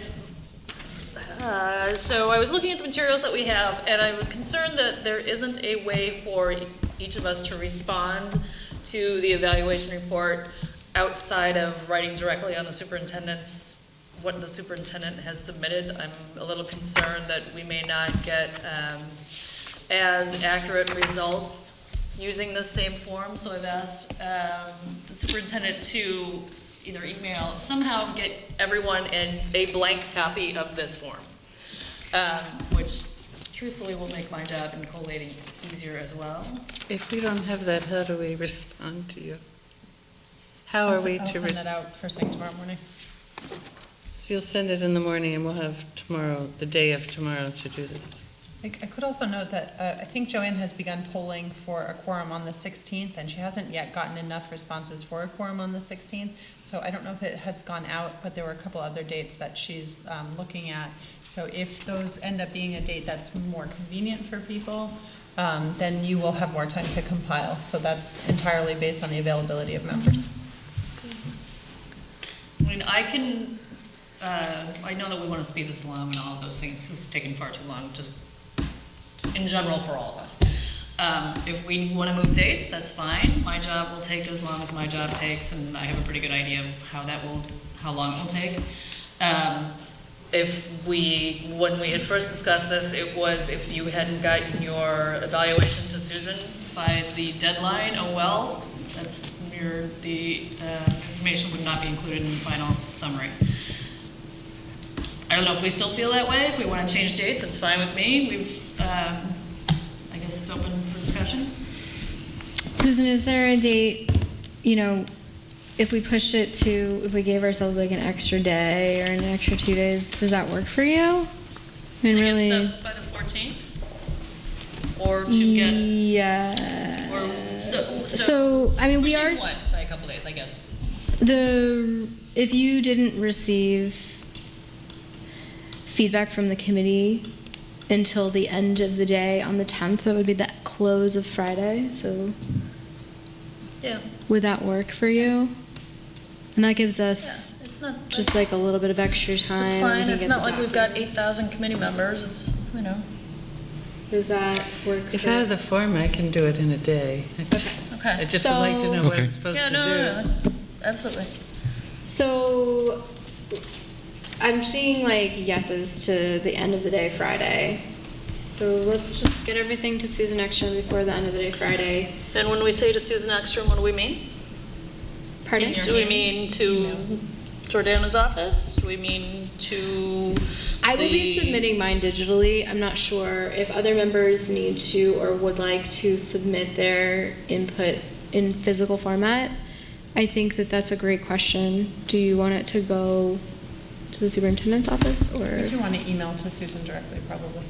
was looking at the materials that we have, and I was concerned that there isn't a way for each of us to respond to the evaluation report outside of writing directly on the superintendent's, what the superintendent has submitted. I'm a little concerned that we may not get as accurate results using this same form, so I've asked the superintendent to either email, somehow get everyone a blank copy of this form, which truthfully will make my job in collating easier as well. If we don't have that, how do we respond to you? How are we to I'll send that out first thing tomorrow morning. So you'll send it in the morning and we'll have tomorrow, the day of tomorrow, to do this. I could also note that I think Joanne has begun polling for a quorum on the 16th, and she hasn't yet gotten enough responses for a quorum on the 16th. So I don't know if it has gone out, but there were a couple other dates that she's looking at. So if those end up being a date that's more convenient for people, then you will have more time to compile. So that's entirely based on the availability of members. I mean, I know that we want to speed this along and all of those things, because it's taken far too long, just in general for all of us. If we want to move dates, that's fine. My job will take as long as my job takes, and I have a pretty good idea of how long it will take. When we had first discussed this, it was if you hadn't gotten your evaluation to Susan by the deadline, oh well, the information would not be included in the final summary. I don't know if we still feel that way. If we want to change dates, it's fine with me. I guess it's open for discussion. Susan, is there a date, if we pushed it to, if we gave ourselves like an extra day or an extra 2 days, does that work for you? I mean, To really? get stuff by the 14th? Or to get... Yeah. Or, no, So, I mean, we are... pushing what by a couple days, I guess. If you didn't receive feedback from the committee until the end of the day on the 10th, that would be the close of Friday, so Yeah. would that work for you? And that gives us It's not, just like a little bit of extra time. it's we fine. can It's get not the like we've got document. 8,000 committee members. It's, you know. Does that work? If for- I have the form, I can do it in a day. I Okay. just would like to know what Okay. I'm supposed Yeah, to no, do. no, no, that's, absolutely. So I'm seeing like yeses to the end of the day Friday. So let's just get everything to Susan Ekstrom before the end of the day Friday. And when we say to Susan Ekstrom, what do we mean? Pardon? Do we mean to Jordana's office? Do we mean to I will be the- submitting mine digitally. I'm not sure if other members need to or would like to submit their input in physical format. I think that that's a great question. Do you want it to go to the superintendent's office or If you want to email to Susan directly, probably.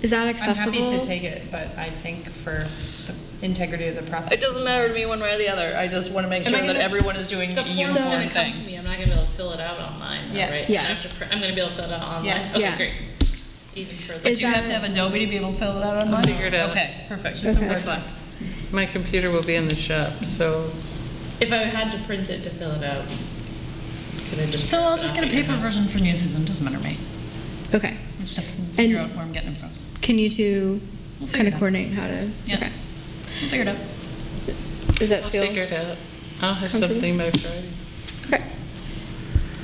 is that I'm accessible? happy to take it, but I think for the integrity of the process. It doesn't matter to me one way or the other. I just want to make Am sure I that gonna- everyone is doing The a form's uniform gonna come thing. to me. I'm not gonna be able to fill it out online, though, Yes. right? Yes. I'm gonna be able to fill it out online? Yes. Okay, Yeah. great. Even further. Is Do you have that- to have Adobe to be able to fill it out online? figure it out. Okay, perfect. Okay. Excellent. My computer will be in the shop, so If I had to print it to fill it out, could I just? So I'll print it just out get a at your paper house? version from you, Susan, doesn't matter to me. Okay. I just have to figure And- out where I'm getting it from. Can you two We'll figure kind it of out. coordinate how to? Yeah. Okay. We'll figure it out. Does that I'll feel? figure it out. I'll have comfortable? something by Friday. Okay.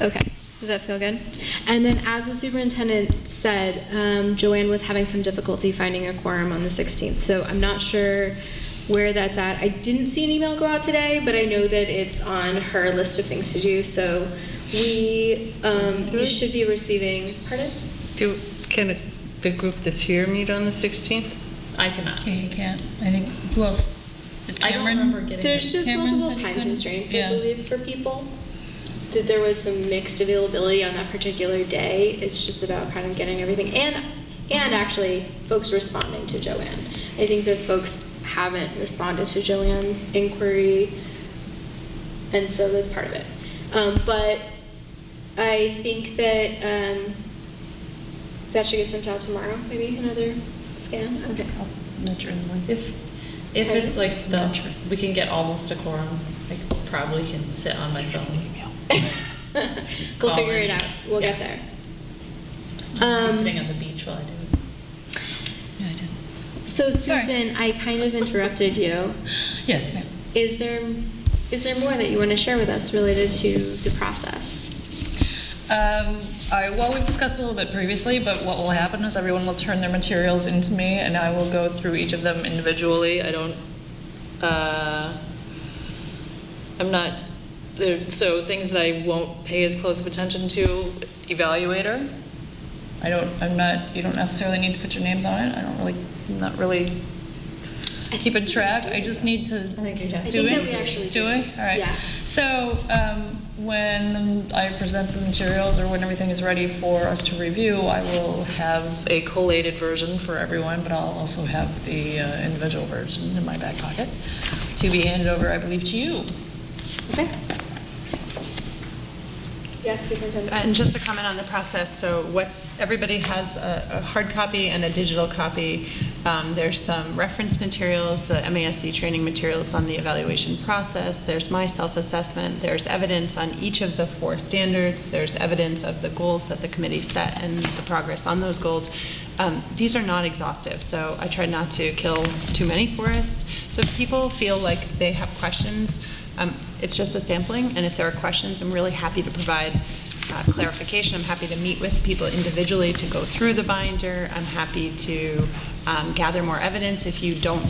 Okay. Does that feel good? And then, as the superintendent said, Joanne was having some difficulty finding a quorum on the 16th. So I'm not sure where that's at. I didn't see an email go out today, but I know that it's on her list of things to do. So you should be receiving. Pardon? Can the group that's here meet on the 16th? I cannot. Katie can't. I think, who else? Did I don't Cameron? remember getting. There's just Cameron multiple said he time couldn't. constraints, Yeah. I believe, for people. That there was some mixed availability on that particular day. It's just about kind of getting everything and actually folks responding to Joanne. I think that folks haven't responded to Joanne's inquiry, and so that's part of it. But I think that that should get sent out tomorrow. Maybe another scan. Okay. If it's like we can get almost a quorum, I probably can sit on my phone. We'll Call figure in. it out. We'll get Yeah. there. Just be sitting on the beach while I do it. Yeah, I did. So Susan, I kind of interrupted you. Yes, ma'am. Is there more that you want to share with us related to the process? Well, we've discussed a little bit previously, but what will happen is everyone will turn their materials into me, and I will go through each of them individually. I don't, I'm not, so things that I won't pay as close of attention to, evaluator. You don't necessarily need to put your names on it. I'm not really keeping track. I just need to. I think I think that we actually do. All right. Yeah. So when I present the materials or when everything is ready for us to review, I will have a collated version for everyone, but I'll also have the individual version in my back pocket to be handed over, I believe, to you. Okay. Yes, Superintendent. And just a comment on the process, so everybody has a hard copy and a digital copy. There's some reference materials, the MASC training materials on the evaluation process. There's my self-assessment. There's evidence on each of the 4 standards. There's evidence of the goals that the committee set and the progress on those goals. These are not exhaustive, so I tried not to kill too many for us. So if people feel like they have questions, it's just a sampling, and if there are questions, I'm really happy to provide clarification. I'm happy to meet with people individually to go through the binder. I'm happy to gather more evidence if you don't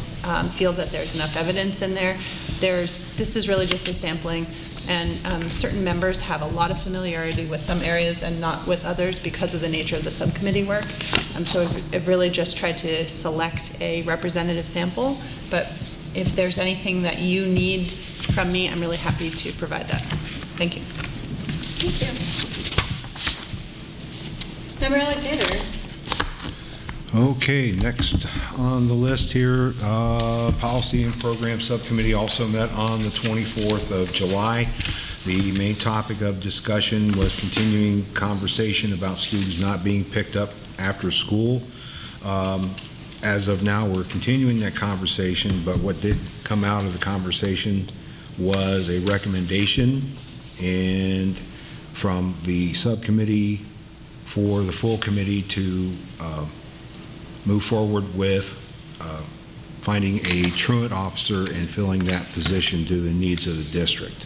feel that there's enough evidence in there. This is really just a sampling, and certain members have a lot of familiarity with some areas and not with others because of the nature of the subcommittee work. So I've really just tried to select a representative sample, but if there's anything that you need from me, I'm really happy to provide that. Thank you. Thank you. Member Alexander. Okay, next on the list here, Policy and Program Subcommittee also met on the 24th of July. The main topic of discussion was continuing conversation about students not being picked up after school. As of now, we're continuing that conversation, but what did come out of the conversation was a recommendation and from the subcommittee for the full committee to move forward with finding a truant officer and filling that position to the needs of the district.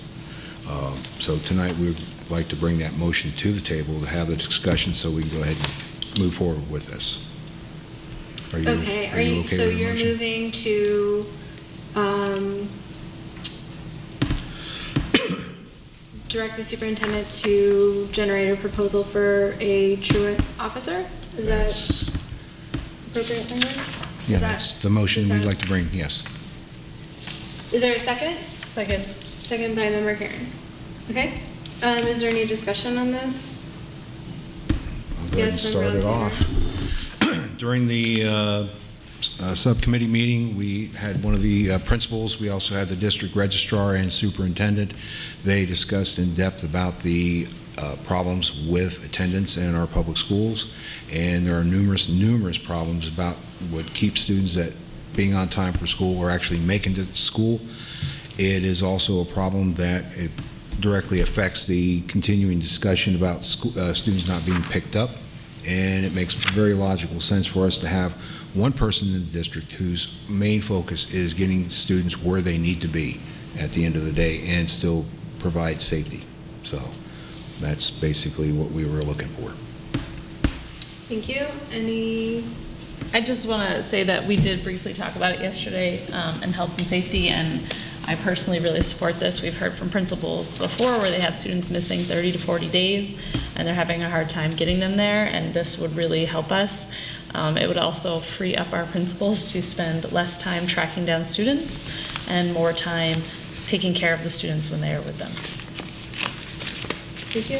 So tonight we would like to bring that motion to the table to have the discussion so we can go ahead and move forward with this. Are you Okay, okay so with the you're motion? moving to, direct the superintendent to generate a proposal for a truant officer? Is That's- that appropriate language? Yeah, Is that- that's the motion is we'd that- like to bring, yes. Is there a second? Second. Second by member Karen. Okay, is there any discussion on this? I'll go ahead and Yes, start Member it off. During the subcommittee meeting, we had one of the principals, we also had the district registrar and superintendent. They discussed in depth about the problems with attendance in our public schools, and there are numerous problems about what keeps students at being on time for school or actually making it to school. It is also a problem that it directly affects the continuing discussion about students not being picked up, and it makes very logical sense for us to have one person in the district whose main focus is getting students where they need to be at the end of the day and still provide safety. So that's basically what we were looking for. Thank you. Any, I just want to say that we did briefly talk about it yesterday in health and safety, and I personally really support this. We've heard from principals before where they have students missing 30 to 40 days, and they're having a hard time getting them there, and this would really help us. It would also free up our principals to spend less time tracking down students and more time taking care of the students when they are with them. thank you.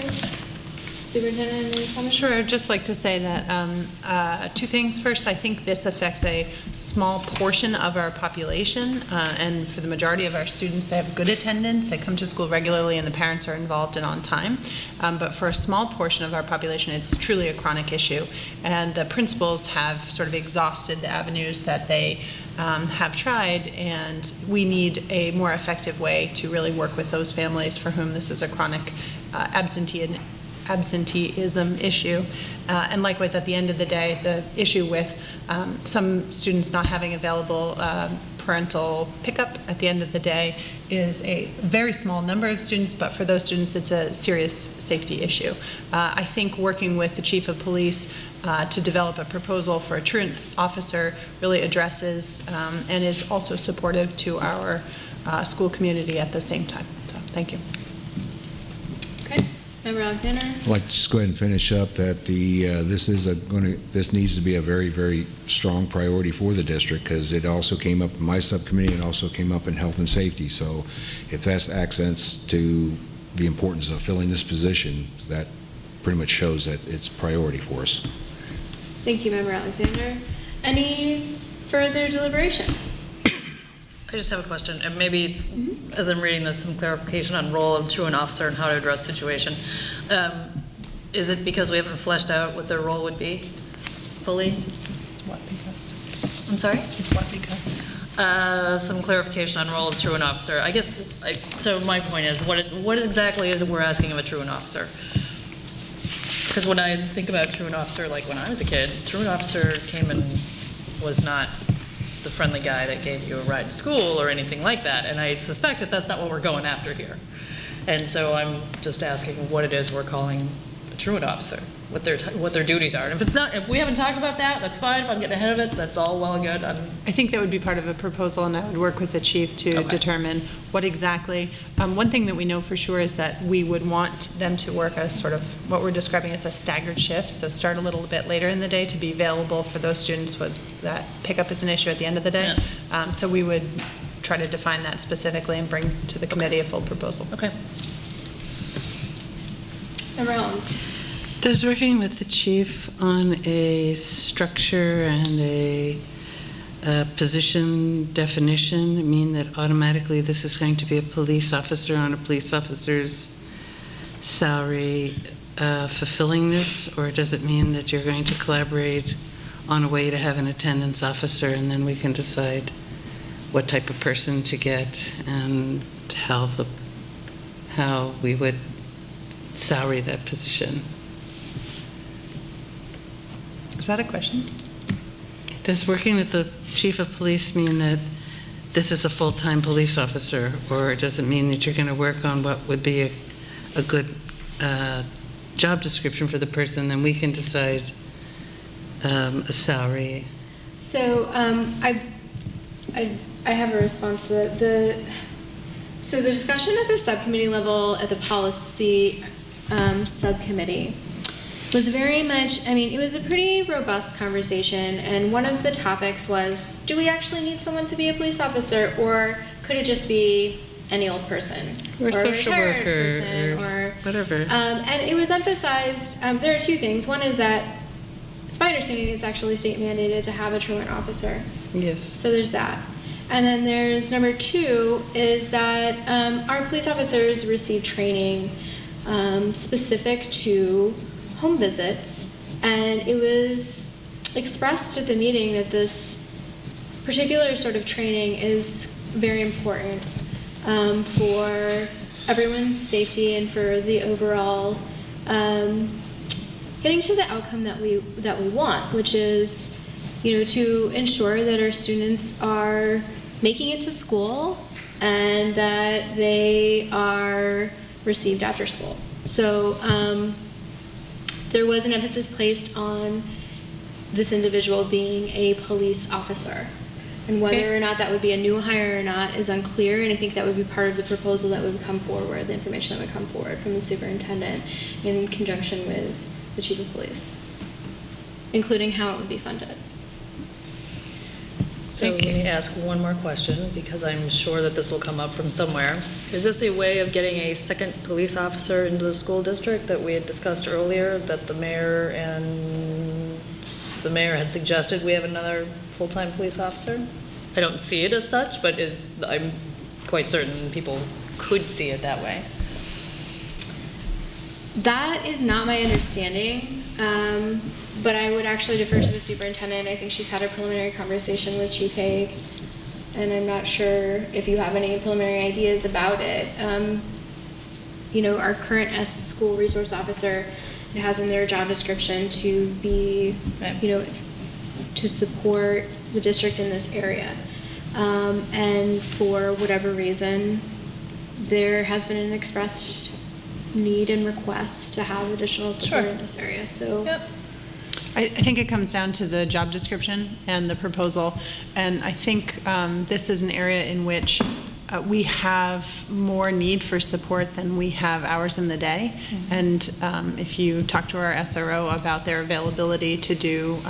Superintendent, any comments? Sure, I'd just like to say that two things. First, I think this affects a small portion of our population, and for the majority of our students, they have good attendance, they come to school regularly, and the parents are involved and on time. But for a small portion of our population, it's truly a chronic issue, and the principals have sort of exhausted the avenues that they have tried, and we need a more effective way to really work with those families for whom this is a chronic absenteeism issue. And likewise, at the end of the day, the issue with some students not having available parental pickup at the end of the day is a very small number of students, but for those students, it's a serious safety issue. I think working with the chief of police to develop a proposal for a truant officer really addresses and is also supportive to our school community at the same time. So, thank you. Okay, member Alexander? I'd like to just go ahead and finish up that this needs to be a very, very strong priority for the district because it also came up in my subcommittee and also came up in health and safety. So if that's accents to the importance of filling this position, that pretty much shows that it's priority for us. Thank you, member Alexander. Any further deliberation? I just have a question, and maybe it's, as I'm reading this, some clarification on role of truant officer and how to address situation. Is it because we haven't fleshed out what their role would be fully? It's what because? I'm sorry? It's what because? Some clarification on role of truant officer. I guess, so my point is, what exactly is it we're asking of a truant officer? Because when I think about truant officer, like when I was a kid, truant officer came and was not the friendly guy that gave you a ride to school or anything like that. And I suspect that that's not what we're going after here. And so I'm just asking what it is we're calling a truant officer, what their duties are. And if we haven't talked about that, that's fine. If I'm getting ahead of it, that's all well and good. I think that would be part of a proposal, and I would work with the chief to determine what exactly. One thing that we know for sure is that we would want them to work as sort of what we're describing as a staggered shift, so start a little bit later in the day to be available for those students with that pickup is an issue at the end of the day. Yeah. So we would try to define that specifically and bring to the committee a full proposal. Okay. Member Owens? Does working with the chief on a structure and a position definition mean that automatically this is going to be a police officer on a police officer's salary fulfilling this? Or does it mean that you're going to collaborate on a way to have an attendance officer, and then we can decide what type of person to get and how we would salary that position? Is that a question? Does working with the chief of police mean that this is a full-time police officer, or does it mean that you're going to work on what would be a good job description for the person, then we can decide a salary? So I have a response to it. So the discussion at the subcommittee level, at the policy subcommittee, was very much, it was a pretty robust conversation, and one of the topics was, do we actually need someone to be a police officer, or could it just be any old person? Or social a retired worker, person, or whatever. And it was emphasized, there are two things. One is that, it's my understanding it's actually state mandated to have a truant officer. Yes. So there's that. And then there's number two is that our police officers receive training specific to home visits, and it was expressed at the meeting that this particular sort of training is very important for everyone's safety and for the overall getting to the outcome that we want, which is, to ensure that our students are making it to school and that they are received after school. So there was an emphasis placed on this individual being a police officer. And whether or not that would be a new hire or not is unclear, and I think that would be part of the proposal that would come forward, the information that would come forward from the superintendent in conjunction with the chief of police, including how it would be funded. So let me ask one more question, because I'm sure that this will come up from somewhere. Is this a way of getting a second police officer into the school district that we had discussed earlier, that the mayor had suggested we have another full-time police officer? I don't see it as such, but I'm quite certain people could see it that way. That is not my understanding, but I would actually defer to the superintendent. I think she's had a preliminary conversation with Chief Haig, and I'm not sure if you have any preliminary ideas about it. Our current school resource officer has in their job description to be, to support the district in this area. And for whatever reason, there has been an expressed need and request to have additional support in this area. So I think it comes down to the job description and the proposal, and I think this is an area in which we have more need for support than we have hours in the day. And if you talk to our SRO about their availability to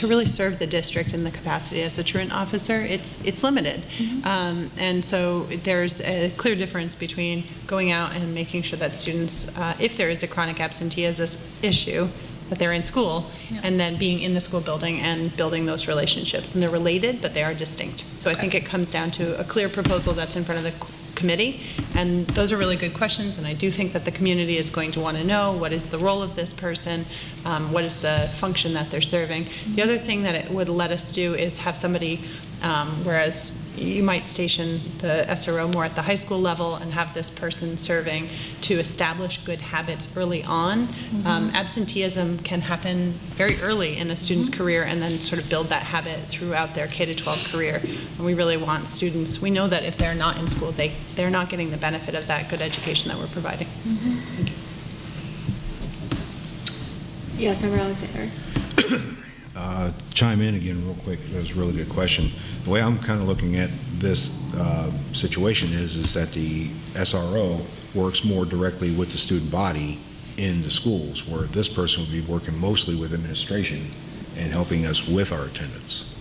really serve the district in the capacity as a truant officer, it's limited. And so there's a clear difference between going out and making sure that students, if there is a chronic absenteeism issue, that they're in school, and then being in the school building and building those relationships. And they're related, but they are distinct. So I think it comes down to a clear proposal that's in front of the committee, and those are really good questions, and I do think that the community is going to want to know what is the role of this person, what is the function that they're serving. The other thing that it would let us do is have somebody, whereas you might station the SRO more at the high school level and have this person serving to establish good habits early on. Absenteeism can happen very early in a student's career and then sort of build that habit throughout their K-12 career. And we really want students, we know that if they're not in school, they're not getting the benefit of that good education that we're providing. Thank you. yes, Member Alexander. Chime in again real quick. That was a really good question. The way I'm kind of looking at this situation is that the SRO works more directly with the student body in the schools, where this person would be working mostly with administration and helping us with our attendance.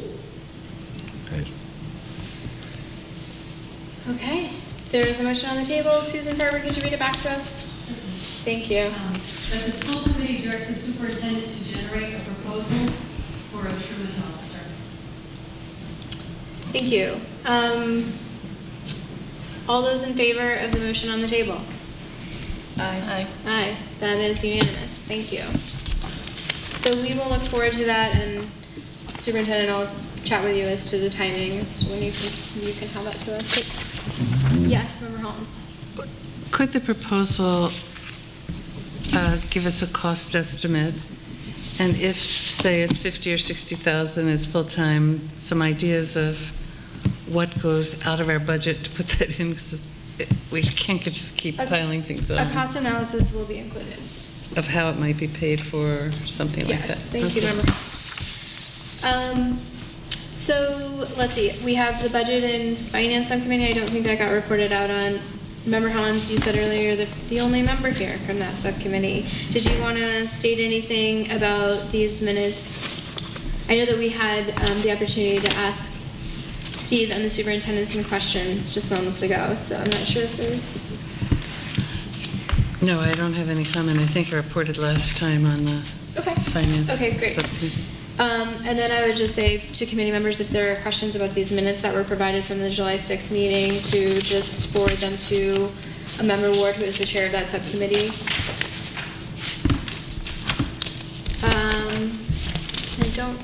Okay, there's a motion on the table. Susan Farber, could you read it back to us? Thank you. That the school committee direct the superintendent to generate a proposal for a truant officer. Thank you. All those in favor of the motion on the table? Aye. Aye, that is unanimous. Thank you. So we will look forward to that, and Superintendent, I'll chat with you as to the timings when you can have that to us. Yes, Member Holmes. Could the proposal give us a cost estimate? And if, say, it's 50 or 60,000 as full-time, some ideas of what goes out of our budget to put that in, because we can't just keep piling things on. A cost analysis will be included. Of how it might be paid for, something like that. Yes, thank you, Member Holmes. So, let's see, we have the Budget and Finance Subcommittee. I don't think that got reported out on. Member Hollins, you said earlier that the only member here from that subcommittee. Did you want to state anything about these minutes? I know that we had the opportunity to ask Steve and the superintendent some questions just moments ago, so I'm not sure if there's... No, I don't have any comment. I think I reported last time on the Finance great. Subcommittee. And then I would just say to committee members, if there are questions about these minutes that were provided from the July 6th meeting, to just forward them to a member Ward who is the chair of that subcommittee. I don't...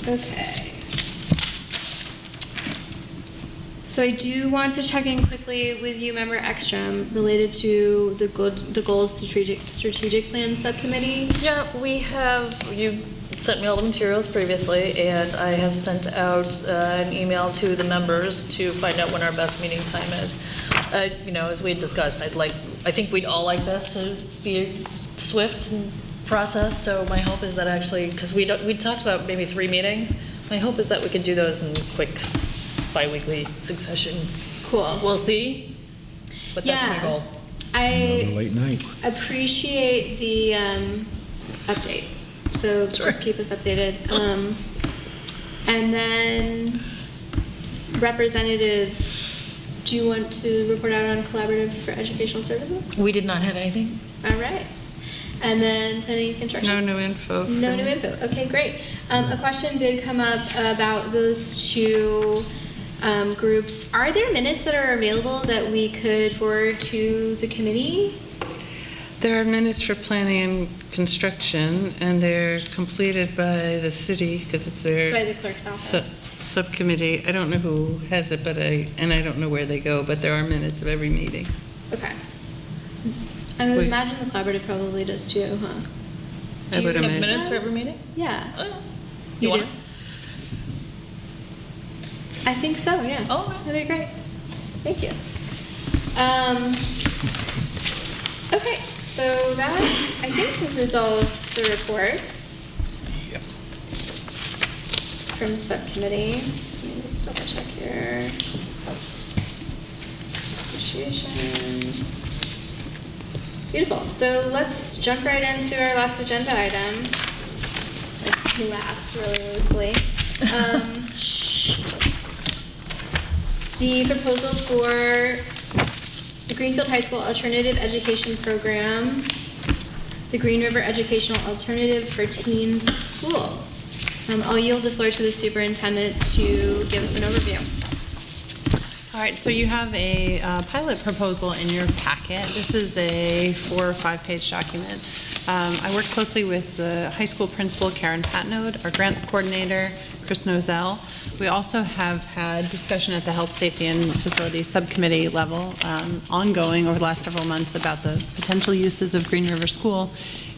Okay. So I do want to check in quickly with you, Member Ekstrom, related to the Goals Strategic Plan Subcommittee. Yeah, you sent me all the materials previously, and I have sent out an email to the members to find out when our best meeting time is. As we had discussed, I think we'd all like this to be a swift process, so my hope is that actually, because we talked about maybe 3 meetings, my hope is that we could do those in quick bi-weekly succession. Cool. We'll see, but that's my goal. I Late night. appreciate the update, so just keep us updated. And then representatives, do you want to report out on Collaborative for Educational Services? We did not have anything. All right. And then planning and construction? No new info. No new info. Okay, great. A question did come up about those 2 groups. Are there minutes that are available that we could forward to the committee? There are minutes for planning and construction, and they're completed by the city because it's their By the clerk's office. subcommittee. I don't know who has it, and I don't know where they go, but there are minutes of every meeting. Okay. I would imagine the collaborative probably does too, huh? I would imagine. Minutes for every meeting? Yeah. Oh, yeah. You want do? I think so, yeah. Oh, that'd be great. Thank you. Okay, so that, I think, concludes all of the reports. Yep. From subcommittee. Let me just double check here. Negotiations. Beautiful. So let's jump right into our last agenda item. I say last really loosely. The proposal for the Greenfield High School Alternative Education Program, the Green River Educational Alternative for Teens School. I'll yield the floor to the superintendent to give us an overview. All right, so you have a pilot proposal in your packet. This is a 4 or 5 page document. I worked closely with the high school principal, Karen Patnode, our grants coordinator, Chris Nozell. We also have had discussion at the Health, Safety, and Facilities Subcommittee level ongoing over the last several months about the potential uses of Green River School.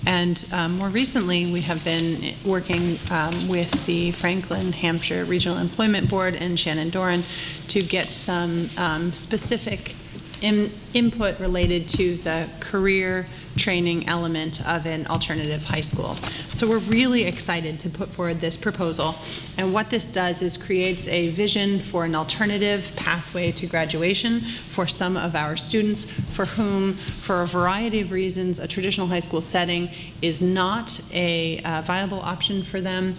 And more recently, we have been working with the Franklin Hampshire Regional Employment Board and Shannon Doran to get some specific input related to the career training element of an alternative high school. So we're really excited to put forward this proposal. And what this does is creates a vision for an alternative pathway to graduation for some of our students for whom, for a variety of reasons, a traditional high school setting is not a viable option for them,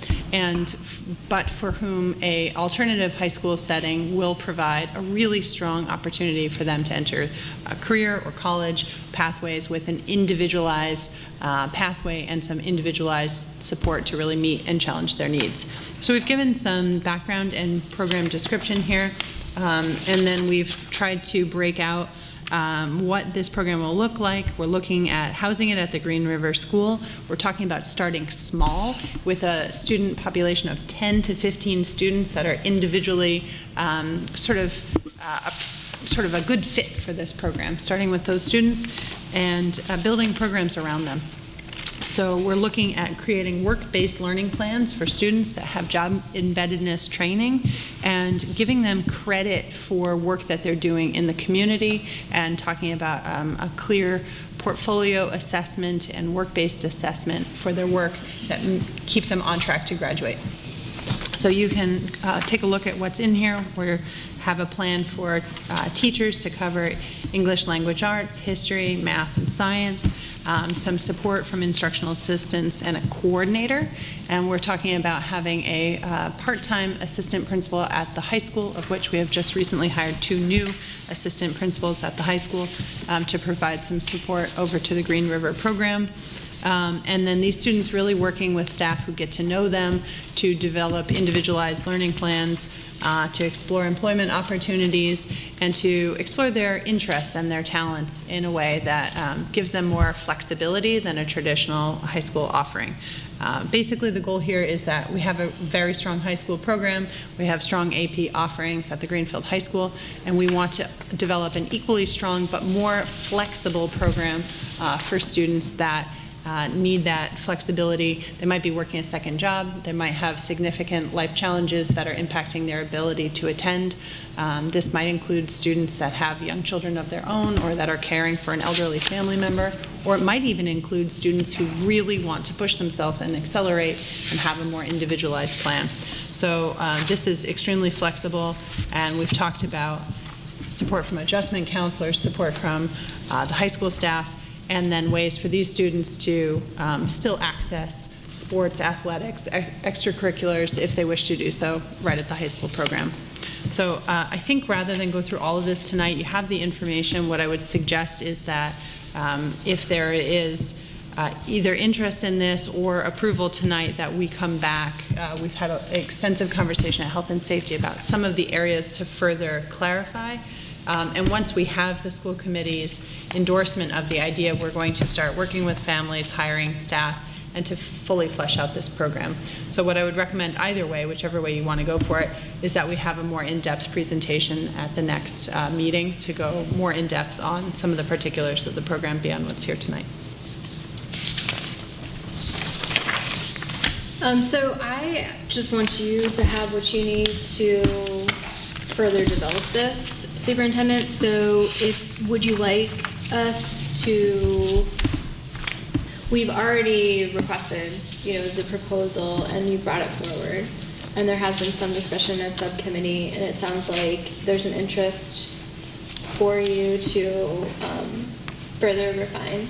but for whom a alternative high school setting will provide a really strong opportunity for them to enter a career or college pathways with an individualized pathway and some individualized support to really meet and challenge their needs. So we've given some background and program description here, and then we've tried to break out what this program will look like. We're looking at housing it at the Green River School. We're talking about starting small with a student population of 10 to 15 students that are individually sort of a good fit for this program, starting with those students and building programs around them. So we're looking at creating work-based learning plans for students that have job embeddedness training and giving them credit for work that they're doing in the community, and talking about a clear portfolio assessment and work-based assessment for their work that keeps them on track to graduate. So you can take a look at what's in here. We have a plan for teachers to cover English language arts, history, math, and science, some support from instructional assistants and a coordinator. And we're talking about having a part-time assistant principal at the high school, of which we have just recently hired 2 new assistant principals at the high school to provide some support over to the Green River program. And then these students really working with staff who get to know them, to develop individualized learning plans, to explore employment opportunities, and to explore their interests and their talents in a way that gives them more flexibility than a traditional high school offering. Basically, the goal here is that we have a very strong high school program. We have strong AP offerings at the Greenfield High School, and we want to develop an equally strong but more flexible program for students that need that flexibility. They might be working a second job. They might have significant life challenges that are impacting their ability to attend. This might include students that have young children of their own, or that are caring for an elderly family member, or it might even include students who really want to push themselves and accelerate and have a more individualized plan. So this is extremely flexible, and we've talked about support from adjustment counselors, support from the high school staff, and then ways for these students to still access sports, athletics, extracurriculars if they wish to do so right at the high school program. So I think rather than go through all of this tonight, you have the information. What I would suggest is that if there is either interest in this or approval tonight, that we come back. We've had an extensive conversation at Health and Safety about some of the areas to further clarify. And once we have the school committee's endorsement of the idea, we're going to start working with families, hiring staff, and to fully flesh out this program. So what I would recommend either way, whichever way you want to go for it, is that we have a more in-depth presentation at the next meeting to go more in-depth on some of the particulars of the program beyond what's here tonight. So I just want you to have what you need to further develop this, Superintendent. So would you like us to, we've already requested, the proposal, and you brought it forward, and there has been some discussion at subcommittee, and it sounds like there's an interest for you to further refine.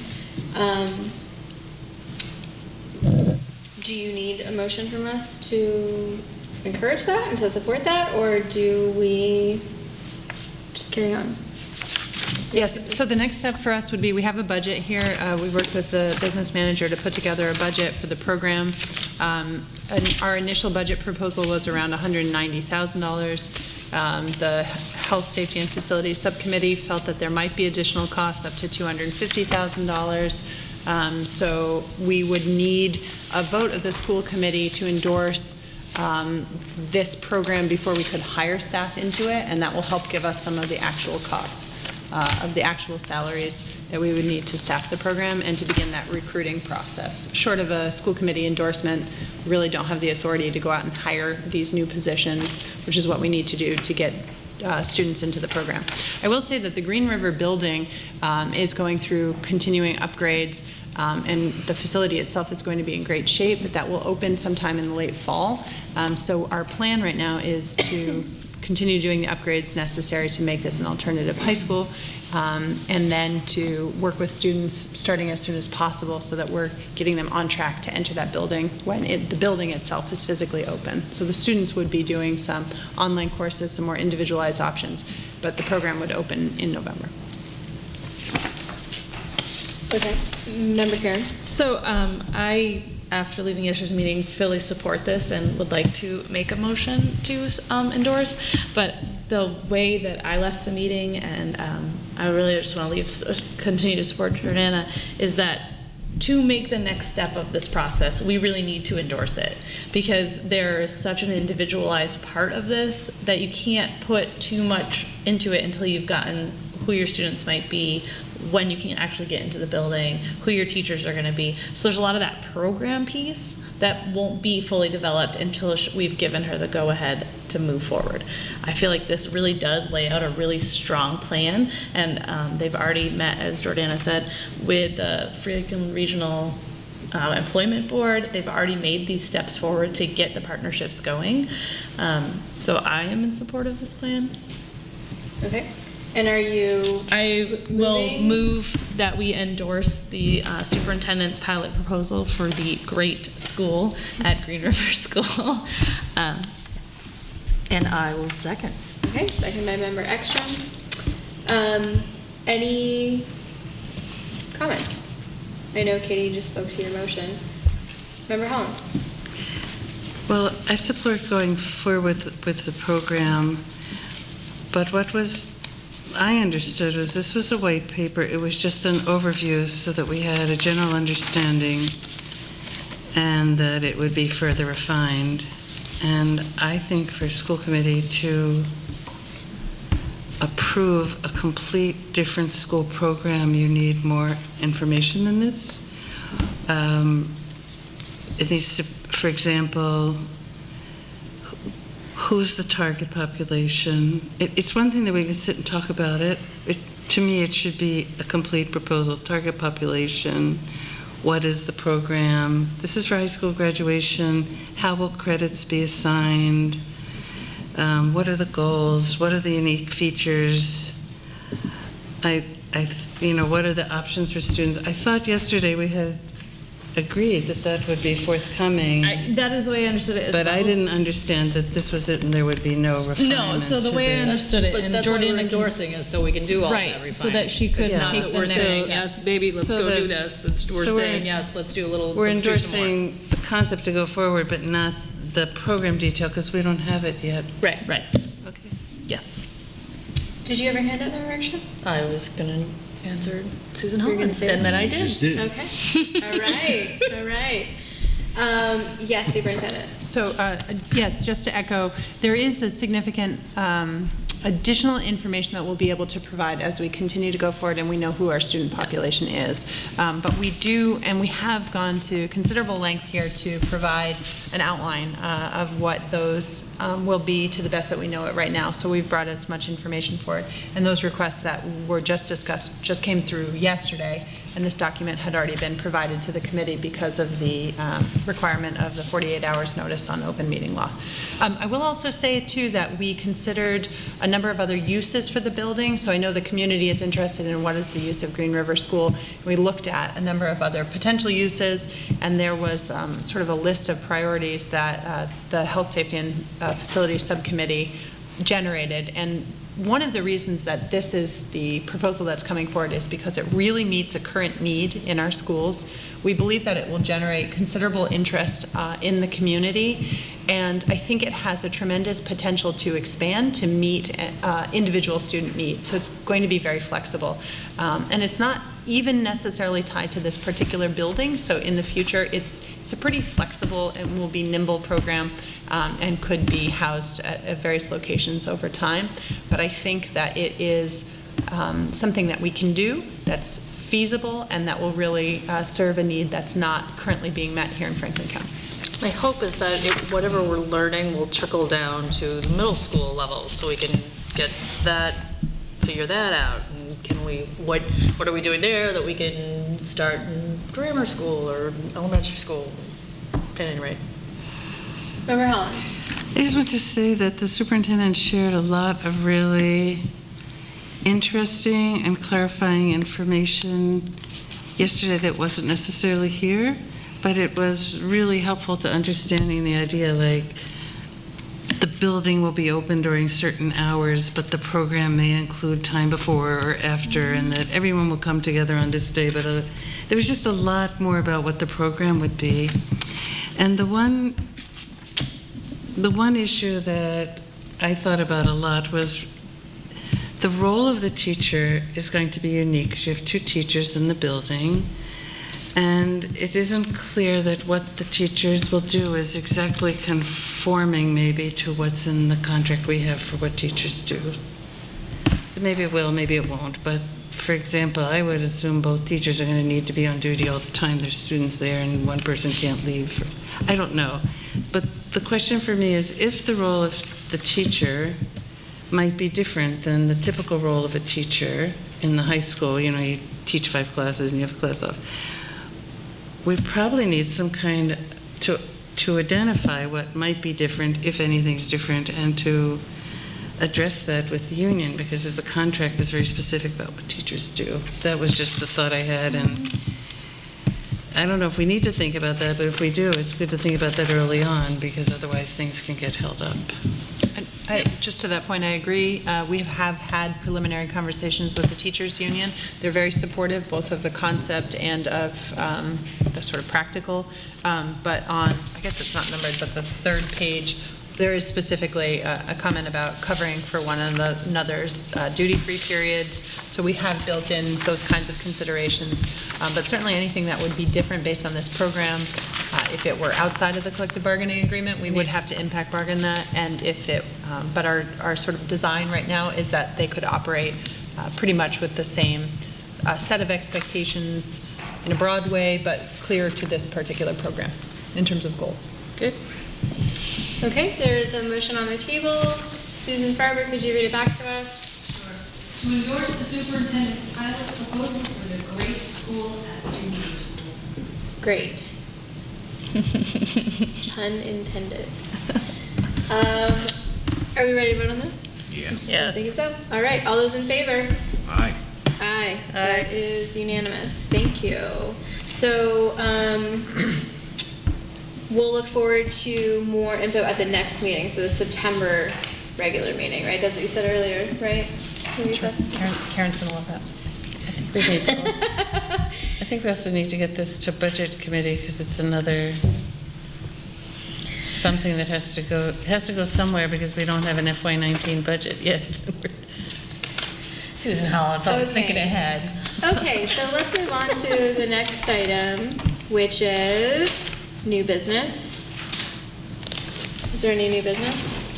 Do you need a motion from us to encourage that and to support that, or do we just carry on? Yes, so the next step for us would be, we have a budget here. We worked with the business manager to put together a budget for the program. Our initial budget proposal was around $190,000. The Health, Safety, and Facilities Subcommittee felt that there might be additional costs up to $250,000. So we would need a vote of the school committee to endorse this program before we could hire staff into it, and that will help give us some of the actual costs of the actual salaries that we would need to staff the program and to begin that recruiting process. Short of a school committee endorsement, we really don't have the authority to go out and hire these new positions, which is what we need to do to get students into the program. I will say that the Green River building is going through continuing upgrades, and the facility itself is going to be in great shape, but that will open sometime in the late fall. So our plan right now is to continue doing the upgrades necessary to make this an alternative high school, and then to work with students starting as soon as possible so that we're getting them on track to enter that building when the building itself is physically open. So the students would be doing some online courses, some more individualized options, but the program would open in November. Okay. Member Karen? So I, after leaving yesterday's meeting, fully support this and would like to make a motion to endorse. But the way that I left the meeting, and I really just want to continue to support Jordana, is that to make the next step of this process, we really need to endorse it, because there is such an individualized part of this that you can't put too much into it until you've gotten who your students might be, when you can actually get into the building, who your teachers are going to be. So there's a lot of that program piece that won't be fully developed until we've given her the go-ahead to move forward. I feel like this really does lay out a really strong plan, and they've already met, as Jordana said, with the Franklin Regional Employment Board. They've already made these steps forward to get the partnerships going. So I am in support of this plan. Okay. And are you? I will move that we endorse the superintendent's pilot proposal for the great school at Green River School. And I will second. Okay, second by Member Ekstrom. Any comments? I know Katie just spoke to your motion. Member Hollins? Well, I support going forward with the program, but what I understood was this was a white paper. It was just an overview so that we had a general understanding and that it would be further refined. And I think for school committee to approve a complete different school program, you need more information than this. It needs to, for example, who's the target population? It's one thing that we can sit and talk about it. To me, it should be a complete proposal. Target population, what is the program? This is for high school graduation. How will credits be assigned? What are the goals? What are the unique features? What are the options for students? I thought yesterday we had agreed that that would be forthcoming. That is the way I understood it as well. But I didn't understand that this was it and there would be no refinement. No, so the way I understood it, But and that's why we're Jordana endorsing it, so we can do all that right, refinement. so that she could Yeah. Not take that the we're next saying, step. yes, baby, let's So go that- do this. We're so saying, yes, let's do a little, We're let's do some more. endorsing the concept to go forward, but not the program detail, because we don't have it yet. Right, right, Okay. yes. Did you ever hand up Member Ekstrom? I was gonna answer Susan You were gonna Hollins, say and that? then I You did. just did. Okay. All right. All right. Yes, Superintendent. So, yes, just to echo, there is a significant additional information that we'll be able to provide as we continue to go forward and we know who our student population is. But we do, and we have gone to considerable length here to provide an outline of what those will be to the best that we know it right now. So we've brought as much information for it. And those requests that were just discussed just came through yesterday. And this document had already been provided to the committee because of the requirement of the 48 hours notice on open meeting law. I will also say, too, that we considered a number of other uses for the building. So I know the community is interested in what is the use of Green River School. We looked at a number of other potential uses, and there was sort of a list of priorities that the Health, Safety, and Facilities Subcommittee generated. And one of the reasons that this is the proposal that's coming forward is because it really meets a current need in our schools. We believe that it will generate considerable interest in the community, and I think it has a tremendous potential to expand to meet individual student needs. So it's going to be very flexible. And it's not even necessarily tied to this particular building, so in the future it's a pretty flexible and will be nimble program. And could be housed at various locations over time. But I think that it is something that we can do, that's feasible, and that will really serve a need that's not currently being met here in Franklin County. My hope is that whatever we're learning will trickle down to the middle school level, so we can figure that out. And can we, what are we doing there that we can start in grammar school or elementary school, at any rate? Member Hollins. I just want to say that the superintendent shared a lot of really interesting and clarifying information yesterday that wasn't necessarily here, but it was really helpful to understanding the idea, like the building will be open during certain hours, but the program may include time before or after, and that everyone will come together on this day, but there was just a lot more about what the program would be. And the one issue that I thought about a lot was the role of the teacher is going to be unique because you have 2 teachers in the building, and it isn't clear that what the teachers will do is exactly conforming maybe to what's in the contract we have for what teachers do. Maybe it will, maybe it won't, but for example, I would assume both teachers are going to need to be on duty all the time. There's students there and one person can't leave. I don't know. But the question for me is if the role of the teacher might be different than the typical role of a teacher in the high school, you teach 5 classes and you have a class off. We probably need some kind to identify what might be different, if anything's different, and to address that with the union, because there's a contract that's very specific about what teachers do. That was just a thought I had, and I don't know if we need to think about that, but if we do, it's good to think about that early on, because otherwise things can get held up. Just to that point, I agree. We have had preliminary conversations with the teachers union. They're very supportive, both of the concept and of the sort of practical. But on, I guess it's not numbered, but the 3rd page, there is specifically a comment about covering for one another's duty-free periods. So we have built in those kinds of considerations. But certainly anything that would be different based on this program, if it were outside of the collective bargaining agreement, we would have to impact bargain that. And if it, but our sort of design right now is that they could operate pretty much with the same set of expectations in a broad way, but clear to this particular program in terms of goals. Good. Okay, there's a motion on the table. Susan Farber, could you read it back to us? To endorse the superintendent's pilot proposal for the great school at Greenfield School. Great. Unintended. Are we ready to vote on this? Yes. I think so. All right, all those in favor? Aye. Aye. That is unanimous. Thank you. So, we'll look forward to more info at the next meeting, so the September regular meeting, right? That's what you said earlier, right? What you said? Karen's going to love that. I think we also need to get this to budget committee because it's another something that has to go somewhere because we don't have an FY19 budget yet. Susan Holland's always thinking ahead. Okay, so let's move on to the next item, which is new business. Is there any new business?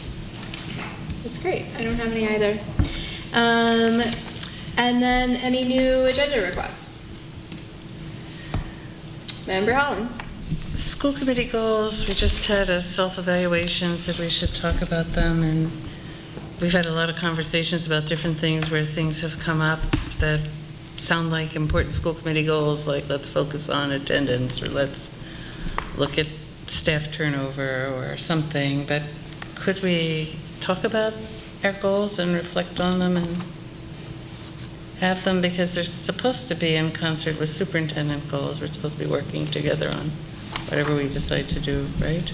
That's great. I don't have any either. And then any new agenda requests? Member Hollins. School committee goals, we just had a self-evaluation, said we should talk about them, and we've had a lot of conversations about different things where things have come up that sound like important school committee goals, like let's focus on attendance or let's look at staff turnover or something, but could we talk about our goals and reflect on them and have them, because they're supposed to be in concert with superintendent goals. We're supposed to be working together on whatever we decide to do, right?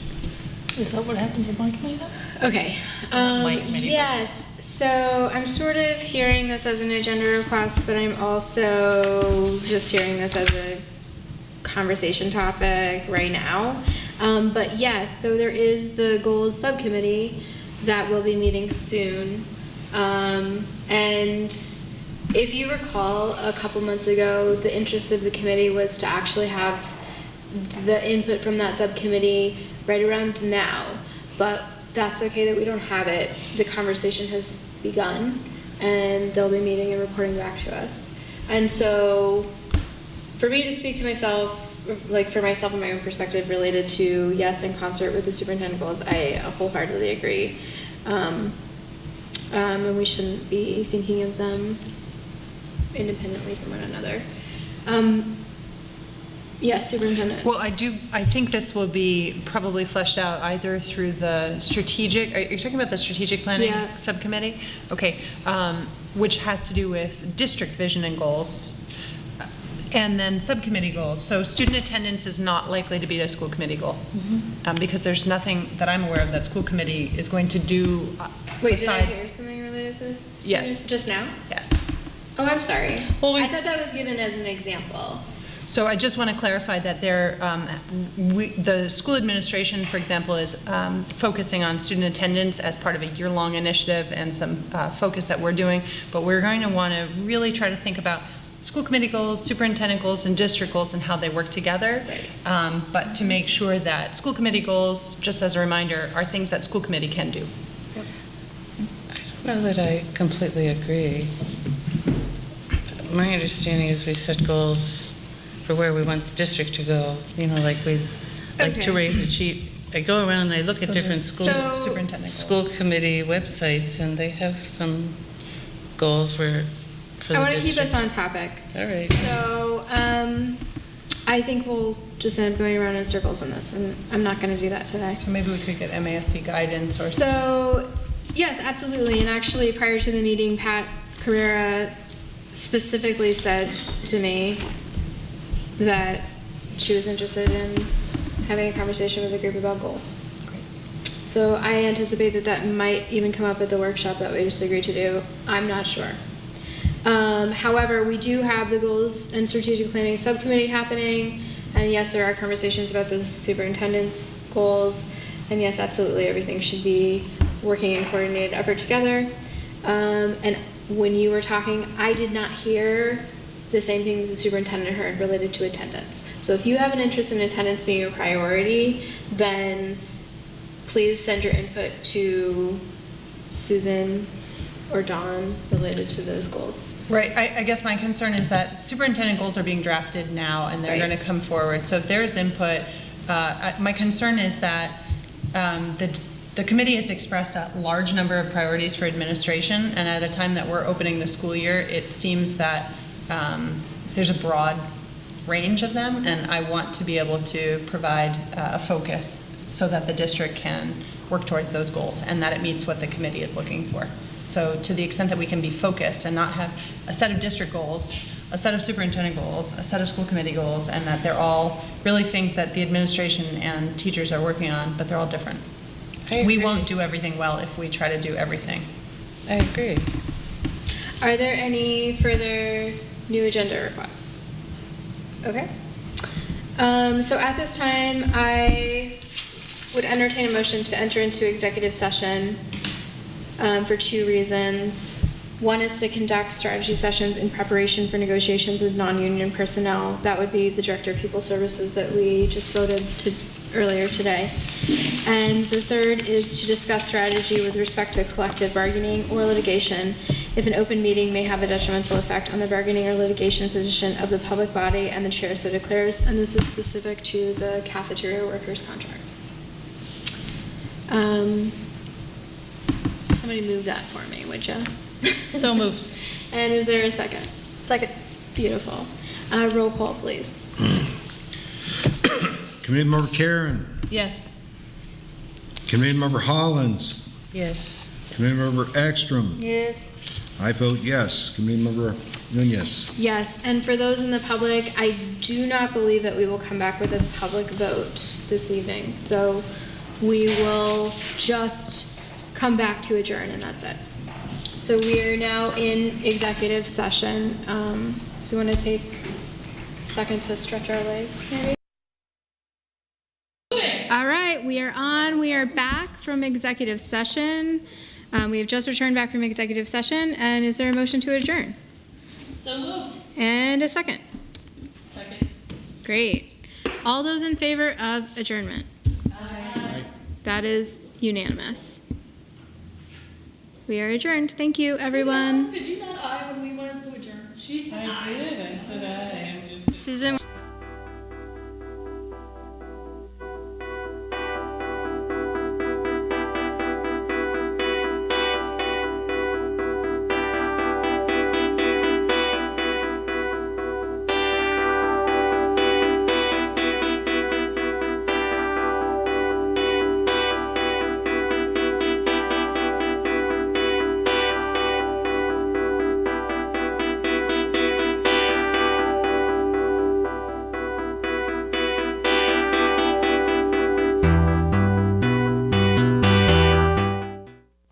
Is that what happens with my committee then? Okay. My committee. Yes. So I'm sort of hearing this as an agenda request, but I'm also just hearing this as a conversation topic right now. But yes, so there is the goals subcommittee that will be meeting soon. And if you recall, a couple months ago, the interest of the committee was to actually have the input from that subcommittee right around now. But that's okay that we don't have it. The conversation has begun, and they'll be meeting and reporting back to us. And so, for me to speak to myself, like for myself and my own perspective related to, yes, in concert with the superintendent goals, I wholeheartedly agree. And we shouldn't be thinking of them independently from one another. Yes, superintendent. Well, I think this will be probably fleshed out either through the strategic, are you talking about the strategic planning subcommittee? Okay, which has to do with district vision and goals, and then subcommittee goals. So student attendance is not likely to be a school committee goal, because there's nothing that I'm aware of that school committee is going to do Wait, besides. did I hear something related to this? Yes. Just now? Yes. Oh, I'm sorry. Well, I thought that was given as an example. So I just want to clarify that the school administration, for example, is focusing on student attendance as part of a year-long initiative and some focus that we're doing, but we're going to want to really try to think about school committee goals, superintendent goals, and district goals and how they work together. Right. But to make sure that school committee goals, just as a reminder, are things that school committee can do. Yep. Well, that I completely agree. My understanding is we set goals for where we want the district to go, like we like to raise the chief. I go around and I look at different superintendent school committee websites, and they have some goals where for the I want to district. keep us on topic. All right. So I think we'll just end up going around in circles on this, and I'm not going to do that today. So maybe we could get MASC guidance or So, yes, absolutely. And actually, prior to the meeting, Pat Carrera specifically said to me that she was interested in having a conversation with the group about goals. Great. So I anticipate that might even come up at the workshop that we just agreed to do. I'm not sure. However, we do have the Goals and Strategic Planning Subcommittee happening, and yes, there are conversations about the superintendent's goals, and yes, absolutely, everything should be working in coordinated effort together. And when you were talking, I did not hear the same thing that the superintendent heard related to attendance. So if you have an interest in attendance being a priority, then please send your input to Susan or Dawn related to those goals. Right, I guess my concern is that superintendent goals are being drafted now and they're going to come forward. So if there is input, my concern is that the committee has expressed a large number of priorities for administration, and at a time that we're opening the school year, it seems that there's a broad range of them, and I want to be able to provide a focus so that the district can work towards those goals and that it meets what the committee is looking for. So to the extent that we can be focused and not have a set of district goals, a set of superintendent goals, a set of school committee goals, and that they're all really things that the administration and teachers are working on, but they're all different. We won't do everything well if we try to do everything. I agree. Are there any further new agenda requests? Okay. So at this time, I would entertain a motion to enter into executive session for two reasons. One is to conduct strategy sessions in preparation for negotiations with non-union personnel. That would be the Director of Pupil Services that we just voted to earlier today. And the third is to discuss strategy with respect to collective bargaining or litigation if an open meeting may have a detrimental effect on the bargaining or litigation position of the public body and the chair so declares, and this is specific to the cafeteria workers contract. Somebody move that for me, would you? So moved. And is there a second? Second. Beautiful. Roll call, please. Committee Member Karen. Yes. Committee Member Hollins. Yes. Committee Member Ekstrom. Yes. I vote yes. Committee Member Nunez. Yes, and for those in the public, I do not believe that we will come back with a public vote this evening. So we will just come back to adjourn, and that's it. So we are now in executive session. If you want to take a second to stretch our legs, maybe. All right, we are on. We are back from executive session. We have just returned back from executive session, and is there a motion to adjourn? So moved. And a second. Second. Great. All those in favor of adjournment? Aye. That is unanimous. We are adjourned. Thank you, everyone. Did you not aye when we wanted to adjourn? She said aye. I did. I said aye. Susan.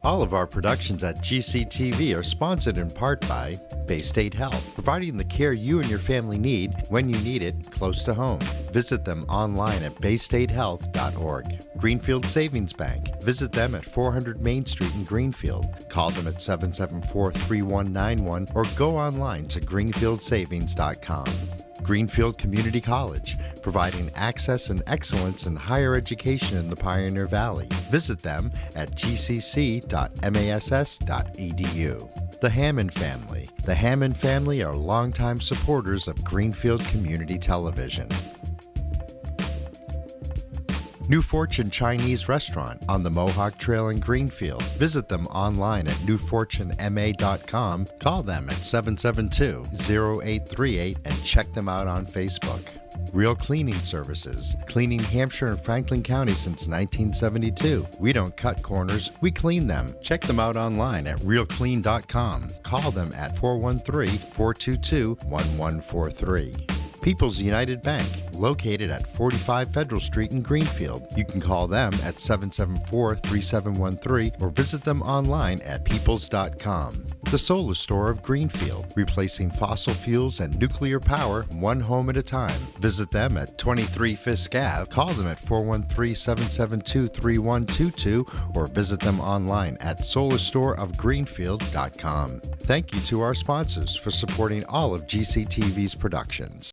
All of our productions at GCTV are sponsored in part by Bay State Health, providing the care you and your family need when you need it close to home. Visit them online at baystatehealth.org. Greenfield Savings Bank. Visit them at 400 Main Street in Greenfield. Call them at 774-3191 or go online to greenfieldsavings.com. Greenfield Community College, providing access and excellence in higher education in the Pioneer Valley. Visit them at gcc.mass.edu. The Hammond Family. The Hammond family are longtime supporters of Greenfield Community Television. New Fortune Chinese Restaurant on the Mohawk Trail in Greenfield. Visit them online at newfortunema.com. Call them at 772-0838 and check them out on Facebook. Real Cleaning Services, cleaning Hampshire and Franklin County since 1972. We don't cut corners, we clean them. Check them out online at realclean.com. Call them at 413-422-1143. People's United Bank, located at 45 Federal Street in Greenfield. You can call them at 774-3713 or visit them online at peoples.com. The Solar Store of Greenfield, replacing fossil fuels and nuclear power one home at a time. Visit them at 23 Fisk Ave. Call them at 413-772-3122 or visit them online at solarstoreofgreenfield.com. Thank you to our sponsors for supporting all of GCTV's productions.